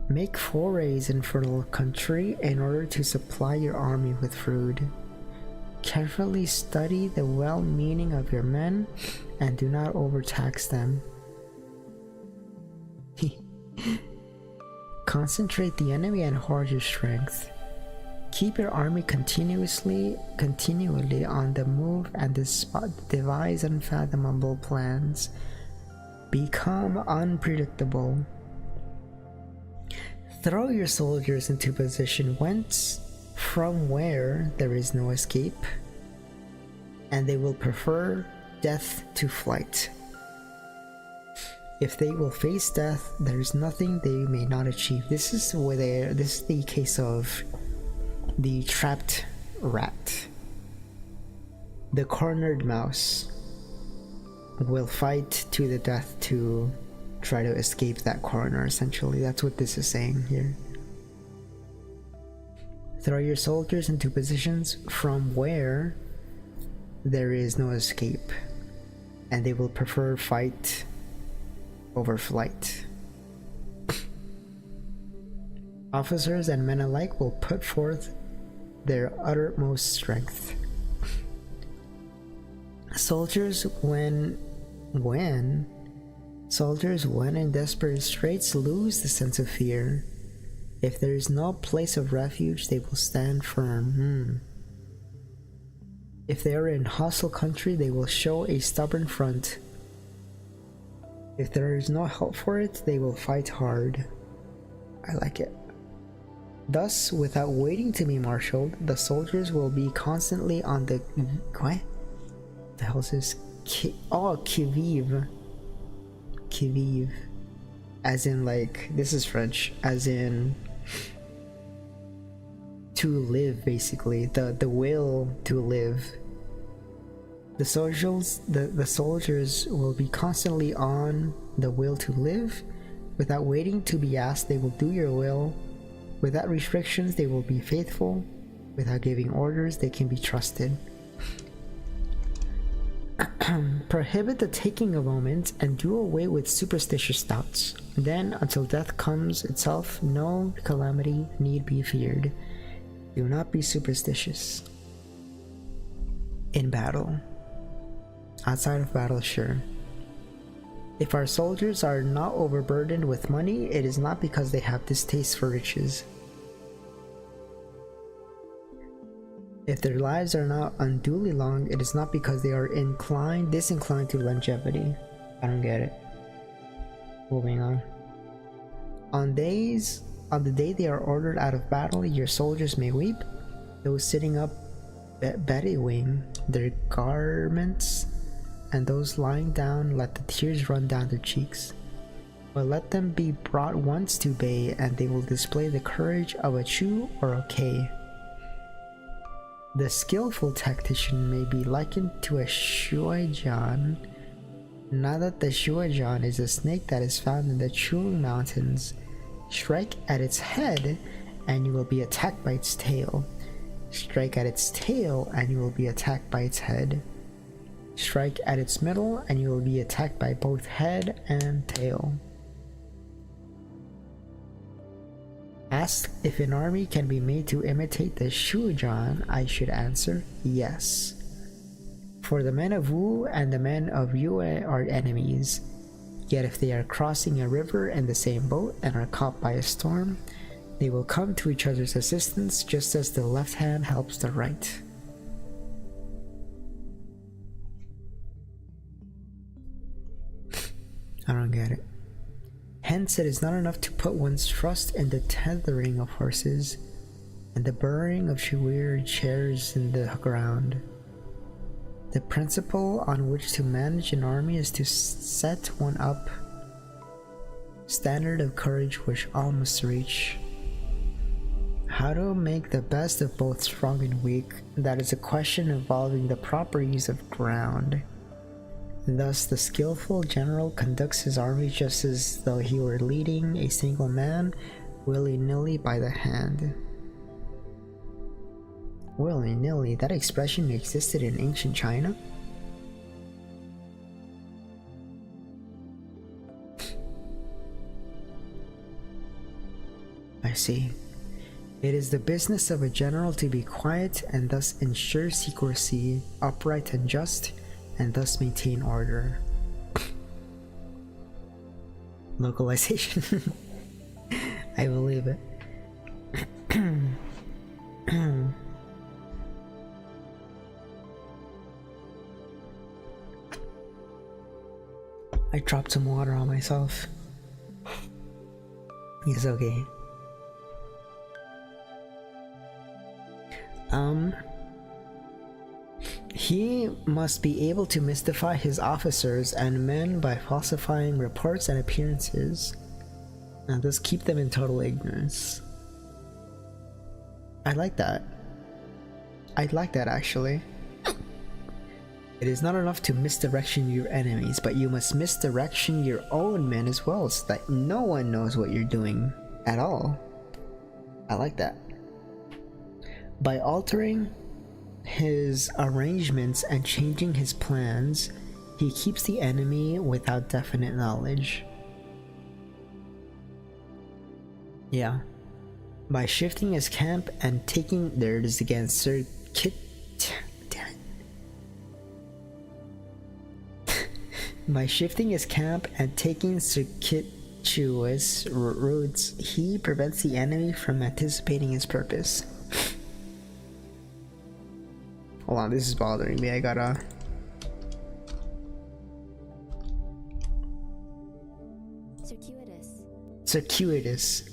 Make forays in fertile country in order to supply your army with food. Carefully study the well-meaning of your men and do not overtax them. Concentrate the enemy and hoard your strength. Keep your army continually on the move and devise unfathomable plans. Become unpredictable. Throw your soldiers into position from where there is no escape, and they will prefer death to flight. If they will face death, there is nothing they may not achieve. This is the case of the trapped rat. The cornered mouse will fight to the death to try to escape that corner, essentially. That's what this is saying here. Throw your soldiers into positions from where there is no escape, and they will prefer fight over flight. Officers and men alike will put forth their uttermost strength. Soldiers when in desperate straits lose the sense of fear. If there is no place of refuge, they will stand firm. If they are in hostile country, they will show a stubborn front. If there is no help for it, they will fight hard. I like it. Thus, without waiting to be marshaled, the soldiers will be constantly on the... What? The hell is this? Qui-vive. Qui-vive. As in, like, this is French. As in... to live, basically. The will to live. The soldiers will be constantly on the will to live. Without waiting to be asked, they will do your will. Without restrictions, they will be faithful. Without giving orders, they can be trusted. Prohibit the taking of omens and do away with superstitious doubts. Then, until death comes itself, no calamity need be feared. Do not be superstitious. In battle. Outside of battle, sure. If our soldiers are not overburdened with money, it is not because they have distaste for riches. If their lives are not unduly long, it is not because they are disinclined to longevity. I don't get it. Moving on. On the day they are ordered out of battle, your soldiers may weep. Those sitting up bedewing their garments, and those lying down, let the tears run down their cheeks. But let them be brought once to bay, and they will display the courage of a Chu or a K. The skillful tactician may be likened to a shuaijian. Now that the shuaijian is a snake that is found in the Chung Mountains, strike at its head and you will be attacked by its tail. Strike at its tail and you will be attacked by its head. Strike at its middle and you will be attacked by both head and tail. Asked if an army can be made to imitate the Shujan, I should answer yes. For the men of Wu and the men of Yue are enemies. Yet if they are crossing a river in the same boat and are caught by a storm, they will come to each other's assistance just as the left hand helps the right. I don't get it. Hence, it is not enough to put one's trust in the tethering of horses and the burrowing of weird chairs in the ground. The principle on which to manage an army is to set one up standard of courage which all must reach. How to make the best of both strong and weak, that is a question involving the proper use of ground. Thus, the skillful general conducts his army just as though he were leading a single man willy-nilly by the hand. Willy-nilly, that expression existed in ancient China? I see. It is the business of a general to be quiet and thus ensure secrecy, upright and just, and thus maintain order. Localization. I believe it. I dropped some water on myself. It's okay. He must be able to mystify his officers and men by falsifying reports and appearances, and thus keep them in total ignorance. I like that. I like that, actually. It is not enough to misdirection your enemies, but you must misdirection your own men as well, so that no one knows what you're doing at all. I like that. By altering his arrangements and changing his plans, he keeps the enemy without definite knowledge. Yeah. By shifting his camp and taking... There it is again. Damn it. By shifting his camp and taking circuitous routes, he prevents the enemy from anticipating his purpose. Hold on, this is bothering me. I gotta... Circuitous.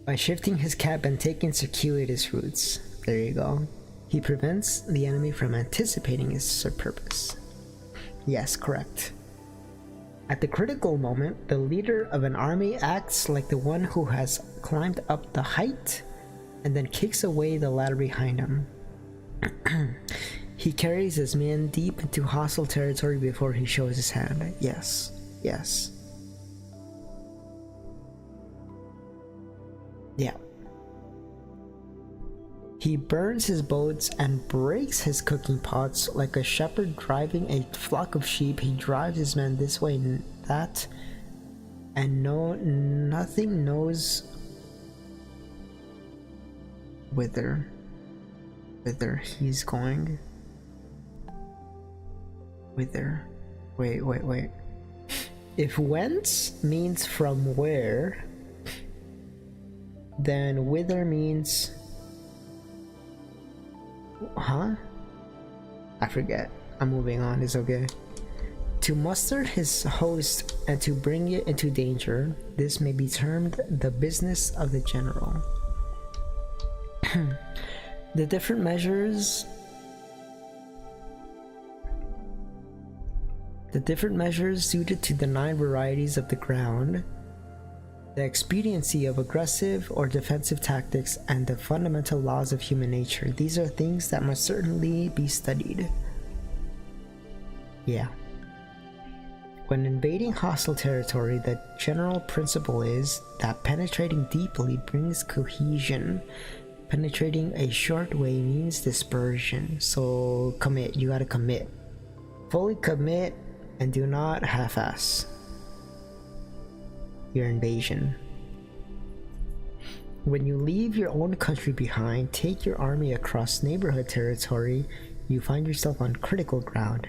By shifting his camp and taking circuitous routes, there you go, he prevents the enemy from anticipating his purpose. Yes, correct. At the critical moment, the leader of an army acts like the one who has climbed up the height and then kicks away the ladder behind him. He carries his men deep into hostile territory before he shows his hand. Yes, yes. Yeah. He burns his boats and breaks his cooking pots like a shepherd driving a flock of sheep. He drives his men this way and that, and nothing knows whither he's going. Whither? Wait. If whence means from where, then whither means... Huh? I forget. I'm moving on, it's okay. To muster his host and to bring it into danger, this may be termed the business of the general. The different measures suited to the 9 varieties of the ground, the expediency of aggressive or defensive tactics, and the fundamental laws of human nature. These are things that must certainly be studied. Yeah. When invading hostile territory, the general principle is that penetrating deeply brings cohesion. Penetrating a short way means dispersion. So commit, you gotta commit. Fully commit and do not half-ass your invasion. When you leave your own country behind, take your army across neighborhood territory, you find yourself on critical ground.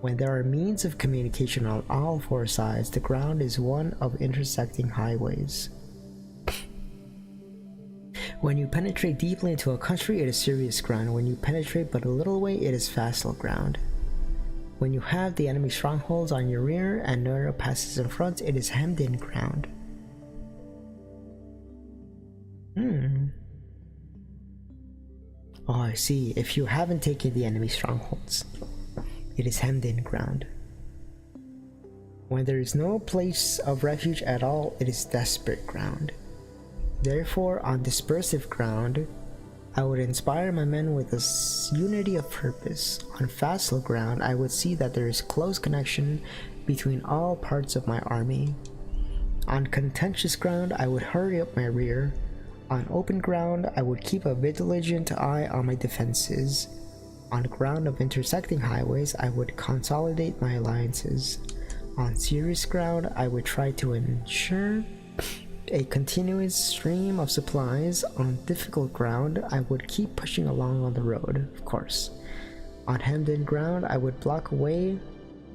When there are means of communication on all 4 sides, the ground is one of intersecting highways. When you penetrate deeply into a country, it is serious ground. When you penetrate but a little way, it is facile ground. When you have the enemy strongholds on your rear and narrow passes in front, it is hemmed in ground. Oh, I see. If you haven't taken the enemy strongholds, it is hemmed in ground. When there is no place of refuge at all, it is desperate ground. Therefore, on dispersive ground, I would inspire my men with a unity of purpose. On facile ground, I would see that there is close connection between all parts of my army. On contentious ground, I would hurry up my rear. On open ground, I would keep a vigilant eye on my defenses. On ground of intersecting highways, I would consolidate my alliances. On serious ground, I would try to ensure a continuous stream of supplies. On difficult ground, I would keep pushing along on the road, of course. On hemmed-in ground, I would block away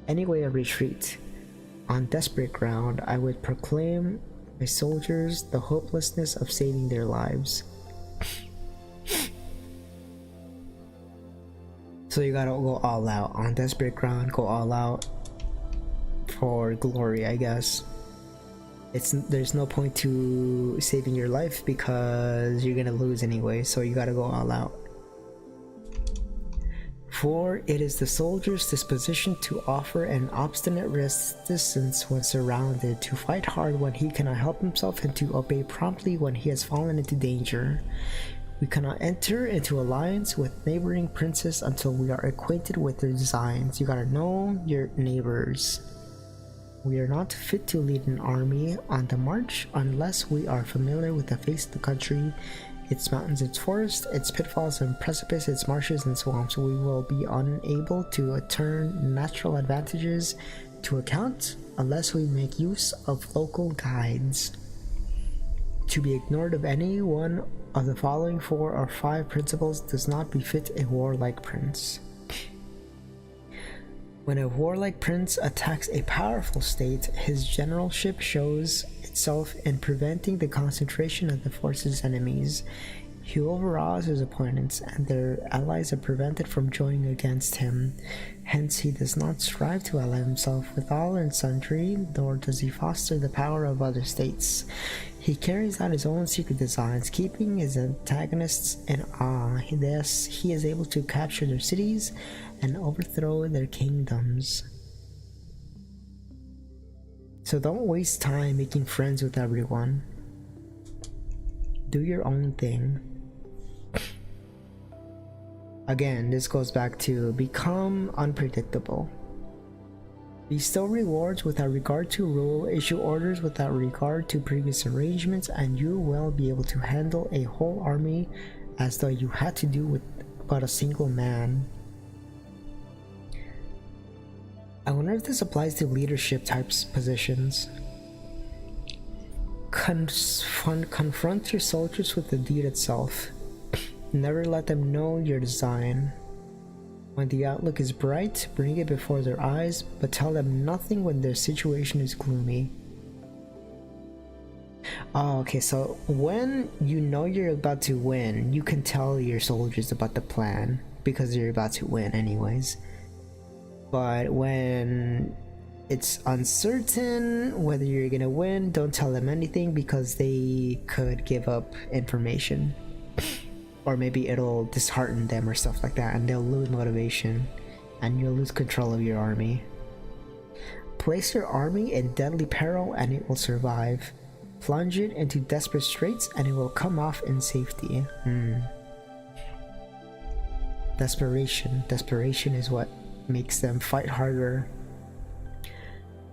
any way of retreat. On desperate ground, I would proclaim my soldiers the hopelessness of saving their lives. So you gotta go all out. On desperate ground, go all out for glory, I guess. There's no point to saving your life because you're gonna lose anyway, so you gotta go all out. For it is the soldier's disposition to offer an obstinate resistance when surrounded, to fight hard when he cannot help himself, and to obey promptly when he has fallen into danger. We cannot enter into alliance with neighboring princes until we are acquainted with their designs. You gotta know your neighbors. We are not fit to lead an army on the march unless we are familiar with the face of the country, its mountains, its forests, its pitfalls and precipices, its marshes and swamps. We will be unable to turn natural advantages to account unless we make use of local guides. To be ignored of any one of the following 4 or 5 principles does not befit a warlike prince. When a warlike prince attacks a powerful state, his generalship shows itself in preventing the concentration of the force's enemies. He overawes his opponents, and their allies are prevented from joining against him. Hence, he does not strive to ally himself with all and sundry, nor does he foster the power of other states. He carries out his own secret designs, keeping his antagonists in awe. Thus, he is able to capture their cities and overthrow their kingdoms. So don't waste time making friends with everyone. Do your own thing. Again, this goes back to become unpredictable. Bestow rewards without regard to rule, issue orders without regard to previous arrangements, and you will be able to handle a whole army as though you had to do with but a single man. I wonder if this applies to leadership types positions. Confront your soldiers with the deed itself. Never let them know your design. When the outlook is bright, bring it before their eyes, but tell them nothing when their situation is gloomy. Oh, okay, so when you know you're about to win, you can tell your soldiers about the plan, because you're about to win anyways. But when it's uncertain whether you're gonna win, don't tell them anything, because they could give up information. Or maybe it'll dishearten them or stuff like that, and they'll lose motivation, and you'll lose control of your army. Place your army in deadly peril and it will survive. Plunge it into desperate straits and it will come off in safety. Desperation is what makes them fight harder.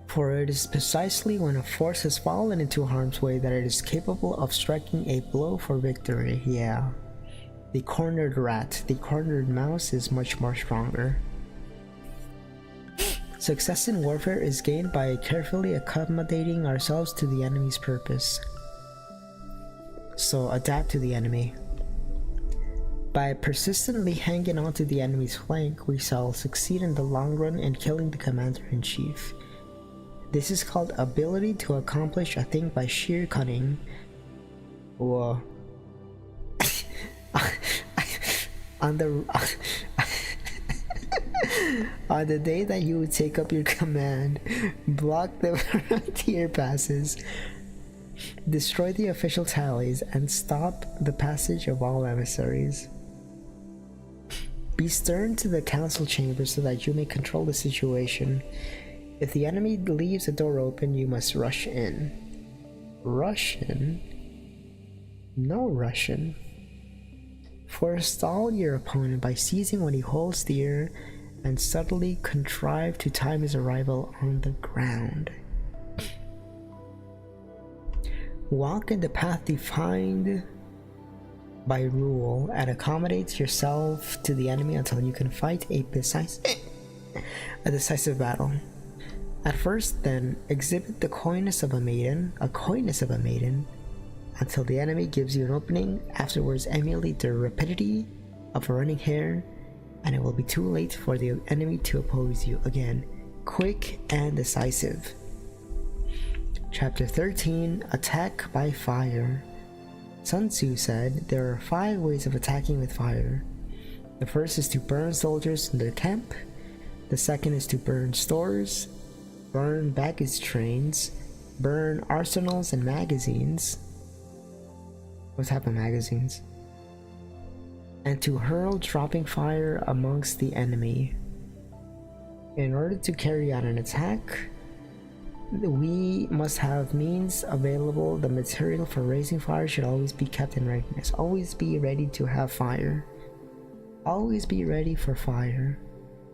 For it is precisely when a force has fallen into harm's way that it is capable of striking a blow for victory. Yeah. The cornered rat, the cornered mouse is much more stronger. Success in warfare is gained by carefully accommodating ourselves to the enemy's purpose. So adapt to the enemy. By persistently hanging on to the enemy's flank, we shall succeed in the long run in killing the commander-in-chief. This is called ability to accomplish a thing by sheer cunning. Whoa. On the day that you would take up your command, block the frontier passes, destroy the official tallies, and stop the passage of all emissaries. Be stern to the council chamber so that you may control the situation. If the enemy leaves the door open, you must rush in. Rush in? No Russian. Forestall your opponent by seizing when he holds the ear and subtly contrive to time his arrival on the ground. Walk in the path defined by rule and accommodate yourself to the enemy until you can fight a decisive battle. At first, then, exhibit the coyness of a maiden, until the enemy gives you an opening. Afterwards, emulate the rapidity of a running hare, and it will be too late for the enemy to oppose you again. Quick and decisive. Chapter 13, Attack by Fire. Sun Tzu said there are 5 ways of attacking with fire. The first is to burn soldiers in their camp. The second is to burn stores, burn baggage trains, burn arsenals and magazines. What type of magazines? and to hurl dropping fire amongst the enemy. In order to carry out an attack, we must have means available. The material for raising fire should always be kept in readiness. Always be ready to have fire. Always be ready for fire.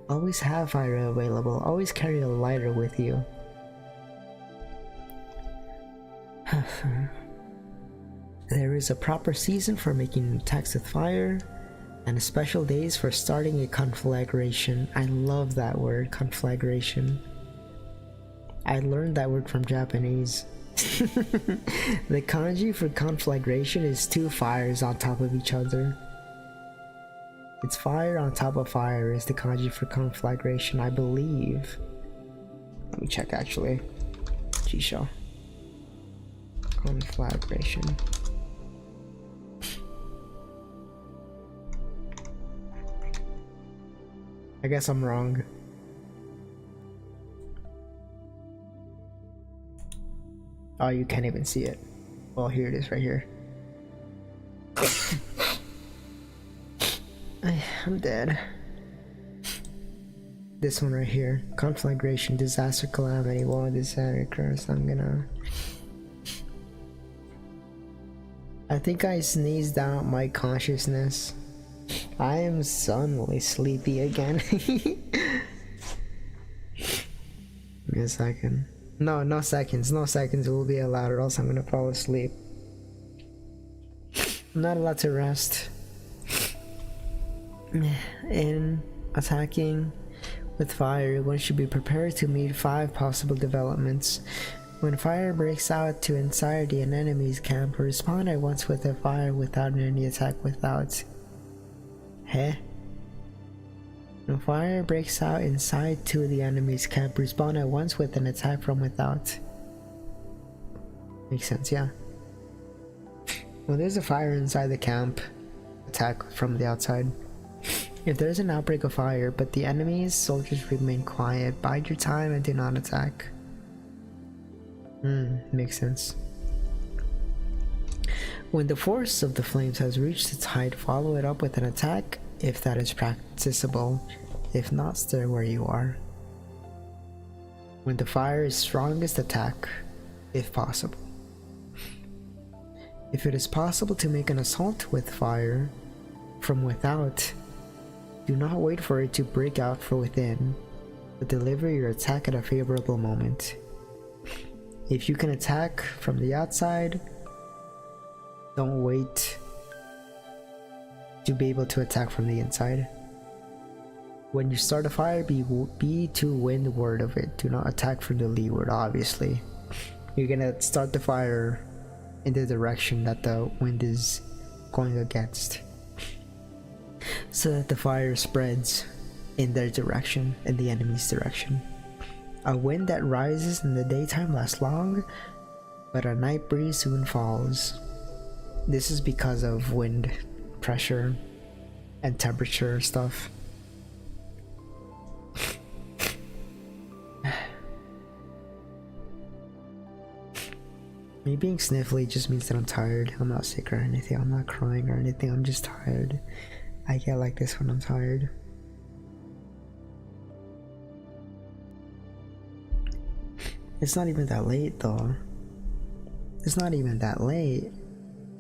Always have fire available. Always carry a lighter with you. There is a proper season for making attacks with fire, and special days for starting a conflagration. I love that word, conflagration. I learned that word from Japanese. The kanji for conflagration is two fires on top of each other. It's fire on top of fire is the kanji for conflagration, I believe. Let me check actually. Jisho. Conflagration. I guess I'm wrong. Oh, you can't even see it. Well, here it is right here. I'm dead. This one right here. Conflagration, disaster, calamity, war, disaster, curse. I think I sneezed out my consciousness. I am suddenly sleepy again. Give me a second. No seconds. No seconds will be allowed, or else I'm gonna fall asleep. I'm not allowed to rest. In attacking with fire, one should be prepared to meet 5 possible developments. When fire breaks out to inside an enemy's camp, respond at once with a fire without any attack without. When fire breaks out inside to the enemy's camp, respond at once with an attack from without. Makes sense, yeah. When there's a fire inside the camp, attack from the outside. If there's an outbreak of fire, but the enemy's soldiers remain quiet, bide your time and do not attack. Makes sense. When the force of the flames has reached its height, follow it up with an attack, if that is practicable. If not, stay where you are. When the fire is strongest, attack, if possible. If it is possible to make an assault with fire from without, do not wait for it to break out from within, but deliver your attack at a favorable moment. If you can attack from the outside, don't wait to be able to attack from the inside. When you start a fire, be to windward of it. Do not attack from the leeward, obviously. You're gonna start the fire in the direction that the wind is going against, so that the fire spreads in their direction, in the enemy's direction. A wind that rises in the daytime lasts long, but a night breeze soon falls. This is because of wind pressure and temperature stuff. Me being sniffly just means that I'm tired. I'm not sick or anything. I'm not crying or anything. I'm just tired. I get like this when I'm tired. It's not even that late though. It's not even that late,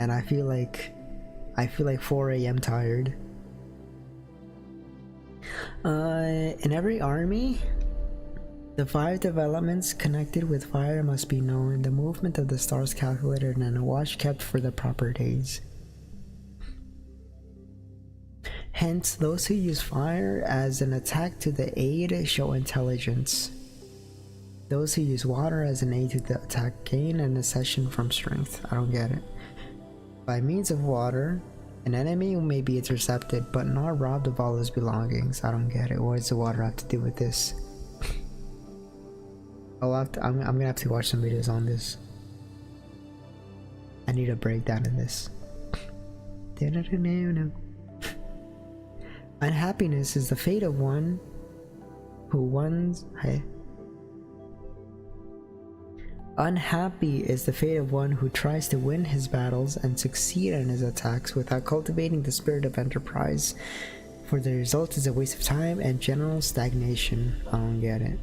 and I feel like 4 a.m. tired. In every army, the 5 developments connected with fire must be known, the movement of the stars calculated, and a watch kept for the proper days. Hence, those who use fire as an attack to the aid show intelligence. Those who use water as an aid to the attack gain an accession from strength. I don't get it. By means of water, an enemy may be intercepted but not robbed of all his belongings. I don't get it. What does the water have to do with this? I'm gonna have to watch some videos on this. I need a breakdown in this. Unhappiness is the fate of one who Unhappy is the fate of one who tries to win his battles and succeed in his attacks without cultivating the spirit of enterprise, for the result is a waste of time and general stagnation. I don't get it.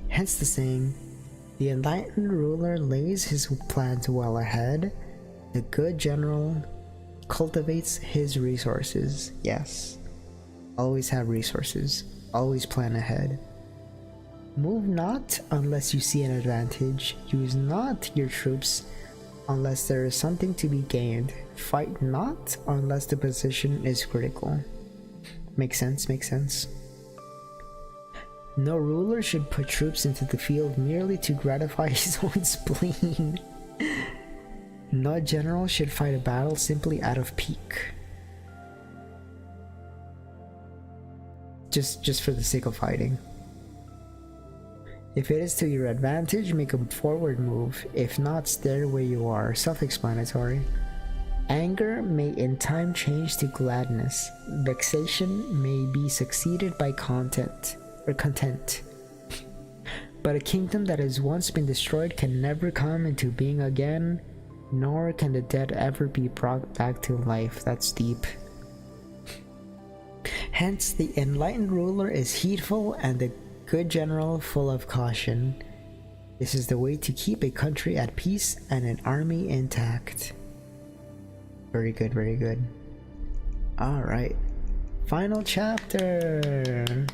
Hence the saying, the enlightened ruler lays his plans well ahead, the good general cultivates his resources. Yes, always have resources, always plan ahead. Move not unless you see an advantage. Use not your troops unless there is something to be gained. Fight not unless the position is critical. Makes sense, makes sense. No ruler should put troops into the field merely to gratify his own spleen. No general should fight a battle simply out of pique. Just for the sake of fighting. If it is to your advantage, make a forward move. If not, stay where you are. Self-explanatory. Anger may in time change to gladness. Vexation may be succeeded by content. But a kingdom that has once been destroyed can never come into being again, nor can the dead ever be brought back to life. That's deep. Hence, the enlightened ruler is heedful and the good general full of caution. This is the way to keep a country at peace and an army intact. Very good, very good. Alright. Final chapter.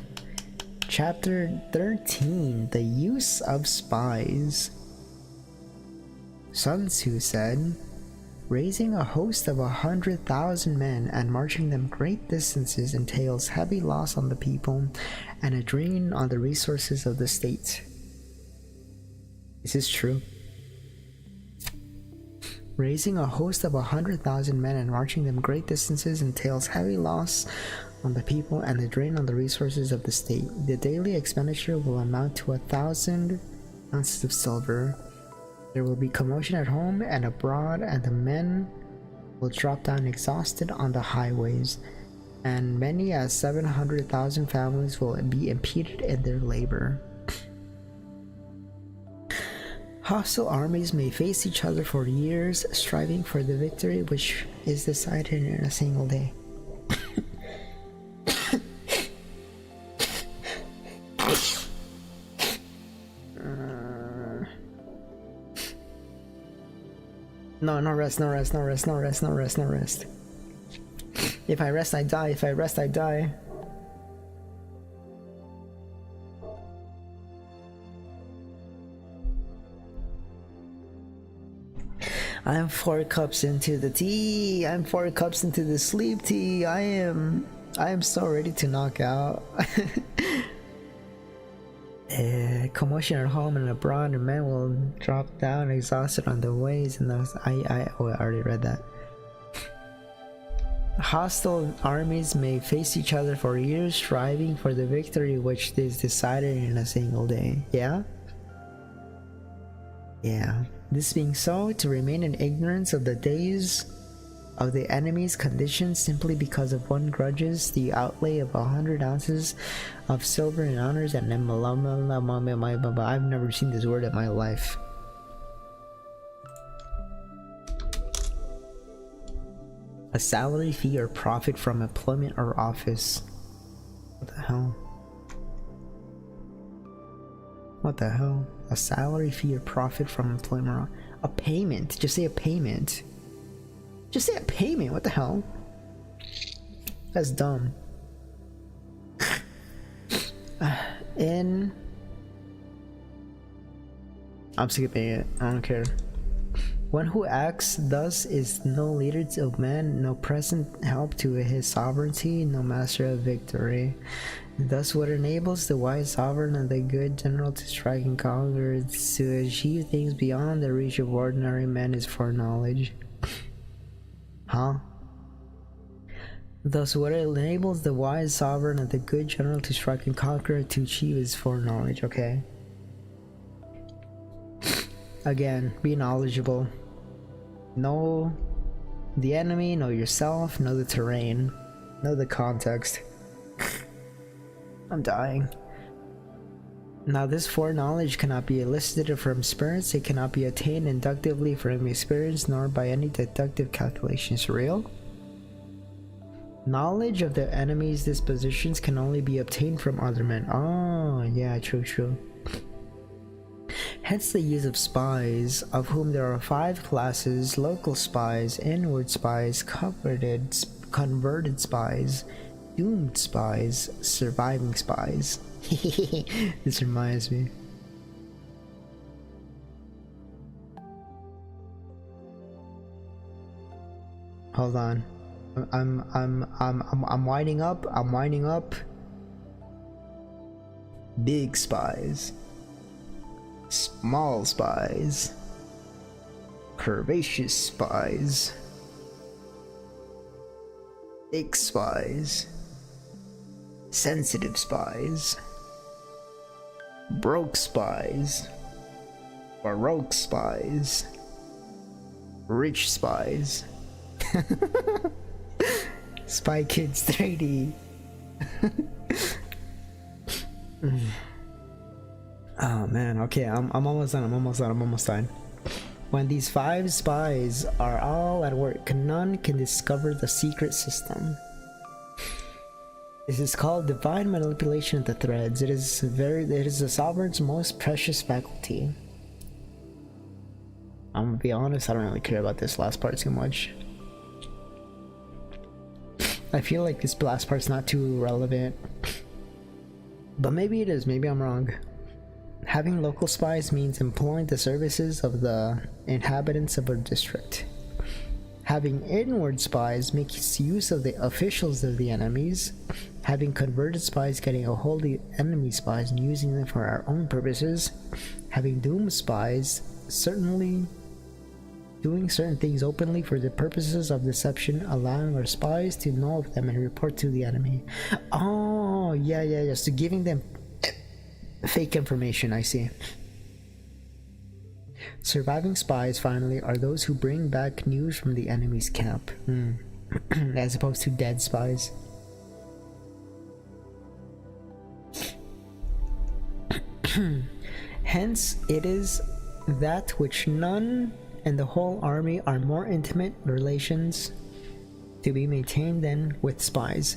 Chapter 13. The Use of Spies. Sun Tzu said, raising a host of 100,000 men and marching them great distances entails heavy loss on the people and a drain on the resources of the state. This is true. Raising a host of 100,000 men and marching them great distances entails heavy loss on the people and a drain on the resources of the state. The daily expenditure will amount to 1,000 ounces of silver. There will be commotion at home and abroad, and the men will drop down exhausted on the highways, and many as 700,000 families will be impeded in their labor. Hostile armies may face each other for years, striving for the victory which is decided in a single day. No rest. If I rest, I die. I'm 4 cups into the tea. I'm 4 cups into the sleep tea. I am so ready to knock out. Commotion at home and abroad, and men will drop down exhausted on the ways. And I already read that. Hostile armies may face each other for years, striving for the victory which is decided in a single day. Yeah. This being so, to remain in ignorance of the days of the enemy's condition simply because of one grudges the outlay of 100 ounces of silver in honors and I've never seen this word in my life. A salary, fee, or profit from employment or office. What the hell? What the hell? A salary, fee, or profit from employment or a payment. Just say a payment. Just say a payment. What the hell? That's dumb. I'm skipping it. I don't care. One who acts thus is no leader of men, no present help to his sovereignty, no master of victory. Thus what enables the wise sovereign and the good general to strike and conquer, to achieve things beyond the reach of ordinary men, is foreknowledge. Huh? Thus what enables the wise sovereign and the good general to strike and conquer, to achieve, is foreknowledge. Okay. Again, be knowledgeable. Know the enemy, know yourself, know the terrain, know the context. I'm dying. Now, this foreknowledge cannot be elicited from experience. It cannot be attained inductively from experience, nor by any deductive calculations. Real? Knowledge of the enemy's dispositions can only be obtained from other men. Oh, yeah, true. Hence the use of spies, of whom there are 5 classes: local spies, inward spies, converted spies, doomed spies, surviving spies. This reminds me. Hold on. I'm winding up. I'm winding up. Big spies. Small spies. Curvaceous spies. Thick spies. Sensitive spies. Broke spies. Baroque spies. Rich spies. Spy Kids 3D. Oh man, okay, I'm almost done. When these 5 spies are all at work, none can discover the secret system. This is called divine manipulation of the threads. It is the sovereign's most precious faculty. I'm gonna be honest, I don't really care about this last part too much. I feel like this last part's not too relevant. But maybe it is, maybe I'm wrong. Having local spies means employing the services of the inhabitants of a district. Having inward spies makes use of the officials of the enemies. Having converted spies getting a hold of the enemy spies and using them for our own purposes. Having doomed spies certainly doing certain things openly for the purposes of deception, allowing our spies to know of them and report to the enemy. Oh, yeah. So giving them fake information, I see. Surviving spies, finally, are those who bring back news from the enemy's camp. As opposed to dead spies. Hence, it is that which none and the whole army are more intimate relations to be maintained than with spies.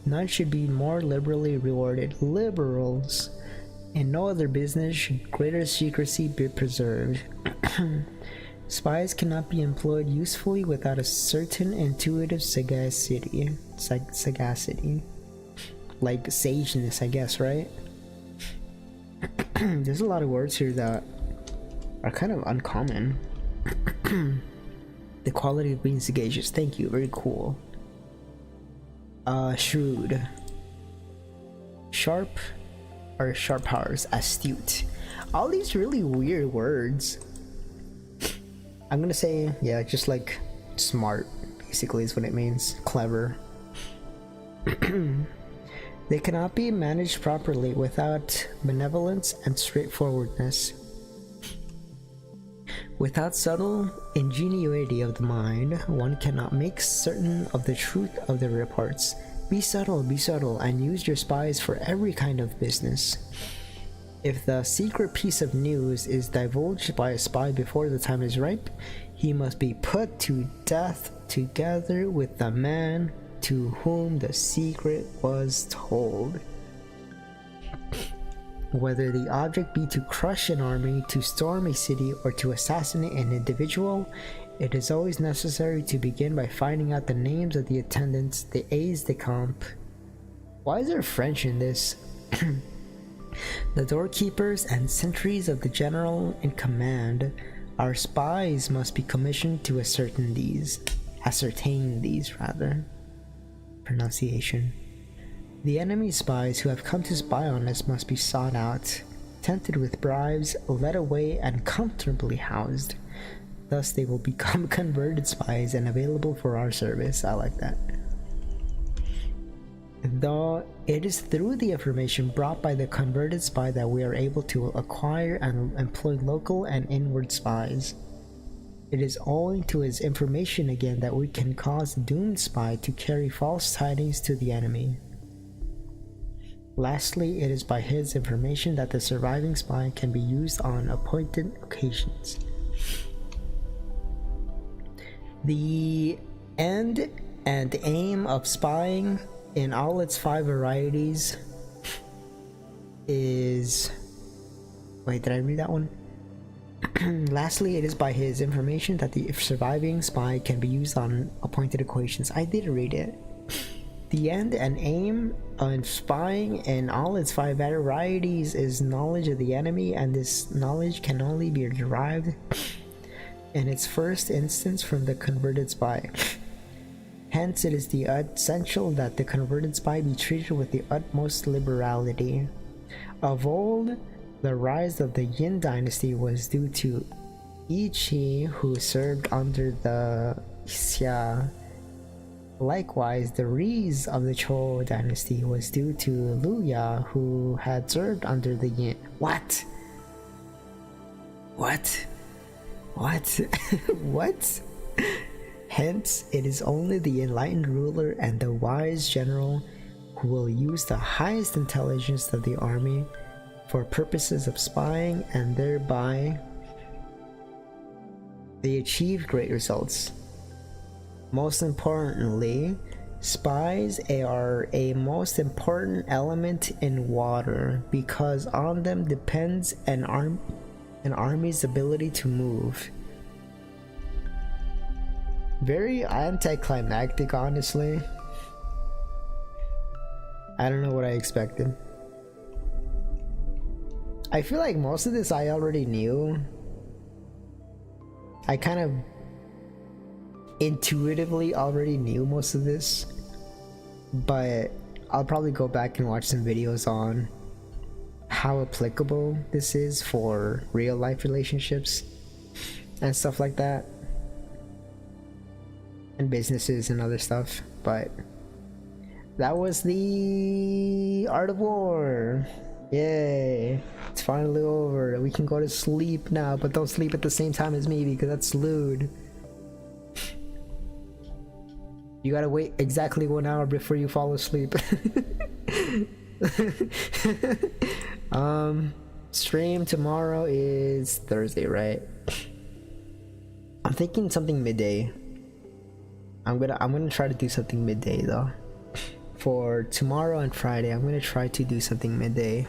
None should be more liberally rewarded. Liberals. In no other business should greater secrecy be preserved. Spies cannot be employed usefully without a certain intuitive sagacity. Like sageness, I guess, right? There's a lot of words here that are kind of uncommon. The quality of being sagacious. Thank you. Very cool. Shrewd. Sharp or sharp powers. Astute. All these really weird words. I'm gonna say, yeah, just like smart, basically, is what it means. Clever. They cannot be managed properly without benevolence and straightforwardness. Without subtle ingenuity of the mind, one cannot make certain of the truth of the reports. Be subtle, and use your spies for every kind of business. If the secret piece of news is divulged by a spy before the time is ripe, he must be put to death together with the man to whom the secret was told. Whether the object be to crush an army, to storm a city, or to assassinate an individual, it is always necessary to begin by finding out the names of the attendants, the aides de camp. Why is there French in this? The doorkeepers and sentries of the general in command. Our spies must be commissioned to ascertain these. Pronunciation. The enemy spies who have come to spy on us must be sought out, tempted with bribes, led away, and comfortably housed. Thus they will become converted spies and available for our service. I like that. Though it is through the information brought by the converted spy that we are able to acquire and employ local and inward spies. It is owing to his information again that we can cause the doomed spy to carry false tidings to the enemy. Lastly, it is by his information that the surviving spy can be used on appointed occasions. The end and aim of spying in all its 5 varieties is... Wait, did I read that one? Lastly, it is by his information that the surviving spy can be used on appointed occasions. I did read it. The end and aim of spying in all its 5 varieties is knowledge of the enemy, and this knowledge can only be derived in its first instance from the converted spy. Hence, it is the essential that the converted spy be treated with the utmost liberality. Of old, the rise of the Yin dynasty was due to Ichi, who served under the Xia. Likewise, the rise of the Chou dynasty was due to Luya, who had served under the Yin. What? What? What? Hence, it is only the enlightened ruler and the wise general who will use the highest intelligence of the army for purposes of spying, and thereby they achieve great results. Most importantly, spies are a most important element in water because on them depends an army's ability to move. Very anticlimactic, honestly. I don't know what I expected. I feel like most of this I already knew. I kind of intuitively already knew most of this, but I'll probably go back and watch some videos on how applicable this is for real life relationships and stuff like that, and businesses and other stuff. But that was the Art of War. Yay, it's finally over. We can go to sleep now, but don't sleep at the same time as me because that's lewd. You gotta wait exactly 1 hour before you fall asleep. Stream tomorrow is Thursday, right? I'm thinking something midday. I'm gonna try to do something midday though. For tomorrow and Friday, I'm gonna try to do something midday.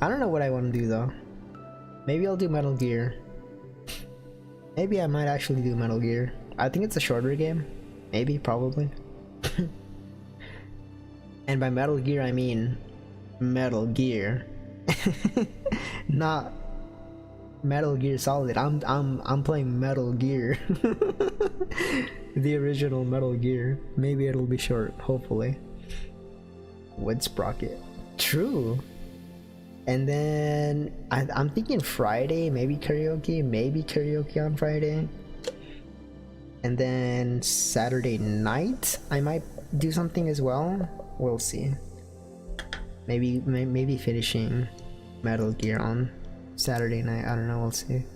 I don't know what I want to do though. Maybe I'll do Metal Gear. Maybe I might actually do Metal Gear. I think it's a shorter game. Maybe, probably. And by Metal Gear I mean Metal Gear. Not Metal Gear Solid. I'm playing Metal Gear. The original Metal Gear. Maybe it'll be short, hopefully. Wood Sprocket. True. And then I'm thinking Friday, maybe karaoke on Friday. And then Saturday night I might do something as well. We'll see. Maybe finishing Metal Gear on Saturday night. I don't know, we'll see.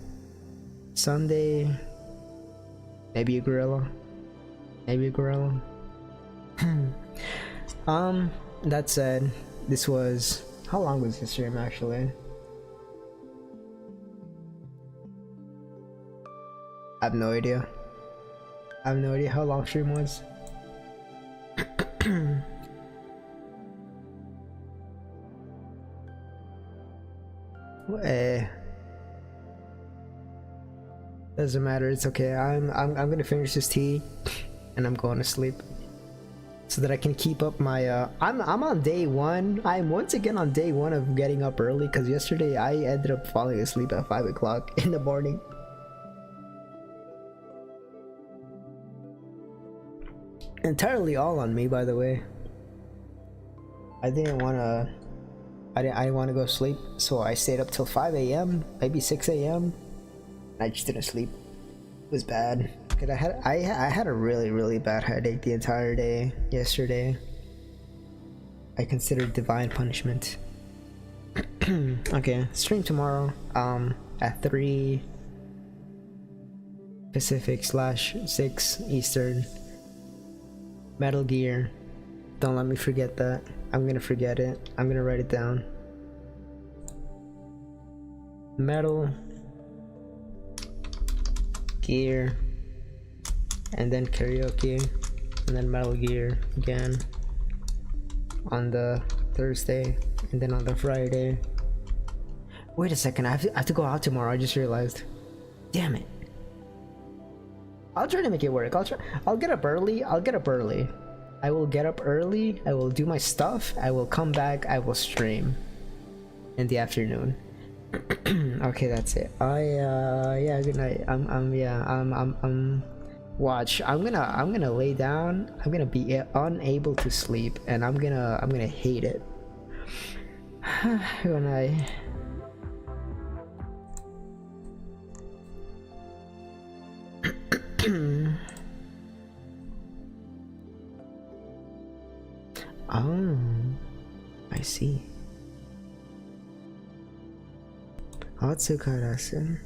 Sunday, maybe a gorilla. That said, this was, how long was this stream actually? I have no idea how long stream was. Doesn't matter, it's okay. I'm gonna finish this tea and I'm going to sleep so that I can keep up my I'm on day 1. I'm once again on day 1 of getting up early, because yesterday I ended up falling asleep at 5 o'clock in the morning. Entirely all on me, by the way. I didn't want to go sleep, so I stayed up till 5 a.m, maybe 6 a.m. I just didn't sleep. It was bad. Cause I had a really bad headache the entire day yesterday. I considered divine punishment. Okay, stream tomorrow at 3 Pacific / 6 Eastern. Metal Gear Don't let me forget that. I'm gonna forget it. I'm gonna write it down. Metal Gear, and then karaoke, and then Metal Gear again on the Thursday, and then on the Friday. Wait a second, I have to go out tomorrow. I just realized. Damn it. I'll try to make it work. I'll get up early. I will get up early. I will do my stuff. I will come back. I will stream in the afternoon. Okay, that's it. Yeah, good night. Watch. I'm gonna lay down. I'm gonna be unable to sleep, and I'm gonna hate it when I. Oh, I see. Atsukarasen.